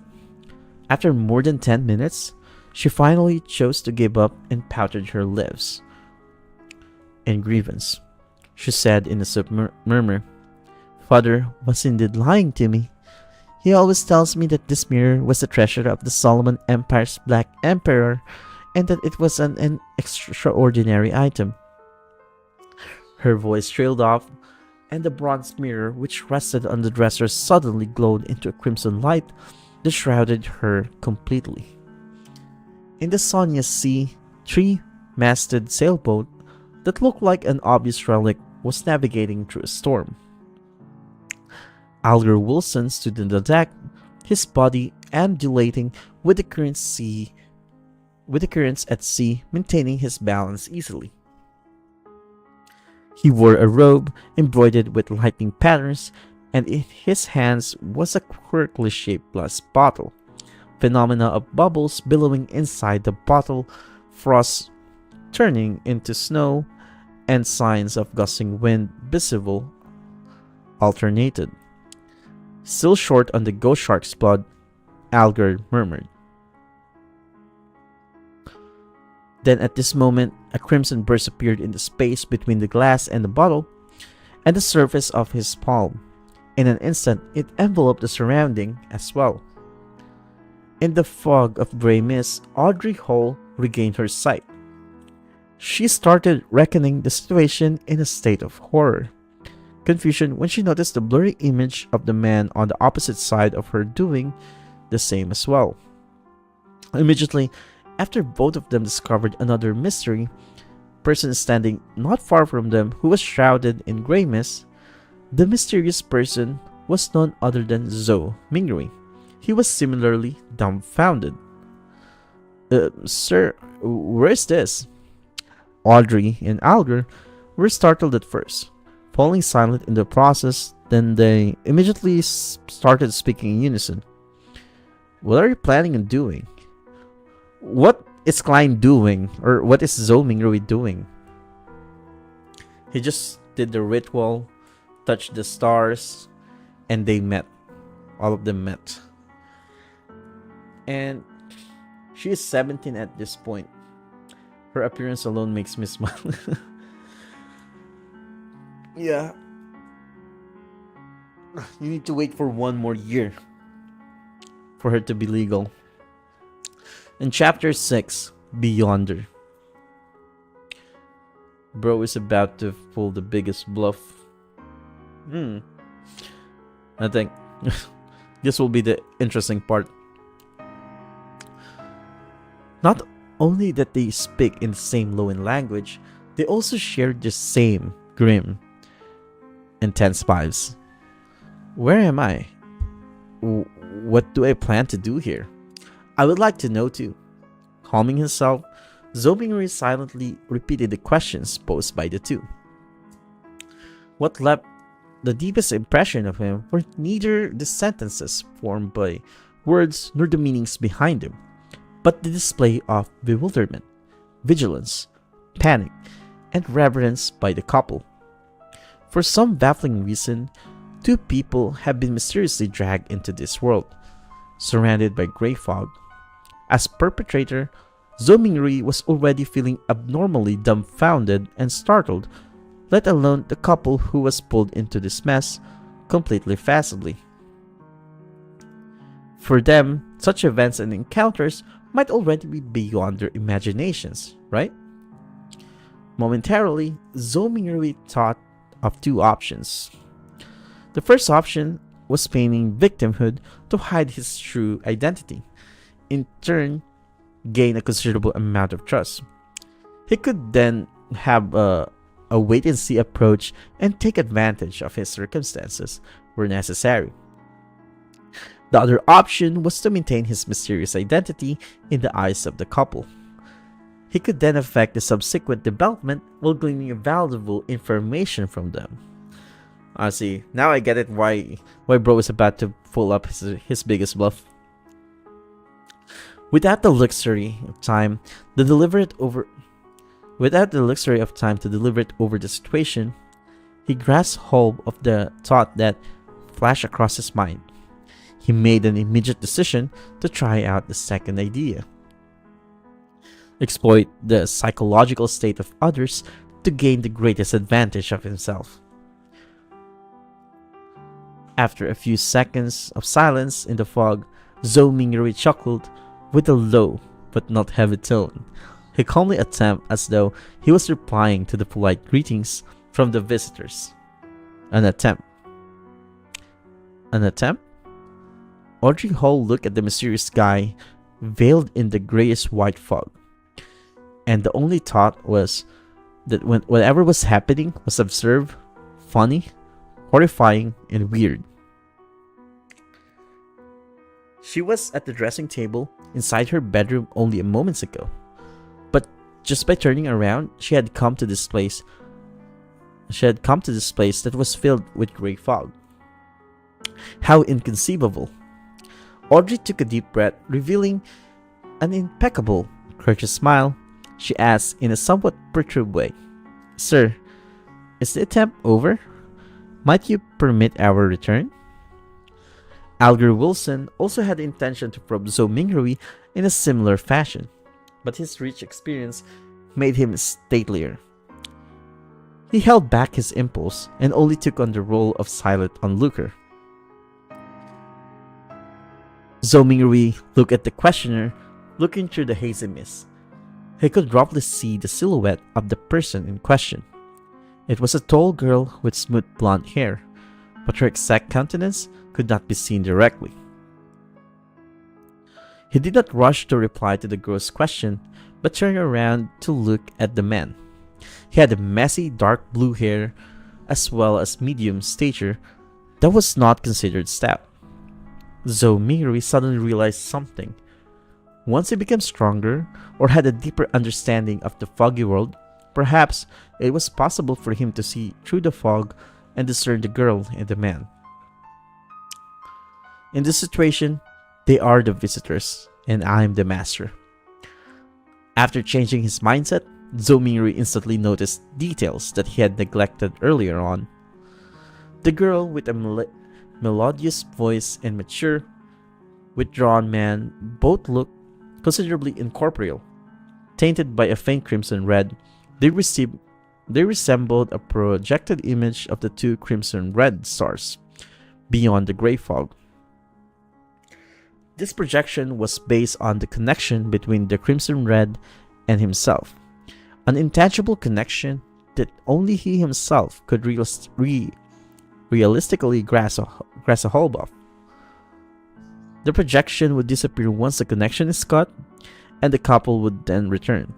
After more than 10 minutes, she finally chose to give up and pouted her lips. In grievance, she said in a murmur, Father was indeed lying to me. He always tells me that this mirror was the treasure of the Solomon Empire's Black Emperor and that it was an extraordinary item. Her voice trailed off, and the bronze mirror which rested on the dresser suddenly glowed into a crimson light that shrouded her completely. In the Sonia Sea, three-masted sailboat that looked like an obvious relic was navigating through a storm. Alger Wilson stood on the deck, his body undulating with the currents at sea, maintaining his balance easily. He wore a robe embroidered with lightning patterns, and in his hands was a quirkily shaped glass bottle, phenomena of bubbles billowing inside the bottle, frost turning into snow, and signs of gusting wind visible alternated. Still short on the ghost shark's blood, Algar murmured. Then at this moment, a crimson burst appeared in the space between the glass and the bottle, and the surface of his palm. In an instant, it enveloped the surrounding as well. In the fog of grey mist, Audrey Hall regained her sight. She started reckoning the situation in a state of horror. Confusion when she noticed the blurry image of the man on the opposite side of her doing the same as well. Immediately, after both of them discovered another mystery person standing not far from them who was shrouded in grey mist, the mysterious person was none other than Zhou Mingrui. He was similarly dumbfounded. Sir, where is this? Audrey and Algar were startled at first, falling silent in the process. Then they immediately started speaking in unison. What are you planning on doing? What is Klein doing? Or what is Zhou Mingrui doing? He just did the ritual, touched the stars, and they met. All of them met. And she is 17 at this point. Her appearance alone makes me smile. Yeah. You need to wait for one more year for her to be legal. In chapter 6, Beyonder. Bro is about to pull the biggest bluff. I think this will be the interesting part. Not only that they speak in the same Loan language, they also share the same grim, intense vibes. Where am I? What do I plan to do here? I would like to know too. Calming himself, Zhou Mingrui silently repeated the questions posed by the two. What left the deepest impression of him were neither the sentences formed by words nor the meanings behind them, but the display of bewilderment, vigilance, panic, and reverence by the couple. For some baffling reason, two people have been mysteriously dragged into this world, surrounded by grey fog. As perpetrator, Zhou Mingrui was already feeling abnormally dumbfounded and startled, let alone the couple who was pulled into this mess completely facilely. For them, such events and encounters might already be beyond their imaginations, right? Momentarily, Zhou Mingrui thought of two options. The first option was feigning victimhood to hide his true identity, in turn gain a considerable amount of trust. He could then have a wait-and-see approach and take advantage of his circumstances where necessary. The other option was to maintain his mysterious identity in the eyes of the couple. He could then affect the subsequent development while gleaning valuable information from them. I see. Now I get it why bro is about to pull up his biggest bluff. Without the luxury of time to deliberate over the situation, he grasped hold of the thought that flashed across his mind. He made an immediate decision to try out the second idea. Exploit the psychological state of others to gain the greatest advantage of himself. After a few seconds of silence in the fog, Zhou Mingrui chuckled with a low but not heavy tone. He calmly attempted as though he was replying to the polite greetings from the visitors. An attempt? Audrey Hall looked at the mysterious guy veiled in the grayish white fog, and the only thought was that whatever was happening was absurd, funny, horrifying, and weird. She was at the dressing table inside her bedroom only moments ago, but just by turning around, she had come to this place that was filled with grey fog. How inconceivable! Audrey took a deep breath, revealing an impeccable, courteous smile. She asked in a somewhat perturbed way, "Sir, is the attempt over? Might you permit our return?" Alger Wilson also had the intention to probe Zhou Mingrui in a similar fashion, but his rich experience made him statelier. He held back his impulse and only took on the role of silent onlooker. Zhou Mingrui looked at the questioner, looking through the hazy mist. He could roughly see the silhouette of the person in question. It was a tall girl with smooth blonde hair, but her exact countenance could not be seen directly. He did not rush to reply to the girl's question, but turned around to look at the man. He had messy dark blue hair, as well as medium stature that was not considered stout. Zhou Mingri suddenly realized something. Once he became stronger, or had a deeper understanding of the foggy world, perhaps it was possible for him to see through the fog and discern the girl and the man. In this situation, they are the visitors, and I am the master. After changing his mindset, Zhou Mingri instantly noticed details that he had neglected earlier on. The girl with a melodious voice and mature, withdrawn man both looked considerably incorporeal. Tainted by a faint crimson red, they resembled a projected image of the two crimson red stars beyond the gray fog. This projection was based on the connection between the crimson red and himself, an intangible connection that only he himself could realistically grasp a hold of. The projection would disappear once the connection is cut, and the couple would then return.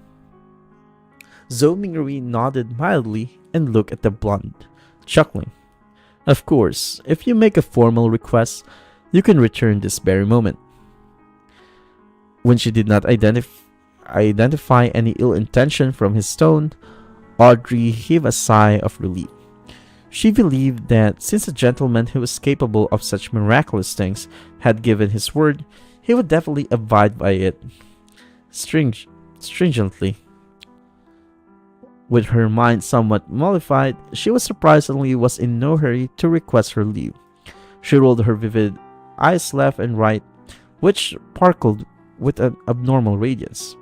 Zhou Mingrui nodded mildly and looked at the blonde, chuckling. "Of course, if you make a formal request, you can return this very moment." When she did not identify any ill intention from his tone, Audrey heaved a sigh of relief. She believed that since a gentleman who was capable of such miraculous things had given his word, he would definitely abide by it stringently. With her mind somewhat mollified, she surprisingly was in no hurry to request her leave. She rolled her vivid eyes left and right, which sparkled with an abnormal radiance.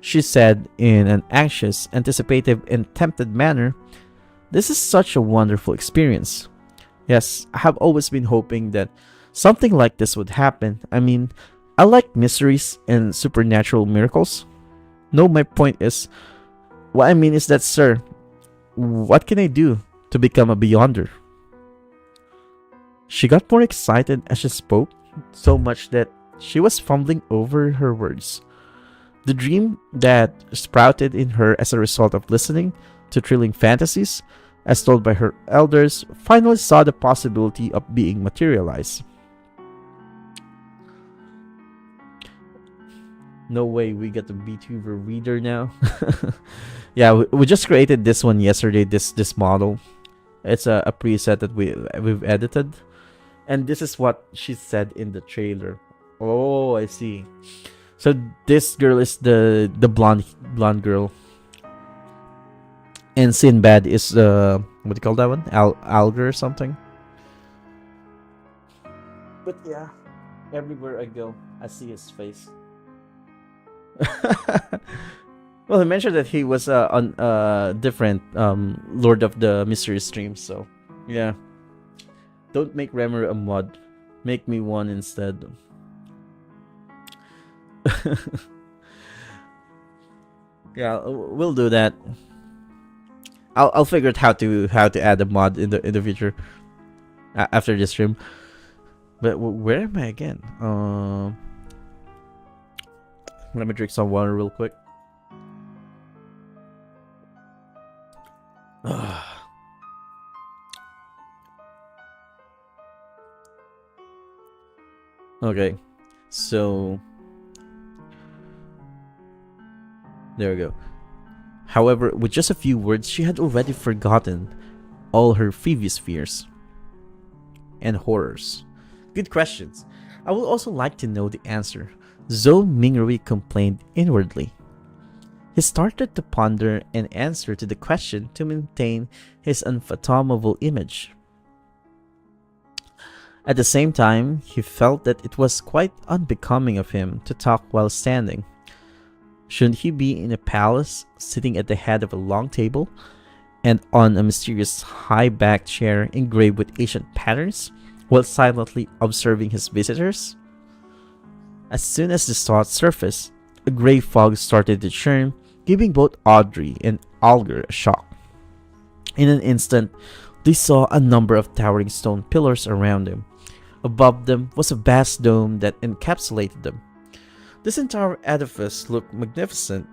She said in an anxious, anticipative, and tempted manner, "This is such a wonderful experience. Yes, I have always been hoping that something like this would happen. I mean, I like mysteries and supernatural miracles. No, my point is, what I mean is that, sir, what can I do to become a beyonder?" She got more excited as she spoke, so much that she was fumbling over her words. The dream that sprouted in her as a result of listening to thrilling fantasies, as told by her elders, finally saw the possibility of being materialized. No way we get the VTuber reader now. Yeah, we just created this one yesterday, this model. It's a preset that we've edited. And this is what she said in the trailer. Oh, I see. So this girl is the blonde girl. And Sinbad is what do you call that one? Alger or something. But yeah, everywhere I go, I see his face. Well, he mentioned that he was on different Lord of the Mystery streams. So yeah, don't make Remmer a mod. Make me one instead. Yeah, we'll do that. I'll figure out how to add a mod in the future after this stream. But where am I again? Let me drink some water real quick. Okay, so there we go. However, with just a few words, she had already forgotten all her previous fears and horrors. Good questions. I would also like to know the answer. Zhou Mingrui complained inwardly. He started to ponder an answer to the question to maintain his unfathomable image. At the same time, he felt that it was quite unbecoming of him to talk while standing. Shouldn't he be in a palace, sitting at the head of a long table, and on a mysterious high-backed chair engraved with ancient patterns, while silently observing his visitors? As soon as this thought surfaced, a grey fog started to churn, giving both Audrey and Alger a shock. In an instant, they saw a number of towering stone pillars around them. Above them was a vast dome that encapsulated them. This entire edifice looked magnificent,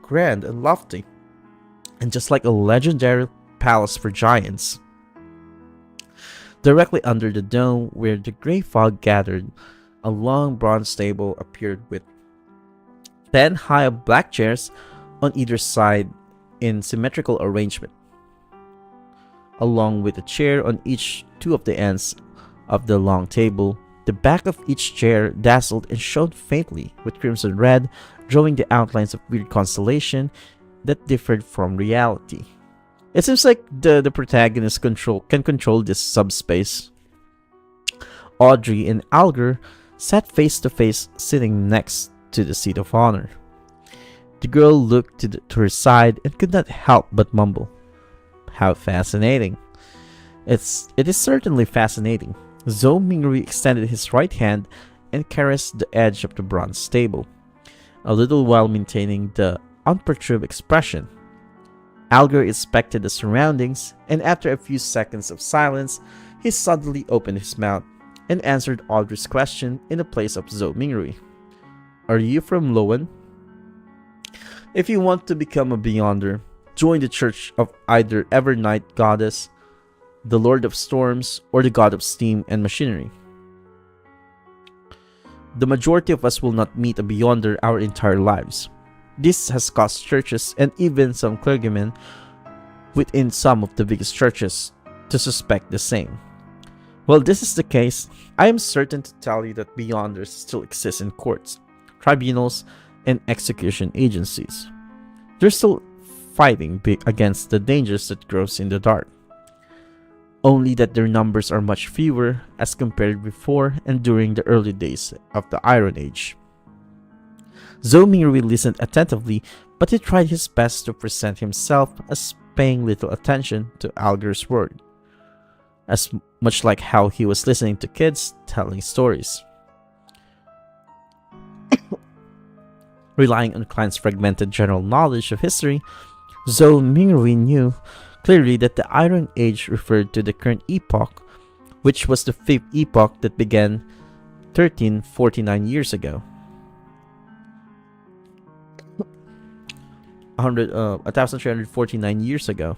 grand, and lofty, and just like a legendary palace for giants. Directly under the dome, where the grey fog gathered, a long bronze table appeared with 10 high black chairs on either side in symmetrical arrangement, along with a chair on each two of the ends of the long table. The back of each chair dazzled and shone faintly with crimson red, drawing the outlines of weird constellation that differed from reality. It seems like the protagonist can control this subspace. Audrey and Alger sat face to face, sitting next to the seat of honor. The girl looked to her side and could not help but mumble, "How fascinating." It is certainly fascinating. Zhou Mingrui extended his right hand and caressed the edge of the bronze table, a little while maintaining the unperturbed expression. Alger inspected the surroundings, and after a few seconds of silence, he suddenly opened his mouth and answered Audrey's question in the place of Zhou Mingrui. "Are you from Lowen? If you want to become a Beyonder, join the church of either Evernight Goddess, the Lord of Storms, or the God of Steam and Machinery. The majority of us will not meet a Beyonder our entire lives. This has caused churches and even some clergymen within some of the biggest churches to suspect the same. While this is the case, I am certain to tell you that Beyonders still exist in courts, tribunals, and execution agencies. They're still fighting against the dangers that grows in the dark. Only that their numbers are much fewer as compared before and during the early days of the Iron Age." Zhou Mingrui listened attentively, but he tried his best to present himself as paying little attention to Alger's word, as much like how he was listening to kids telling stories. Relying on Klein's fragmented general knowledge of history, Zhou Mingrui knew clearly that the Iron Age referred to the current epoch, which was the fifth epoch that began 1349 years ago. 1349 years ago.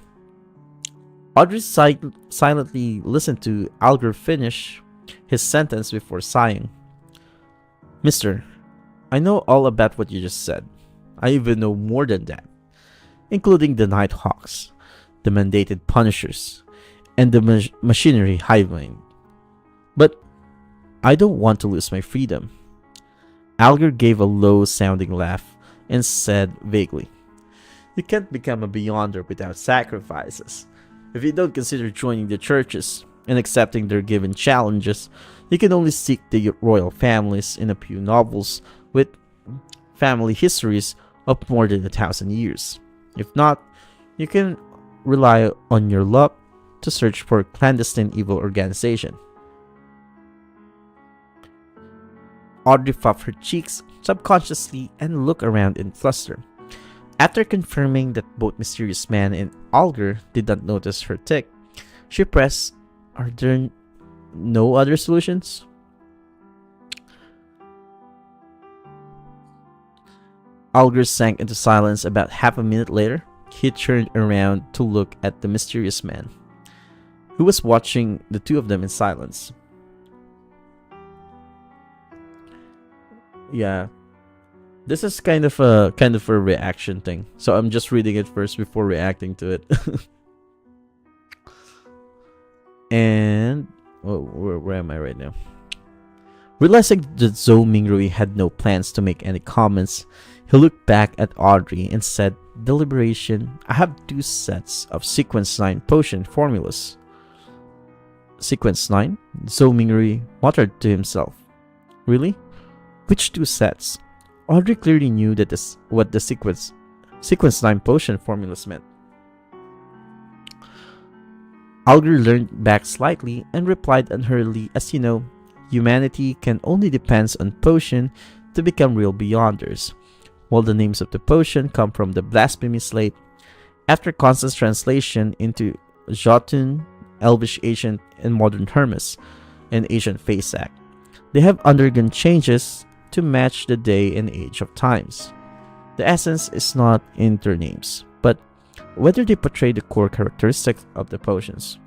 Audrey silently listened to Alger finish his sentence before sighing. "Mister, I know all about what you just said. I even know more than that, including the Nighthawks, the mandated punishers, and the machinery highwaymen. But I don't want to lose my freedom." Alger gave a low-sounding laugh and said vaguely, "You can't become a Beyonder without sacrifices. If you don't consider joining the churches and accepting their given challenges, you can only seek the royal families in a few novels with family histories of more than 1,000 years. If not, you can rely on your luck to search for a clandestine evil organization." Audrey puffed her cheeks subconsciously and looked around in fluster. After confirming that both Mysterious Man and Alger did not notice her tick, she pressed, "Are there no other solutions?" Alger sank into silence. About half a minute later, he turned around to look at the Mysterious Man, who was watching the two of them in silence. Yeah, this is kind of a reaction thing, so I'm just reading it first before reacting to it. And where am I right now? Realizing that Zhou Mingrui had no plans to make any comments, he looked back at Audrey and said, "Deliberation, I have two sets of Sequence 9 potion formulas." Sequence 9? Zhou Mingrui muttered to himself. Really? Which two sets? Audrey clearly knew that what the Sequence 9 potion formulas meant. Alger leaned back slightly and replied unhurriedly, "As you know, humanity can only depend on potion to become real beyonders. While the names of the potion come from the blasphemy slate, after constant translation into Jotun, Elvish Ancient, and Modern Hermes, and Ancient Faceac, they have undergone changes to match the day and age of times. The essence is not in their names, but whether they portray the core characteristics of the potions.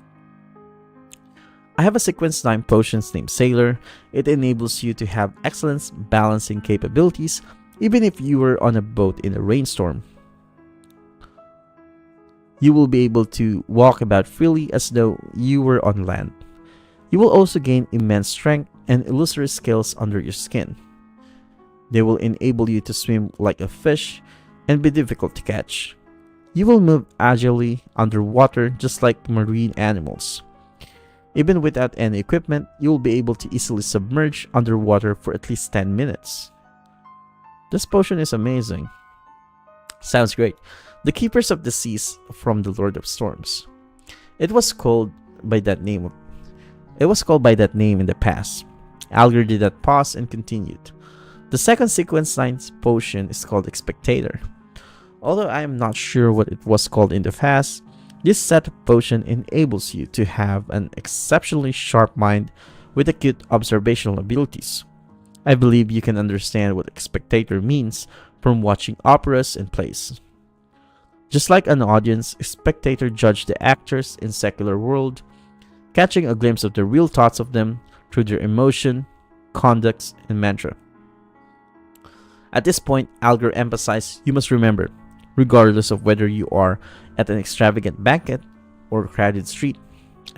I have a Sequence 9 potions named Sailor. It enables you to have excellent balancing capabilities even if you were on a boat in a rainstorm. You will be able to walk about freely as though you were on land. You will also gain immense strength and illusory skills under your skin. They will enable you to swim like a fish and be difficult to catch. You will move agilely underwater just like marine animals. Even without any equipment, you will be able to easily submerge underwater for at least 10 minutes. This potion is amazing. Sounds great. The Keepers of the Seas from the Lord of Storms. It was called by that name. It was called by that name in the past. Alger did not pause and continued. The second Sequence 9 potion is called Expectator. Although I am not sure what it was called in the past, this set of potion enables you to have an exceptionally sharp mind with acute observational abilities. I believe you can understand what Expectator means from watching operas and plays. Just like an audience, Spectator judge the actors in secular world, catching a glimpse of the real thoughts of them through their emotion, conducts, and mantra. At this point, Alger emphasized, you must remember, regardless of whether you are at an extravagant banquet or crowded street,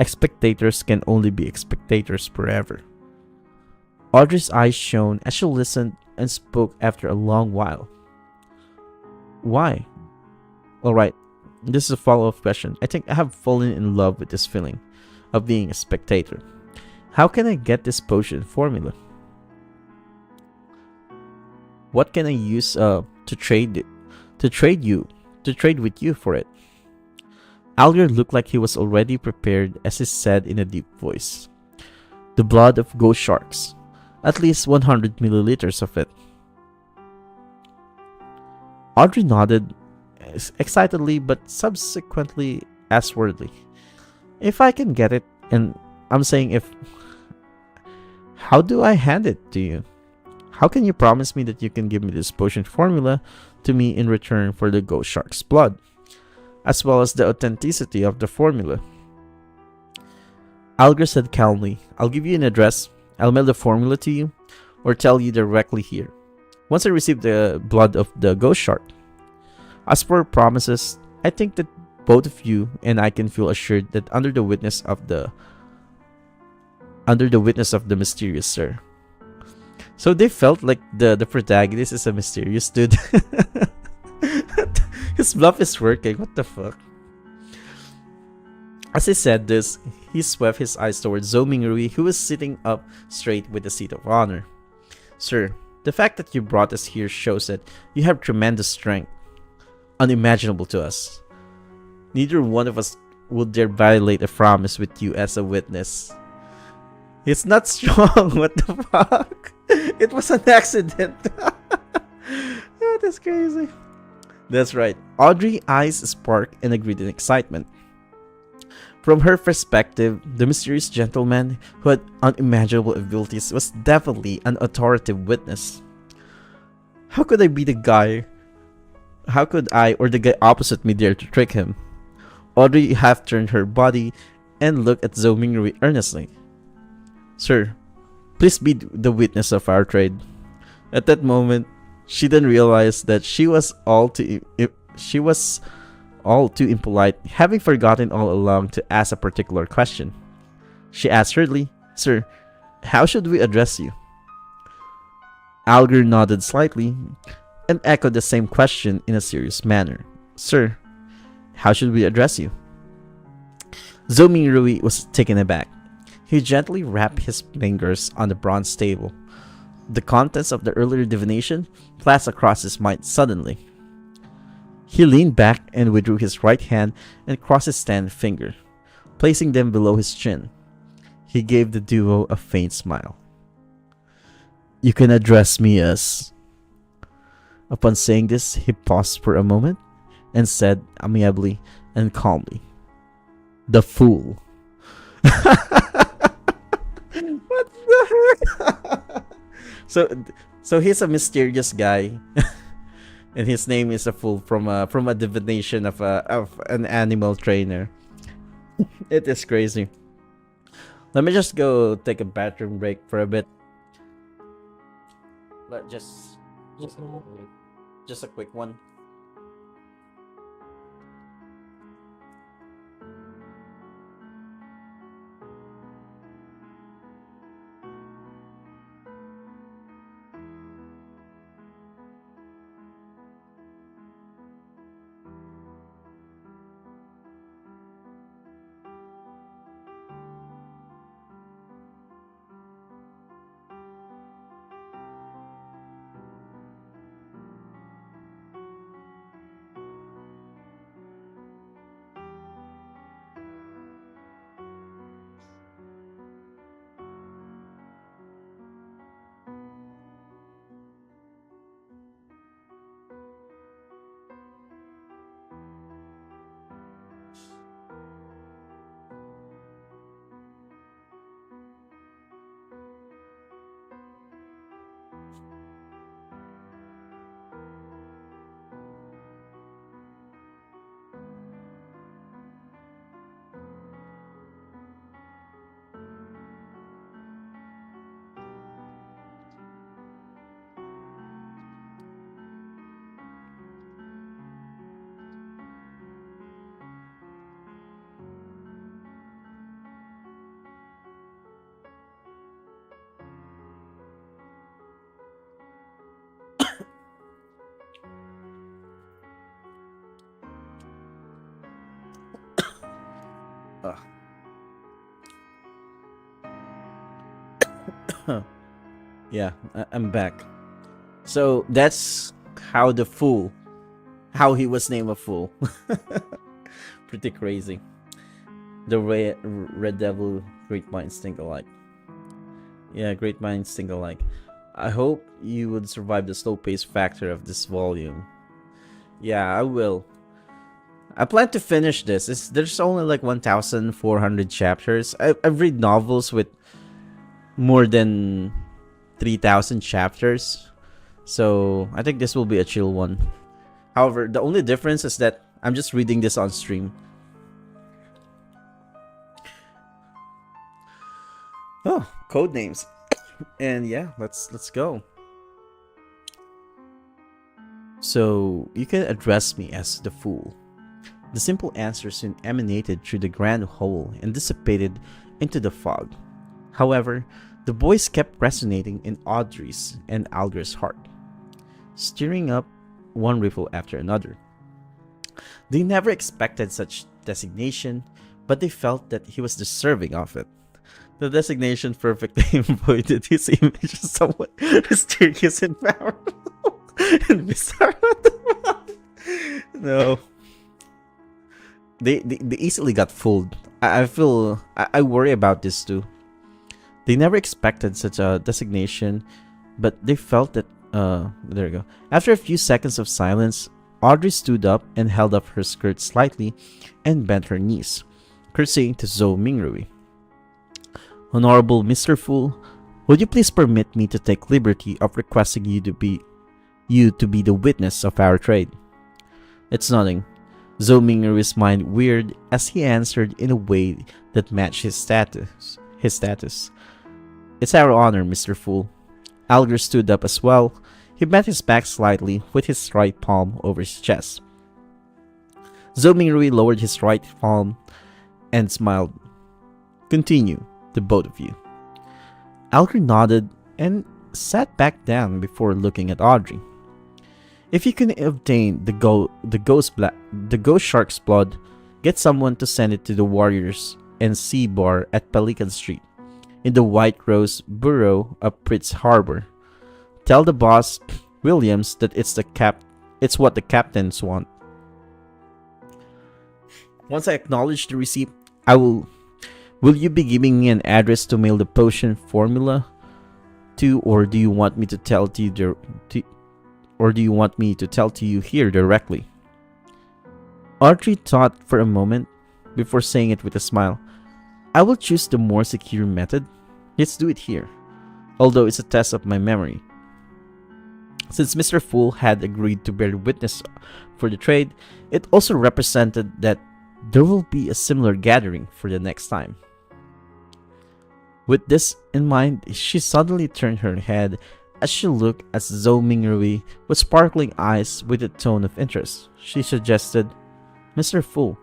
spectators can only be spectators forever. Audrey's eyes shone as she listened and spoke after a long while. Why? Alright, this is a follow-up question. I think I have fallen in love with this feeling of being a spectator. How can I get this potion formula? What can I use to trade with you for it? Alger looked like he was already prepared as he said in a deep voice. The blood of ghost sharks. At least 100 milliliters of it. Audrey nodded excitedly but subsequently asked wordly, "If I can get it," and I'm saying if, how do I hand it to you? How can you promise me that you can give me this potion formula to me in return for the ghost shark's blood, as well as the authenticity of the formula? Alger said calmly, "I'll give you an address. I'll mail the formula to you, or tell you directly here, once I receive the blood of the ghost shark. As for promises, I think that both of you and I can feel assured that under the witness of the mysterious sir." So they felt like the protagonist is a mysterious dude. His bluff is working. What the fuck? As he said this, he swept his eyes towards Zhou Mingrui, who was sitting up straight with the seat of honor. "Sir, the fact that you brought us here shows that you have tremendous strength, unimaginable to us. Neither one of us would dare violate a promise with you as a witness." It's not strong. What the fuck? It was an accident. Oh, that's crazy. That's right. Audrey's eyes sparked and agreed in excitement. From her perspective, the mysterious gentleman who had unimaginable abilities was definitely an authoritative witness. How could I be the guy? How could I or the guy opposite me dare to trick him? Audrey half turned her body and looked at Zhou Mingrui earnestly. "Sir, please be the witness of our trade." At that moment, she then realized that she was all too impolite, having forgotten all along to ask a particular question. She asked hurriedly, "Sir, how should we address you?" Alger nodded slightly and echoed the same question in a serious manner. Sir, how should we address you? Zomi was taken aback. He gently wrapped his fingers on the bronze table. The contents of the earlier divination flashed across his mind suddenly. He leaned back and withdrew his right hand and crossed his stand finger, placing them below his chin. He gave the duo a faint smile. You can address me as. Upon saying this, he paused for a moment and said amiably and calmly, The fool. What the heck? so, so he's a mysterious guy, and his name is a fool from a divination of an animal trainer. It is crazy. Let me just go take a bathroom break for a bit. Let just just a quick one. Uh, yeah, I'm back. So that's how the fool, how he was named a fool. Pretty crazy. The Red Devil, great minds think alike. Yeah, great minds think alike. I hope you would survive the slow pace factor of this volume. Yeah, I will. I plan to finish this. There's only like 1,400 chapters. I've read novels with more than 3,000 chapters. So I think this will be a chill one. However, the only difference is that I'm just reading this on stream. Oh, code names. And yeah, let's go. So you can address me as the fool. The simple answer soon emanated through the grand hole and dissipated into the fog. However, the voice kept resonating in Audrey's and Alger's heart, stirring up one ripple after another. They never expected such designation, but they felt that he was deserving of it. The designation perfectly embodied his image as somewhat mysterious and powerful and bizarre. No, they easily got fooled. I feel I worry about this too. They never expected such a designation, but they felt that. There you go. After a few seconds of silence, Audrey stood up and held up her skirt slightly and bent her knees, curtsying to Zhou Mingrui. Honorable Mr. Fool, would you please permit me to take liberty of requesting you to be the witness of our trade? It's nothing. Zhou Mingrui's mind weird as he answered in a way that matched his status. It's our honor, Mr. Fool. Alger stood up as well. He bent his back slightly with his right palm over his chest. Zhou Mingrui lowered his right palm and smiled. Continue, the both of you. Alger nodded and sat back down before looking at Audrey. If you can obtain the ghost shark's blood, get someone to send it to the Warriors and Sea Bar at Pelican Street in the White Rose Borough of Prince Harbor. Tell the boss, Williams, that it's what the captains want. Once I acknowledge the receipt, I will you be giving me an address to mail the potion formula to, or do you want me to tell to you or do you want me to tell to you here directly? Audrey thought for a moment before saying it with a smile. I will choose the more secure method. Let's do it here, although it's a test of my memory. Since Mr. Fool had agreed to bear witness for the trade, it also represented that there will be a similar gathering for the next time. With this in mind, she suddenly turned her head as she looked at Zhou Mingrui with sparkling eyes with a tone of interest. She suggested, Mr. Fool,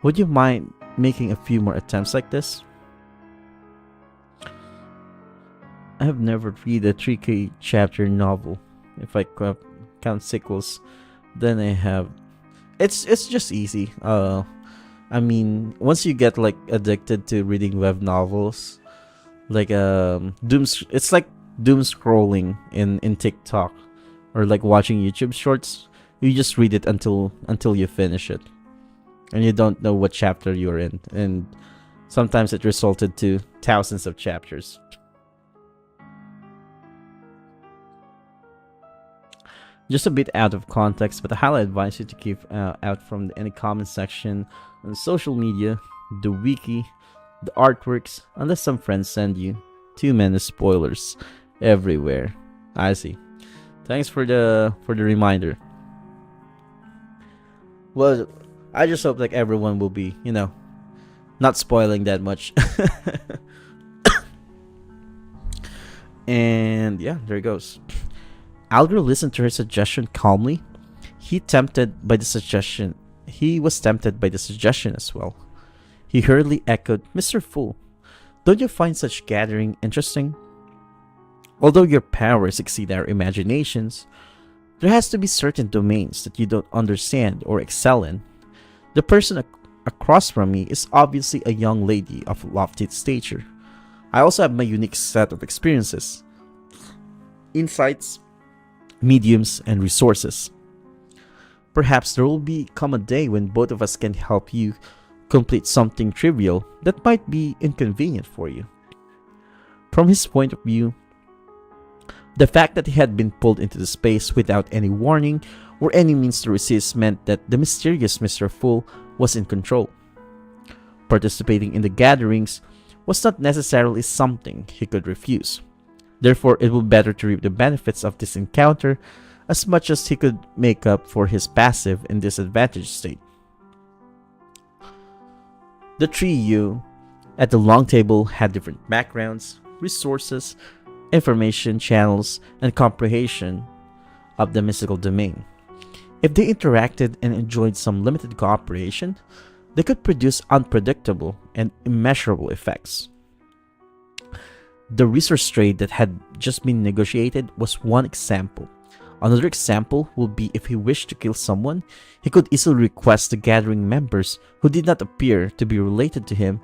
would you mind making a few more attempts like this? I have never read a 3K chapter novel. If I count sequels, then I have. It's just easy. I mean, once you get like addicted to reading web novels, like it's like doom scrolling in TikTok, or like watching YouTube shorts. You just read it until you finish it, and you don't know what chapter you're in, and sometimes it resulted to thousands of chapters. Just a bit out of context, but I highly advise you to keep out from any comment section on social media, the wiki, the artworks, unless some friends send you too many spoilers everywhere. I see. Thanks for the reminder. Well, I just hope like everyone will be, not spoiling that much. And yeah, there it goes. Alger listened to her suggestion calmly. He was tempted by the suggestion as well. He hurriedly echoed, Mr. Fool, don't you find such gathering interesting? Although your powers exceed our imaginations, there has to be certain domains that you don't understand or excel in. The person across from me is obviously a young lady of lofty stature. I also have my unique set of experiences, insights, mediums, and resources. Perhaps there will come a day when both of us can help you complete something trivial that might be inconvenient for you. From his point of view, the fact that he had been pulled into the space without any warning or any means to resist meant that the mysterious Mr. Fool was in control. Participating in the gatherings was not necessarily something he could refuse. Therefore, it would be better to reap the benefits of this encounter as much as he could make up for his passive and disadvantaged state. The three you at the long table had different backgrounds, resources, information channels, and comprehension of the mystical domain. If they interacted and enjoyed some limited cooperation, they could produce unpredictable and immeasurable effects. The resource trade that had just been negotiated was one example. Another example would be if he wished to kill someone, he could easily request the gathering members who did not appear to be related to him,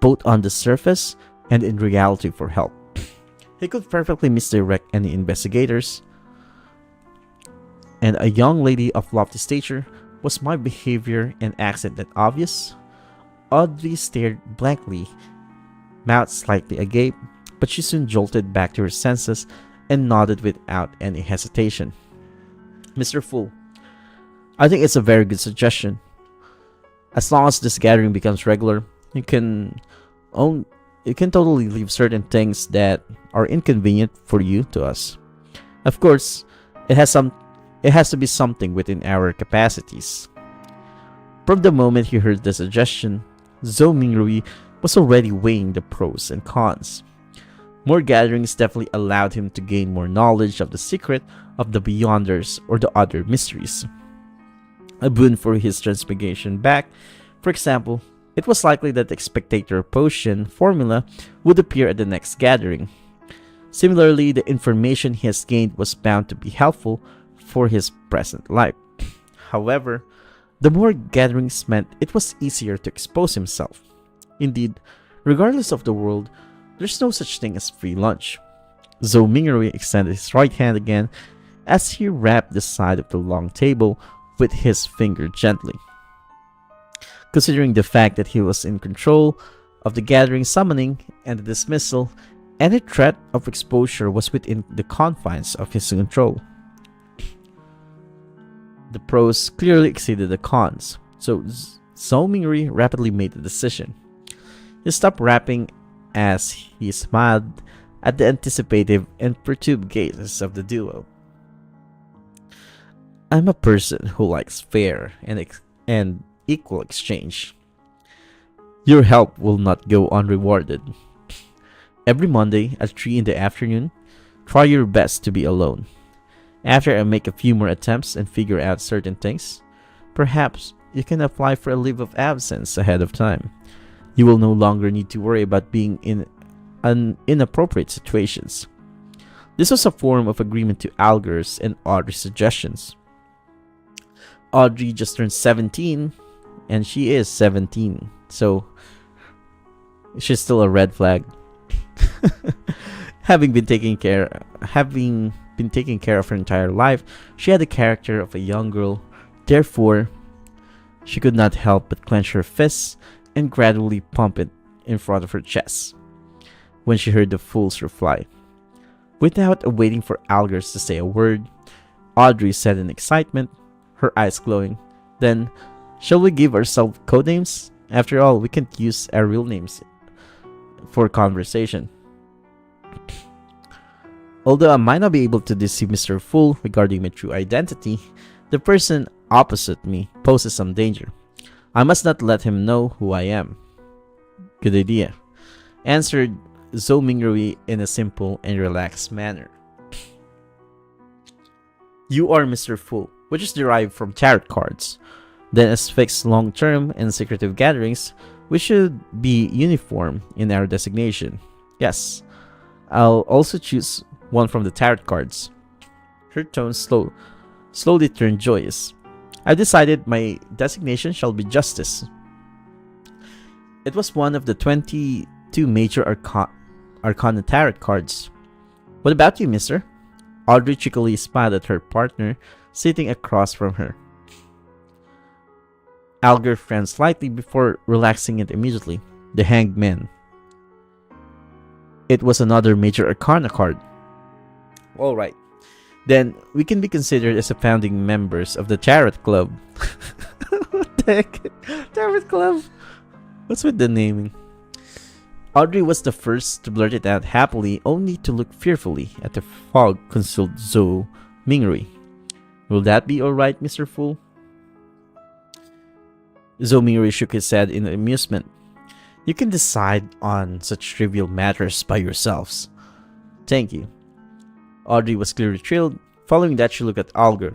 both on the surface and in reality, for help. He could perfectly misdirect any investigators. And a young lady of lofty stature, was my behavior and accent that obvious? Audrey stared blankly, mouth slightly agape, but she soon jolted back to her senses and nodded without any hesitation. Mr. Fool, I think it's a very good suggestion. As long as this gathering becomes regular, you can totally leave certain things that are inconvenient for you to us. Of course, it has to be something within our capacities. From the moment he heard the suggestion, Zhou Mingrui was already weighing the pros and cons. More gatherings definitely allowed him to gain more knowledge of the secret of the Beyonders or the other mysteries. A boon for his transmigration back, for example, it was likely that the spectator potion formula would appear at the next gathering. Similarly, the information he has gained was bound to be helpful for his present life. However, the more gatherings meant it was easier to expose himself. Indeed, regardless of the world, there's no such thing as free lunch. Zhou Mingrui extended his right hand again as he rapped the side of the long table with his finger gently. Considering the fact that he was in control of the gathering summoning and the dismissal, any threat of exposure was within the confines of his control. The pros clearly exceeded the cons, so Zhou Mingri rapidly made the decision. He stopped rapping as he smiled at the anticipative and perturbed gazes of the duo. I'm a person who likes fair and equal exchange. Your help will not go unrewarded. Every Monday at 3 in the afternoon, try your best to be alone. After I make a few more attempts and figure out certain things, perhaps you can apply for a leave of absence ahead of time. You will no longer need to worry about being in inappropriate situations. This was a form of agreement to Alger's and Audrey's suggestions. Audrey just turned 17, and she is 17, so she's still a red flag. having been taking care of her entire life, she had the character of a young girl. Therefore, she could not help but clench her fists and gradually pump it in front of her chest when she heard the fool's reply. Without waiting for Algers to say a word, Audrey said in excitement, her eyes glowing, "Then, shall we give ourselves codenames? After all, we can't use our real names for conversation." Although I might not be able to deceive Mr. Fool regarding my true identity, the person opposite me poses some danger. I must not let him know who I am. Good idea, answered Zhou Mingrui in a simple and relaxed manner. You are Mr. Fool, which is derived from tarot cards. Then, as fixed long-term and secretive gatherings, we should be uniform in our designation. Yes, I'll also choose one from the tarot cards. Her tone slowly turned joyous. I've decided my designation shall be Justice. It was one of the 22 major Arcana tarot cards. What about you, mister? Audrey cheekily smiled at her partner sitting across from her. Alger frowned slightly before relaxing it immediately. The Hanged Man. It was another major Arcana card. Alright, then we can be considered as the founding members of the Tarot Club. What the heck? Tarot Club? What's with the naming? Audrey was the first to blurt it out happily, only to look fearfully at the fog-concealed Zhou Mingrui. Will that be alright, Mr. Fool? Zhou Mingrui shook his head in amusement. You can decide on such trivial matters by yourselves. Thank you. Audrey was clearly thrilled. Following that, she looked at Alger.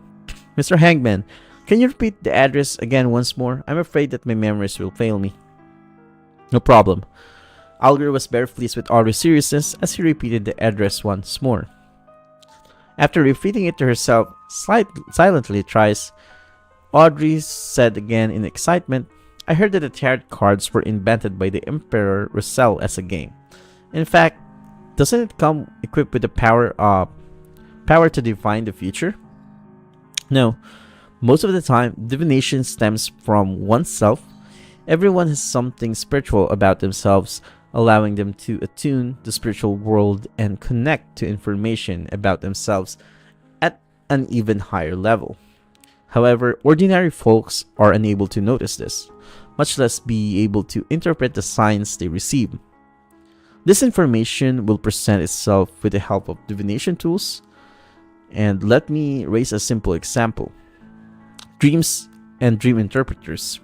Mr. Hangman, can you repeat the address again once more? I'm afraid that my memories will fail me. No problem. Alger was very pleased with Audrey's seriousness as he repeated the address once more. After repeating it to herself silently thrice, Audrey said again in excitement, I heard that the tarot cards were invented by the Emperor Russell as a game. In fact, doesn't it come equipped with the power to divine the future? No. Most of the time, divination stems from oneself. Everyone has something spiritual about themselves, allowing them to attune the spiritual world and connect to information about themselves at an even higher level. However, ordinary folks are unable to notice this, much less be able to interpret the signs they receive. This information will present itself with the help of divination tools, and let me raise a simple example. Dreams and dream interpreters.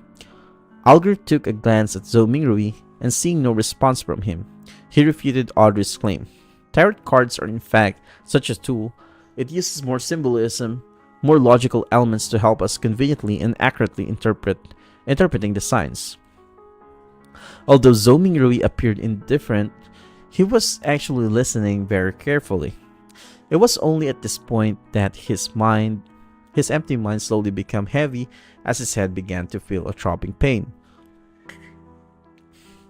Alger took a glance at Zhou Mingrui, and seeing no response from him, he refuted Audrey's claim. Tarot cards are in fact such a tool. It uses more symbolism, more logical elements to help us conveniently and accurately interpreting the signs. Although Zhou Mingrui appeared indifferent, He was actually listening very carefully. It was only at this point that his empty mind slowly became heavy as his head began to feel a throbbing pain.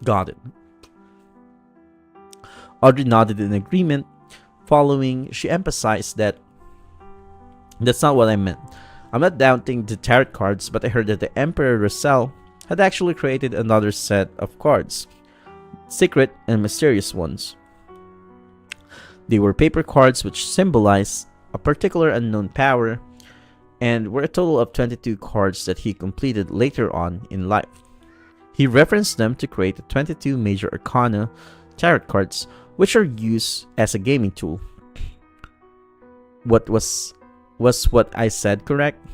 Got it. Audrey nodded in agreement. Following, she emphasized that that's not what I meant. I'm not doubting the tarot cards, but I heard that the Emperor Russell had actually created another set of cards, secret and mysterious ones. They were paper cards which symbolized a particular unknown power and were a total of 22 cards that he completed later on in life. He referenced them to create the 22 major arcana tarot cards, which are used as a gaming tool. What was what I said correct?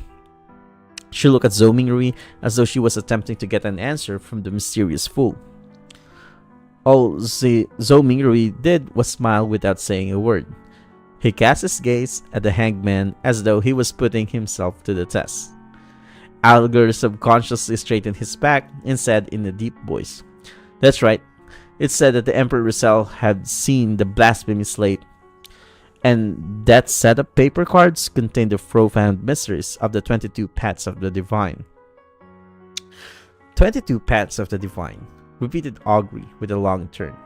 She looked at Zhou Mingrui as though she was attempting to get an answer from the mysterious fool. All Zhou Mingrui did was smile without saying a word. He cast his gaze at the hanged man as though he was putting himself to the test. Algar subconsciously straightened his back and said in a deep voice, "That's right. It said that the Emperor Russell had seen the blasphemy slate, and that set of paper cards contained the profound mysteries of the 22 paths of the divine." 22 paths of the divine, repeated Augury with a long turn.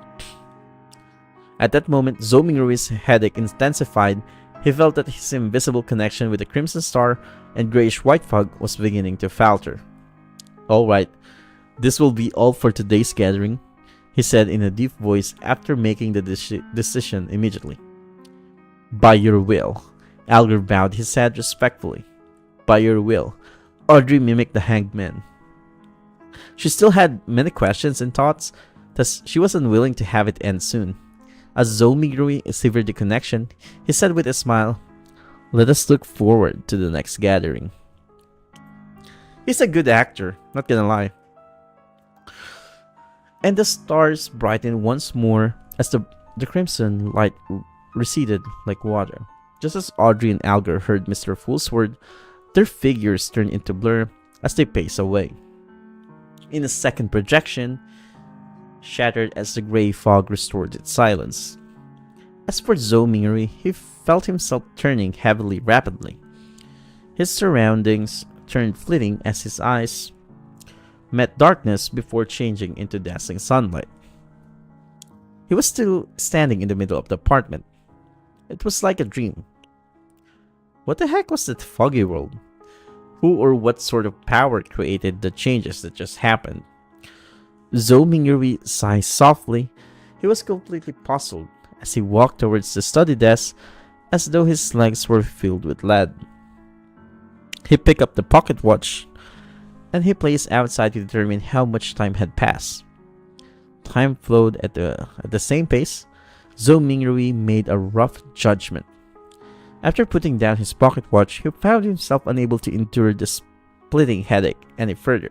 At that moment, Zhou Mingrui's headache intensified. He felt that his invisible connection with the Crimson Star and grayish-white fog was beginning to falter. "Alright, this will be all for today's gathering," he said in a deep voice after making the decision immediately. "By your will." Algar bowed his head respectfully. "By your will." Audrey mimicked the hanged man. She still had many questions and thoughts, thus she was unwilling to have it end soon. As Zhou Mingrui severed the connection, he said with a smile, "Let us look forward to the next gathering." He's a good actor, not gonna lie. And the stars brightened once more as the crimson light receded like water. Just as Audrey and Algar heard Mr. Fool's word, their figures turned into blur as they paced away. In a second, projection shattered as the gray fog restored its silence. As for Zhou Mingrui, he felt himself turning heavily rapidly. His surroundings turned fleeting as his eyes met darkness before changing into dazzling sunlight. He was still standing in the middle of the apartment. It was like a dream. What the heck was that foggy world? Who or what sort of power created the changes that just happened? Zhou Mingrui sighed softly. He was completely puzzled as he walked towards the study desk as though his legs were filled with lead. He picked up the pocket watch and he placed outside to determine how much time had passed. Time flowed at the same pace. Zhou Mingrui made a rough judgment. After putting down his pocket watch, he found himself unable to endure the splitting headache any further.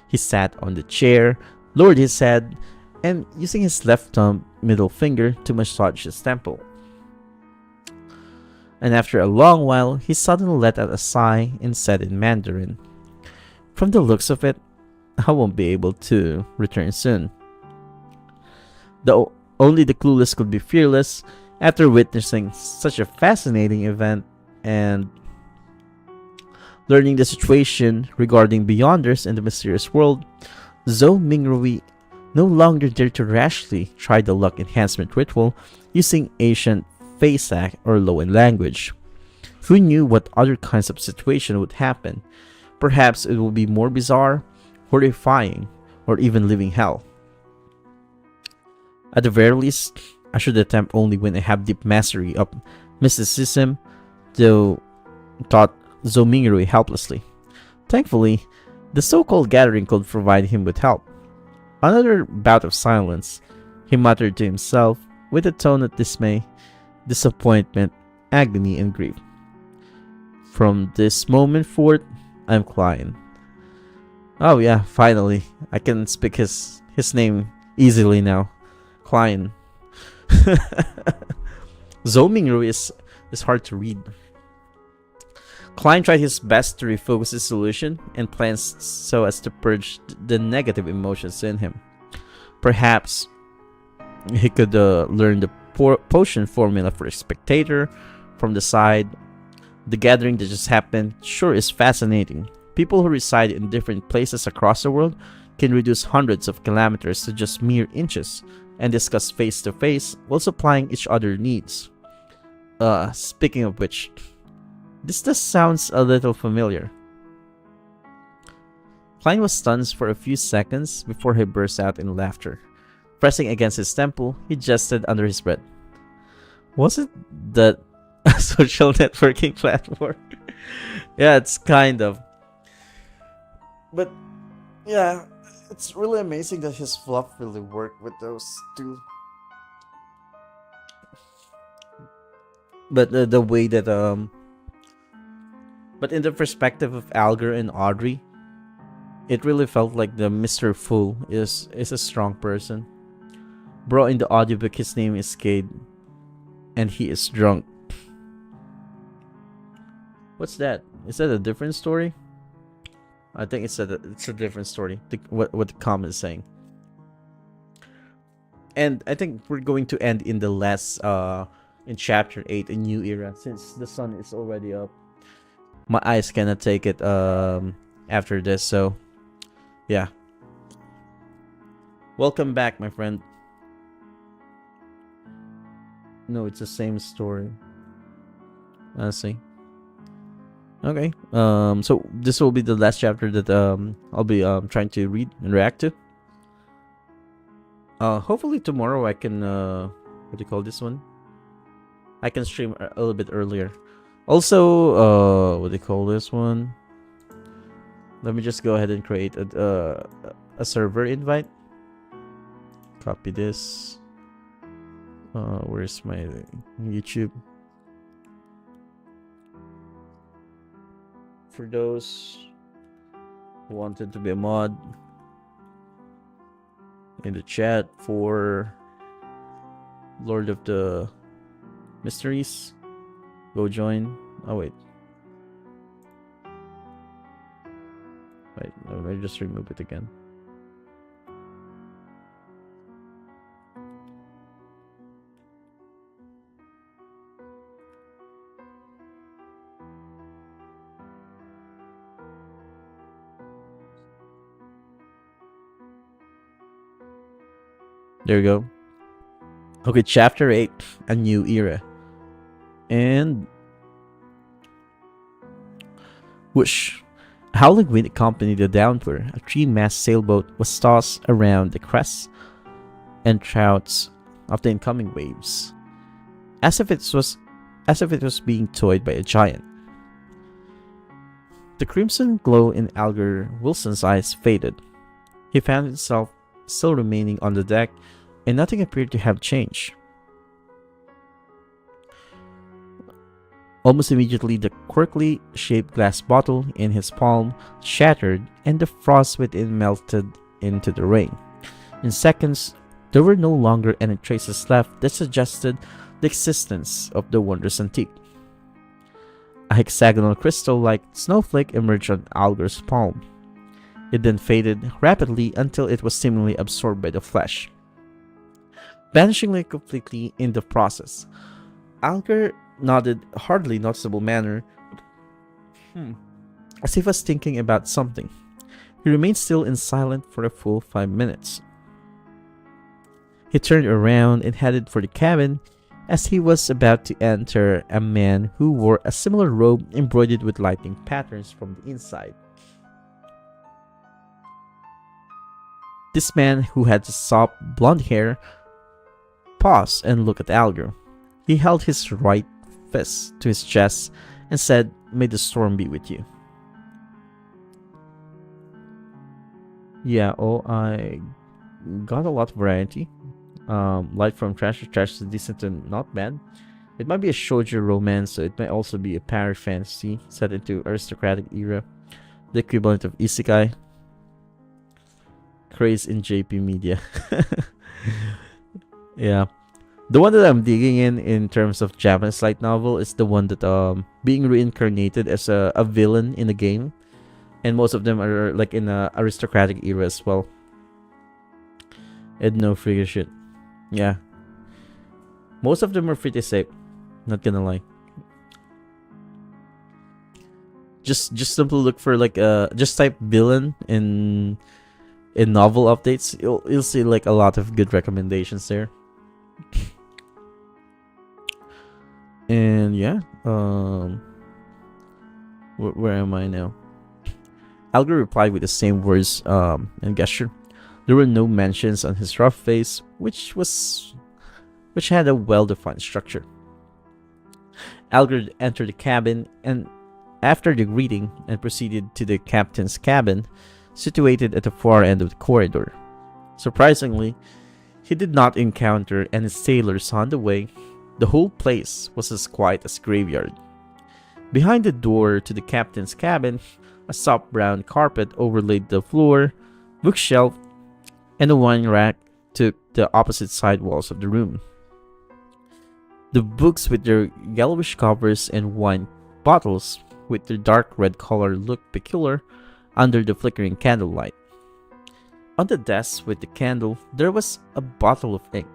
He sat on the chair, lowered his head, and using his left thumb middle finger to massage his temple. And after a long while, he suddenly let out a sigh and said in Mandarin, "From the looks of it, I won't be able to return soon." Only the clueless could be fearless. After witnessing such a fascinating event and learning the situation regarding Beyonders in the mysterious world, Zhou Mingrui no longer dared to rashly try the luck enhancement ritual using ancient Feysak or Loan language. Who knew what other kinds of situation would happen? Perhaps it would be more bizarre, horrifying, or even living hell. At the very least, I should attempt only when I have deep mastery of mysticism, though, thought Zhou Mingrui helplessly. Thankfully, the so-called gathering could provide him with help. Another bout of silence, he muttered to himself with a tone of dismay, disappointment, agony, and grief. "From this moment forth, I'm Klein." Oh yeah, finally, I can speak his name easily now. Klein. Zhou Mingrui is hard to read. Klein tried his best to refocus his solution and plans so as to purge the negative emotions in him. Perhaps He could learn the potion formula for a spectator from the side. The gathering that just happened sure is fascinating. People who reside in different places across the world can reduce hundreds of kilometers to just mere inches and discuss face to face while supplying each other needs. Speaking of which, this just sounds a little familiar. Klein was stunned for a few seconds before he burst out in laughter. Pressing against his temple, he gestured under his breath. Was it that social networking platform? Yeah, it's kind of. But yeah, it's really amazing that his fluff really worked with those two. But the way that but in the perspective of Alger and Audrey, it really felt like the Mr. Fool is a strong person. Bro, in the audiobook, his name is Cade, and he is drunk. What's that? Is that a different story? I think it's a different story. What the comment is saying. And I think we're going to end in the last in chapter 8, a new era, since the sun is already up. My eyes cannot take it after this, so yeah. Welcome back, my friend. No, it's the same story. I see. Okay. So this will be the last chapter that I'll be trying to read and react to. Hopefully tomorrow I can what do you call this one? I can stream a little bit earlier. Also, what do you call this one? Let me just go ahead and create a server invite. Copy this. Where's my YouTube? For those who wanted to be a mod, in the chat for Lord of the Mysteries, go join. Oh wait, let me just remove it again. There you go. Okay, chapter 8, a new era. And whoosh. A howling wind accompanied the downpour. A three-mast sailboat was tossed around the crests and troughs of the incoming waves, as if it was being towed by a giant. The crimson glow in Alger Wilson's eyes faded. He found himself still remaining on the deck, and nothing appeared to have changed. Almost immediately, the quirkily shaped glass bottle in his palm shattered, and the frost within melted into the rain. In seconds, there were no longer any traces left that suggested the existence of the wondrous antique. A hexagonal crystal-like snowflake emerged on Alger's palm. It then faded rapidly until it was seemingly absorbed by the flesh, vanishing completely in the process. Alger nodded a hardly noticeable manner, as if he was thinking about something. He remained still and silent for a full 5 minutes. He turned around and headed for the cabin. As he was about to enter, a man who wore a similar robe embroidered with lightning patterns from the inside. This man, who had soft blonde hair, paused and looked at Alger. He held his right fist to his chest and said, "May the storm be with you." Yeah, I got a lot of variety. Light from trash to decent to not bad. It might be a shoujo romance, so it might also be a parry fantasy set into aristocratic era, the equivalent of isekai. Craze in JP Media. Yeah. The one that I'm digging in terms of Japanese light novel is the one that being reincarnated as a villain in the game, and most of them are like in a aristocratic era as well. And no figure shit. Yeah, most of them are pretty safe. Not gonna lie. Just simply look for like just type villain in novel updates. You'll see like a lot of good recommendations there. And yeah, where am I now? Algar replied with the same words and gesture. There were no mentions on his rough face, which had a well-defined structure. Algar entered the cabin and after the greeting and proceeded to the captain's cabin, situated at the far end of the corridor. Surprisingly, he did not encounter any sailors on the way. The whole place was as quiet as a graveyard. Behind the door to the captain's cabin, a soft brown carpet overlaid the floor, bookshelf, and a wine rack took the opposite side walls of the room. The books with their yellowish covers and wine bottles with their dark red color looked peculiar under the flickering candlelight. On the desk with the candle, there was a bottle of ink,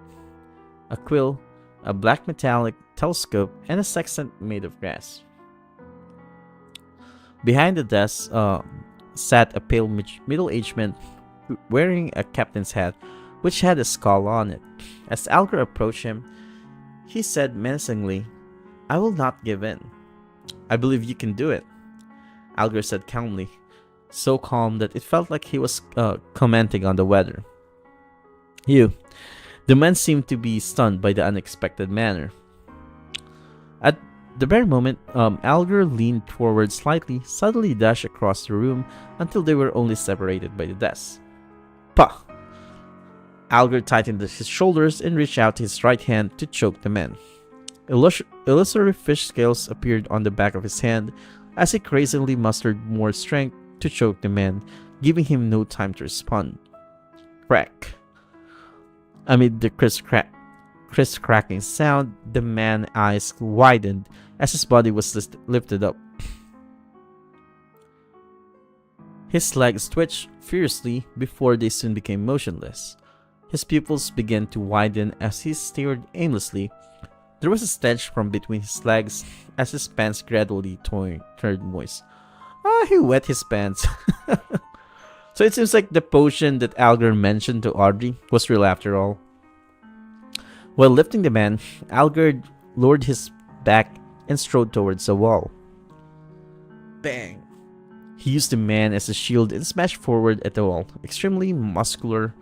a quill, a black metallic telescope, and a sextant made of glass. Behind the desk sat a pale middle-aged man wearing a captain's hat which had a skull on it. As Algar approached him, he said menacingly, "I will not give in. I believe you can do it," Algar said calmly, so calm that it felt like he was commenting on the weather. "You." The man seemed to be stunned by the unexpected manner. At the very moment, Algar leaned forward slightly, suddenly dashed across the room until they were only separated by the desk. "Pah!" Algar tightened his shoulders and reached out his right hand to choke the man. Illusory fish scales appeared on the back of his hand as he crazily mustered more strength to choke the man, giving him no time to respond. Crack. Amid the crisp-cracking sound, the man's eyes widened as his body was lifted up. His legs twitched furiously before they soon became motionless. His pupils began to widen as he stared aimlessly. There was a stench from between his legs as his pants gradually turned moist. He wet his pants. So it seems like the potion that Algar mentioned to Audrey was real after all. While lifting the man, Algar lowered his back and strode towards the wall. Bang! He used the man as a shield and smashed forward at the wall. Extremely muscular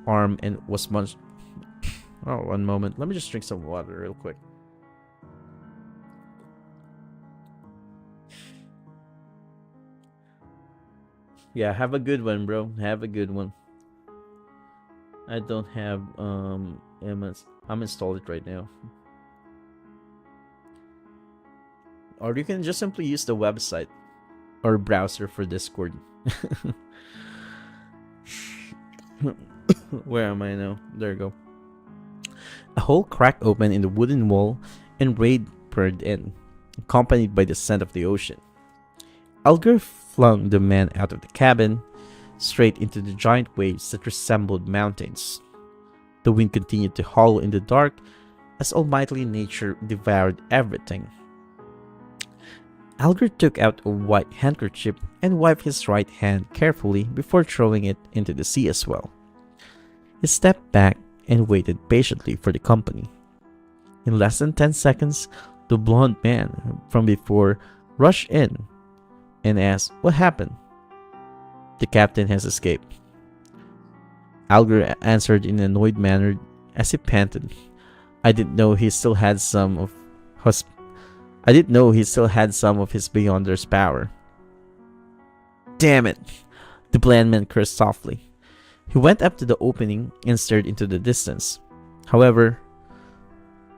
arm and was much... Oh, one moment. Let me just drink some water real quick. Yeah, have a good one, bro. Have a good one. I don't have I'm installed it right now. Or you can just simply use the website or browser for Discord. Where am I now? There you go. A hole cracked open in the wooden wall and rain poured in, accompanied by the scent of the ocean. Algar flung the man out of the cabin, straight into the giant waves that resembled mountains. The wind continued to howl in the dark as almighty nature devoured everything. Algar took out a white handkerchief and wiped his right hand carefully before throwing it into the sea as well. He stepped back and waited patiently for the company. In less than 10 seconds, the blond man from before rushed in and asked, "What happened?" "The captain has escaped," Algar answered in an annoyed manner as he panted. I didn't know he still had some of his Beyonder's power." "Damn it!" the bland man cursed softly. He went up to the opening and stared into the distance. However,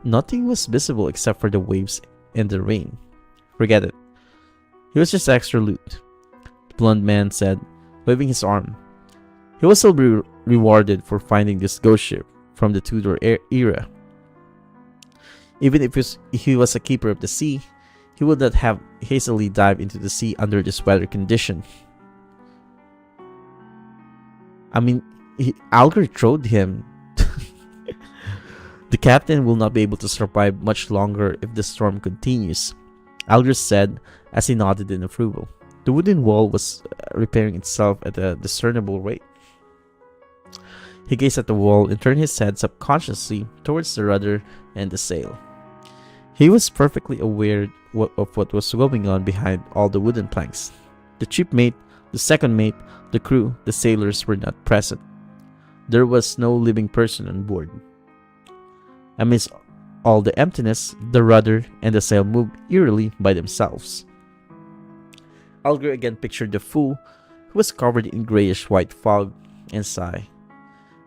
nothing was visible except for the waves and the rain. Forget it. He was just extra loot, the blond man said, waving his arm. He will still be rewarded for finding this ghost ship from the Tudor era. Even if he was a keeper of the sea, he would not have hastily dived into the sea under this weather condition. I mean, Algar throwed him. The captain will not be able to survive much longer if the storm continues, Aldous said as he nodded in approval. The wooden wall was repairing itself at a discernible rate. He gazed at the wall and turned his head subconsciously towards the rudder and the sail. He was perfectly aware of what was going on behind all the wooden planks. The chief mate, the second mate, the crew, the sailors were not present. There was no living person on board. Amidst all the emptiness, the rudder and the sail moved eerily by themselves. Alger again pictured the fool, who was covered in grayish-white fog, and sighed.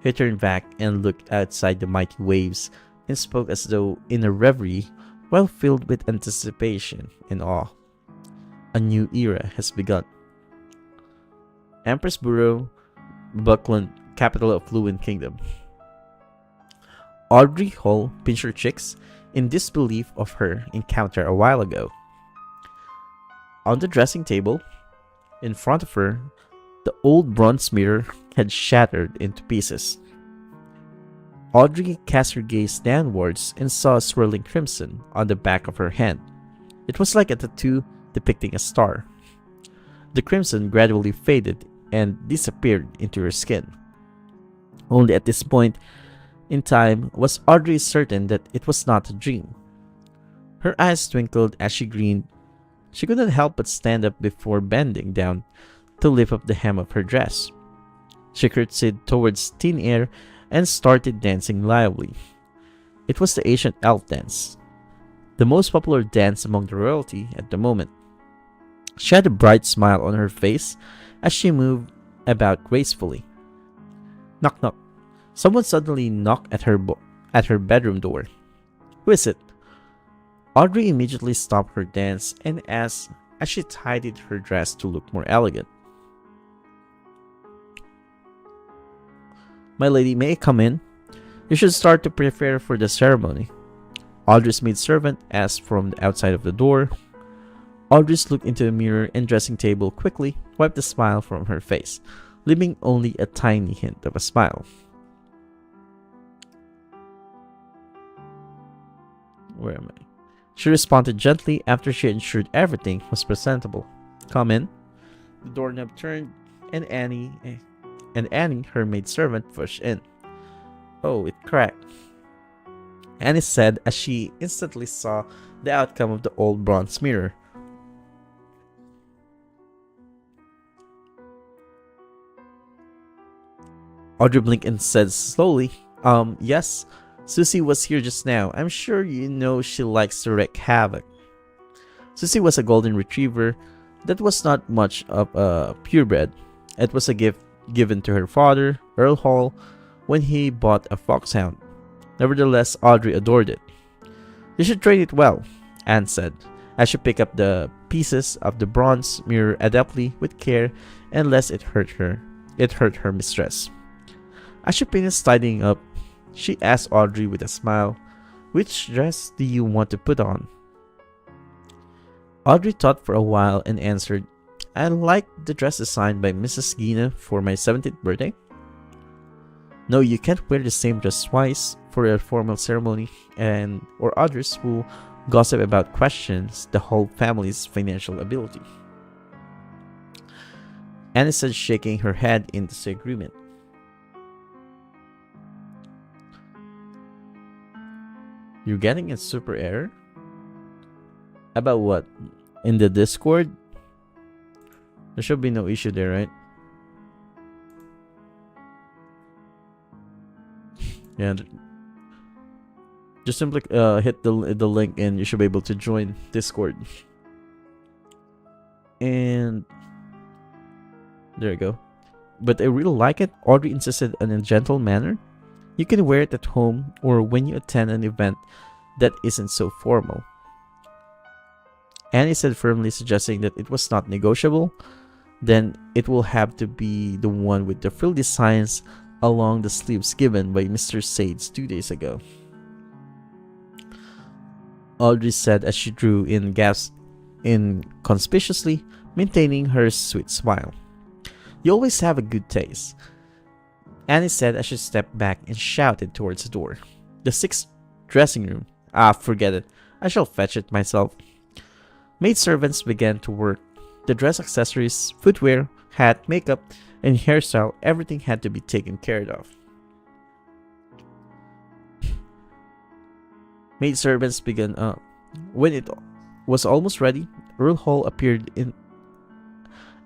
He turned back and looked outside the mighty waves and spoke as though in a reverie while filled with anticipation and awe. A new era has begun. Empress Borough, Buckland, capital of Lewin Kingdom. Audrey Hall pinched her cheeks in disbelief of her encounter a while ago. On the dressing table, in front of her, the old bronze mirror had shattered into pieces. Audrey cast her gaze downwards and saw a swirling crimson on the back of her hand. It was like a tattoo depicting a star. The crimson gradually faded and disappeared into her skin. Only at this point in time was Audrey certain that it was not a dream. Her eyes twinkled as she grinned. She could not help but stand up before bending down to lift up the hem of her dress. She curtsied towards thin air and started dancing lively. It was the ancient elf dance, the most popular dance among the royalty at the moment. She had a bright smile on her face as she moved about gracefully. Knock knock. Someone suddenly knocked at her bedroom door. Who is it? Audrey immediately stopped her dance and asked as she tidied her dress to look more elegant. My lady, may I come in? You should start to prepare for the ceremony. Audrey's maidservant asked from the outside of the door. Audrey looked into the mirror and dressing table quickly wiped the smile from her face, leaving only a tiny hint of a smile. Where am I? She responded gently after she ensured everything was presentable. Come in. The doorknob turned and Annie, her maidservant, pushed in. Oh, it cracked, Annie said as she instantly saw the outcome of the old bronze mirror. Audrey blinked and said slowly, yes, Susie was here just now. I'm sure you know she likes to wreak havoc. Susie was a golden retriever that was not much of a purebred. It was a gift given to her father, Earl Hall, when he bought a foxhound. Nevertheless, Audrey adored it. You should train it well, Anne said, as she picked up the pieces of the bronze mirror adeptly with care and lest it hurt her mistress. As she finished tidying up, she asked Audrey with a smile, which dress do you want to put on? Audrey thought for a while and answered, I like the dress designed by Mrs. Gina for my 17th birthday. No, you can't wear the same dress twice for a formal ceremony or others who gossip about questions the whole family's financial ability. Annie said, shaking her head in disagreement. You're getting a super error? About what? In the Discord? There should be no issue there, right? Yeah. Just simply hit the link and you should be able to join Discord. And there you go. But I really like it. Audrey insisted on a gentle manner. You can wear it at home or when you attend an event that isn't so formal. Annie said firmly, suggesting that it was not negotiable. Then it will have to be the one with the frill designs along the sleeves given by Mr. Sades 2 days ago. Audrey said as she drew in gasps inconspicuously, maintaining her sweet smile. You always have a good taste, Annie said as she stepped back and shouted towards the door. The sixth dressing room. Ah, forget it. I shall fetch it myself. Maid servants began to work. The dress accessories, footwear, hat, makeup, and hairstyle, everything had to be taken care of. Maid servants began. When it was almost ready, Earl Hall appeared in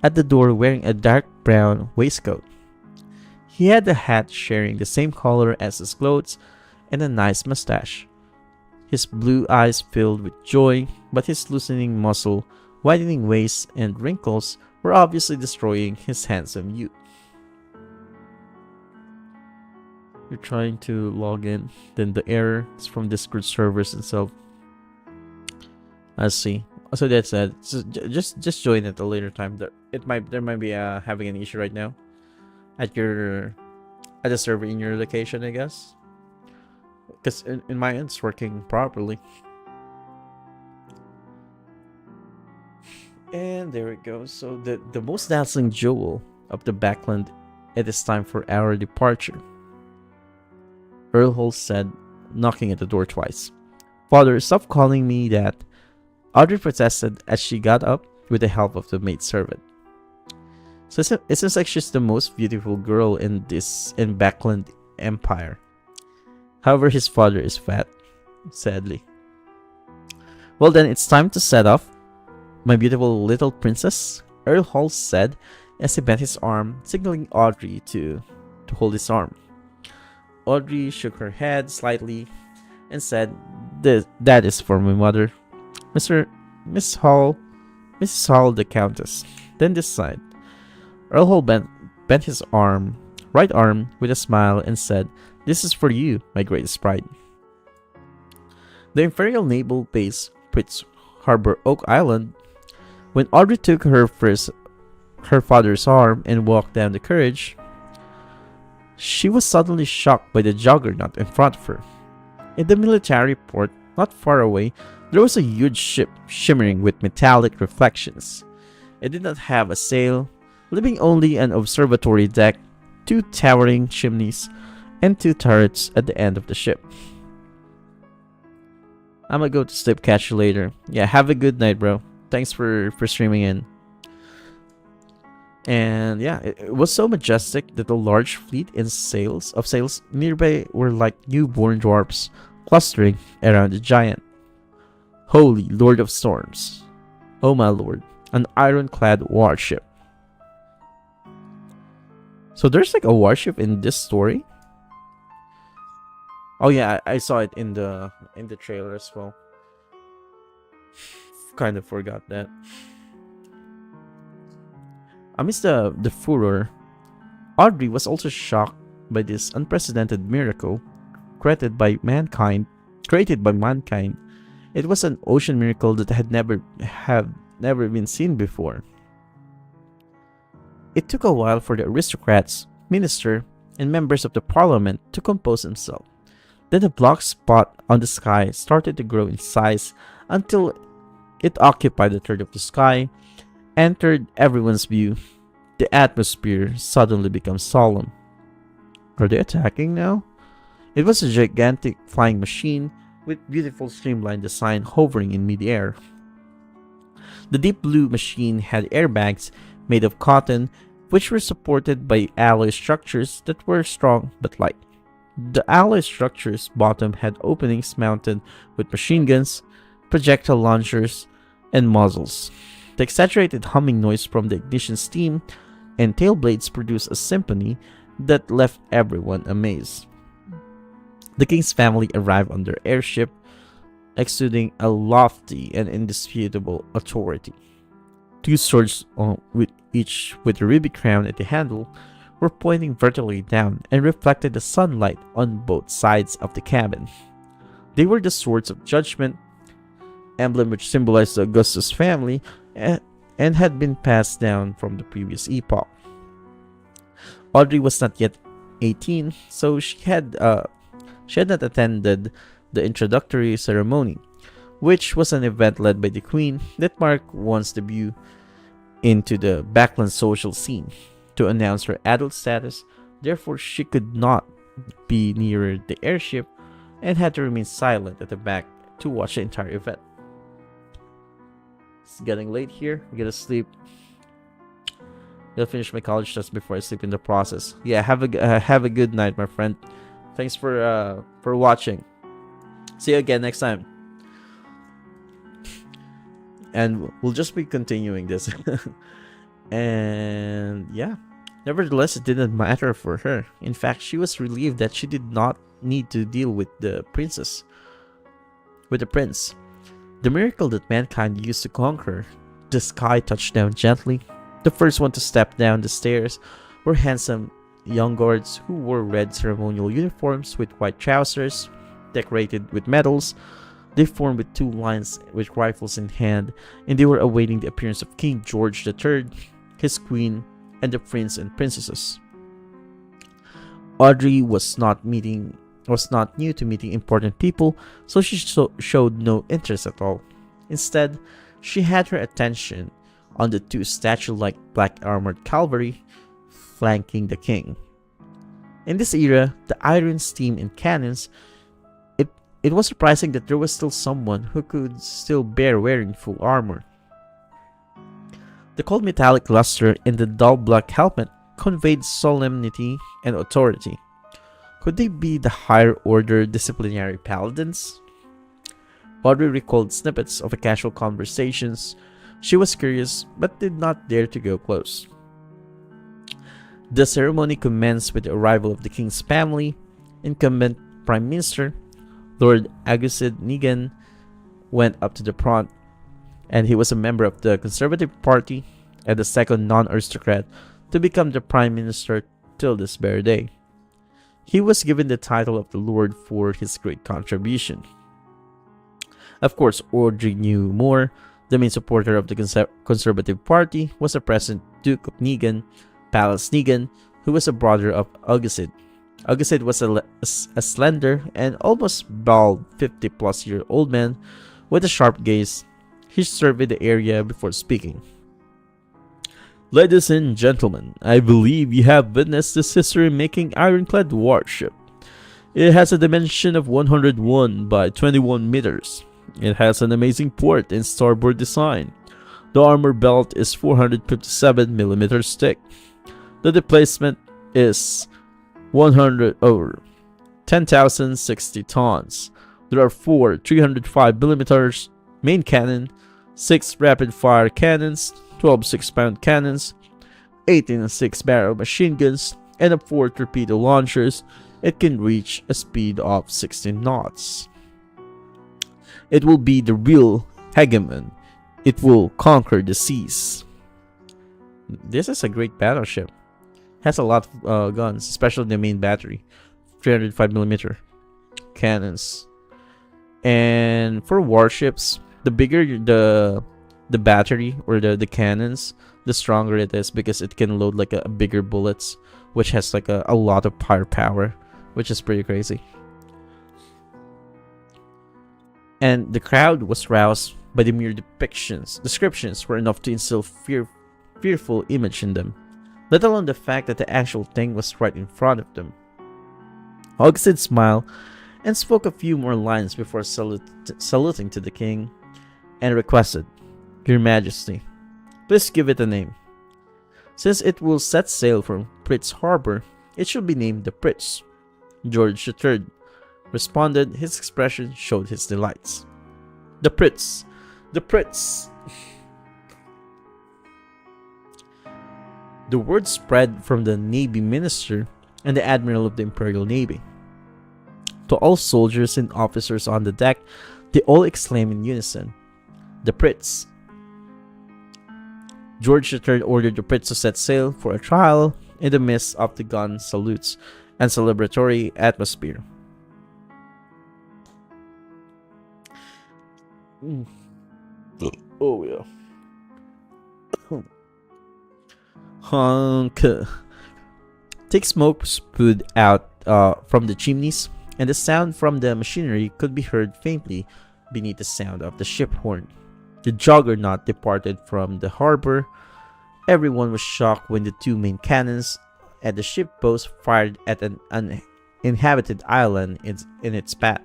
at the door wearing a dark brown waistcoat. He had a hat sharing the same color as his clothes and a nice mustache. His blue eyes filled with joy, but his loosening muscle, widening waist, and wrinkles were obviously destroying his handsome youth. You're trying to log in, then the error is from Discord servers itself. I see. So that's it. So just join at a later time. There might be having an issue right now at your at the server in your location, I guess. Because in my end, it's working properly. And there it goes. So the most dazzling jewel of the backland, it is time for our departure. Earl Hall said, knocking at the door twice. Father, stop calling me that. Audrey protested as she got up with the help of the maidservant. So it seems like she's the most beautiful girl in Backland Empire. However, his father is fat, sadly. Well then, it's time to set off, my beautiful little princess, Earl Hall said as he bent his arm, signaling Audrey to hold his arm. Audrey shook her head slightly and said, That is for my mother. Mrs. Hall the Countess. Then this side. Earl Hall bent his right arm with a smile and said, This is for you, my greatest pride. The Imperial Naval Base, Prince Harbor Oak Island. When Audrey took her father's arm and walked down the carriage, she was suddenly shocked by the juggernaut in front of her. In the military port, not far away, there was a huge ship shimmering with metallic reflections. It did not have a sail, leaving only an observatory deck, 2 towering chimneys, and 2 turrets at the end of the ship. I'm gonna go to sleep, catch you later. Yeah, have a good night, bro. Thanks for streaming in. And yeah, it was so majestic that the large fleet of sails nearby were like newborn dwarfs clustering around the giant. Holy Lord of Storms. Oh my lord, an ironclad warship. So there's like a warship in this story? Oh yeah, I saw it in the trailer as well. Kind of forgot that. Amidst the furor, Audrey was also shocked by this unprecedented miracle created by mankind. It was an ocean miracle that had never been seen before. It took a while for the aristocrats, minister, and members of the parliament to compose themselves. Then a black spot on the sky started to grow in size until it occupied a third of the sky, entered everyone's view. The atmosphere suddenly becomes solemn. Are they attacking now? It was a gigantic flying machine with beautiful streamlined design hovering in mid-air. The deep blue machine had airbags made of cotton, which were supported by alloy structures that were strong but light. The alloy structure's bottom had openings mounted with machine guns, projectile launchers, and muzzles. The exaggerated humming noise from the ignition steam and tail blades produced a symphony that left everyone amazed. The king's family arrived on their airship, exuding a lofty and indisputable authority. 2 swords, each with a ruby crown at the handle, were pointing vertically down and reflected the sunlight on both sides of the cabin. They were the swords of judgment, emblem which symbolized the Augustus family and had been passed down from the previous epoch. Audrey was not yet 18, so she had not attended the introductory ceremony, which was an event led by the Queen that marked one's debut into the Backland social scene. To announce her adult status, therefore she could not be nearer the airship and had to remain silent at the back to watch the entire event. It's getting late here. I gotta sleep. I'll finish my college test before I sleep in the process. Yeah, have a good night, my friend. Thanks for watching. See you again next time. And we'll just be continuing this. And yeah. Nevertheless, it didn't matter for her. In fact, she was relieved that she did not need to deal with the prince. The miracle that mankind used to conquer. The sky touched down gently. The first one to step down the stairs were handsome young guards who wore red ceremonial uniforms with white trousers, decorated with medals. They formed with two lines with rifles in hand, and they were awaiting the appearance of King George III, his queen, and the prince and princesses. Audrey was not new to meeting important people, so she showed no interest at all. Instead, she had her attention on the two statue-like black armored cavalry flanking the king. In this era, the iron steam and cannons, it was surprising that there was still someone who could still bear wearing full armor. The cold metallic luster in the dull black helmet conveyed solemnity and authority. Could they be the higher order disciplinary paladins? Audrey recalled snippets of casual conversations. She was curious, but did not dare to go close. The ceremony commenced with the arrival of the king's family. Incumbent Prime Minister Lord Augustin Negan went up to the front, and he was a member of the Conservative Party and the second non-aristocrat to become the Prime Minister till this very day. He was given the title of the Lord for his great contribution. Of course, Audrey knew more. The main supporter of the Conservative Party was the present Duke of Negan, Palace Negan, who was a brother of Augustin. Augustin was a slender and almost bald 50-plus-year-old man with a sharp gaze. He surveyed the area before speaking. Ladies and gentlemen, I believe you have witnessed this history-making ironclad warship. It has a dimension of 101 by 21 meters. It has an amazing port and starboard design. The armor belt is 457 millimeters thick. The displacement is 10,060 tons. There are 4 305 millimeters main cannon, 6 rapid-fire cannons, 12 6-pound cannons, 18 6-barrel machine guns, and 4 torpedo launchers. It can reach a speed of 16 knots. It will be the real hegemon. It will conquer the seas. This is a great battleship. Has a lot of guns, especially the main battery, 305mm cannons. And for warships, the bigger the battery or the cannons, the stronger it is, because it can load like a bigger bullets, which has like a lot of firepower, which is pretty crazy. And the crowd was roused by the mere descriptions were enough to instill fearful image in them, let alone the fact that the actual thing was right in front of them. Augustin smiled and spoke a few more lines before saluting to the king, and requested, "Your Majesty, please give it a name. Since it will set sail from Pritz Harbor, it should be named the Pritz." George III responded. His expression showed his delights. The Pritz. The Pritz. The word spread from the Navy Minister and the Admiral of the Imperial Navy. To all soldiers and officers on the deck, they all exclaimed in unison, "The Pritz." George III ordered the Pritz to set sail for a trial in the midst of the gun salutes and celebratory atmosphere. Oh yeah. Honk. Thick smoke spewed out from the chimneys, and the sound from the machinery could be heard faintly beneath the sound of the ship horn. The juggernaut departed from the harbor. Everyone was shocked when the two main cannons at the ship bows fired at an uninhabited island in its path.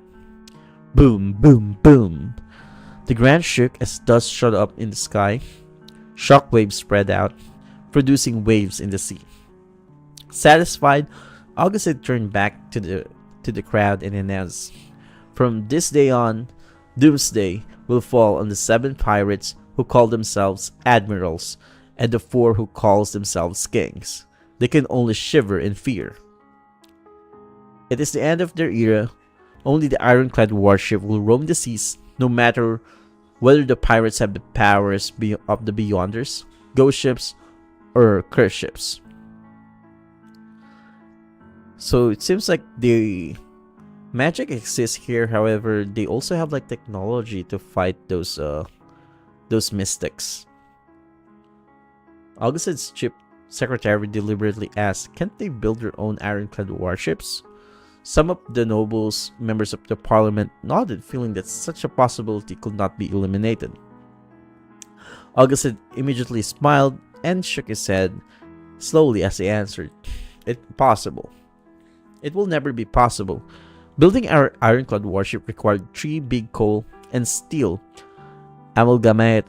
Boom, boom, boom. The ground shook as dust shot up in the sky. Shock waves spread out, producing waves in the sea. Satisfied, Augustin turned back to the crowd and announced, "From this day on, doomsday will fall on the 7 pirates who call themselves admirals and the 4 who calls themselves kings. They can only shiver in fear. It is the end of their era. Only the ironclad warship will roam the seas, no matter whether the pirates have the powers of the Beyonders, ghost ships, or curse ships." So it seems like the magic exists here. However, they also have like technology to fight those mystics. Augustin's chief secretary deliberately asked, "Can't they build their own ironclad warships?" Some of the nobles, members of the parliament, nodded, feeling that such a possibility could not be eliminated. Augustin immediately smiled and shook his head slowly as he answered, "It's possible. It will never be possible. Building our ironclad warship required 3 big coal and steel amalgamators,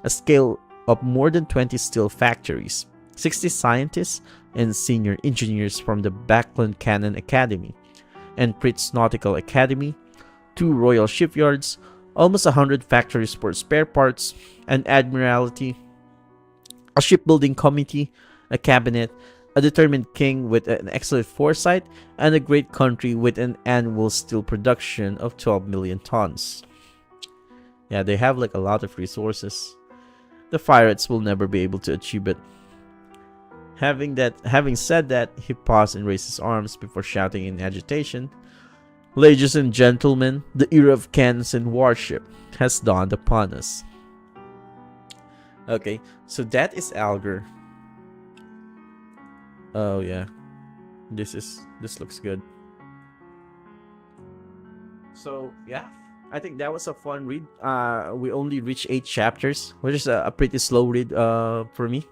a scale of more than 20 steel factories, 60 scientists and senior engineers from the Backland Cannon Academy and Pritz Nautical Academy, 2 royal shipyards, almost 100 factories for spare parts, an admiralty, a shipbuilding committee, a cabinet, a determined king with an excellent foresight, and a great country with an annual steel production of 12 million tons. Yeah, they have like a lot of resources. The pirates will never be able to achieve it." Having said that, he paused and raised his arms before shouting in agitation, "Ladies and gentlemen, the era of cannons and warship has dawned upon us." Okay, so that is Alger. Oh yeah, this looks good. So yeah, I think that was a fun read. We only reached 8 chapters, which is a pretty slow read for me,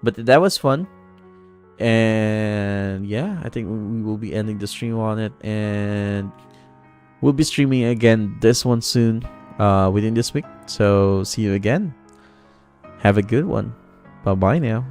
but that was fun. And yeah, I think we will be ending the stream on it, and we'll be streaming again this one soon, within this week. So see you again. Have a good one. Bye bye now.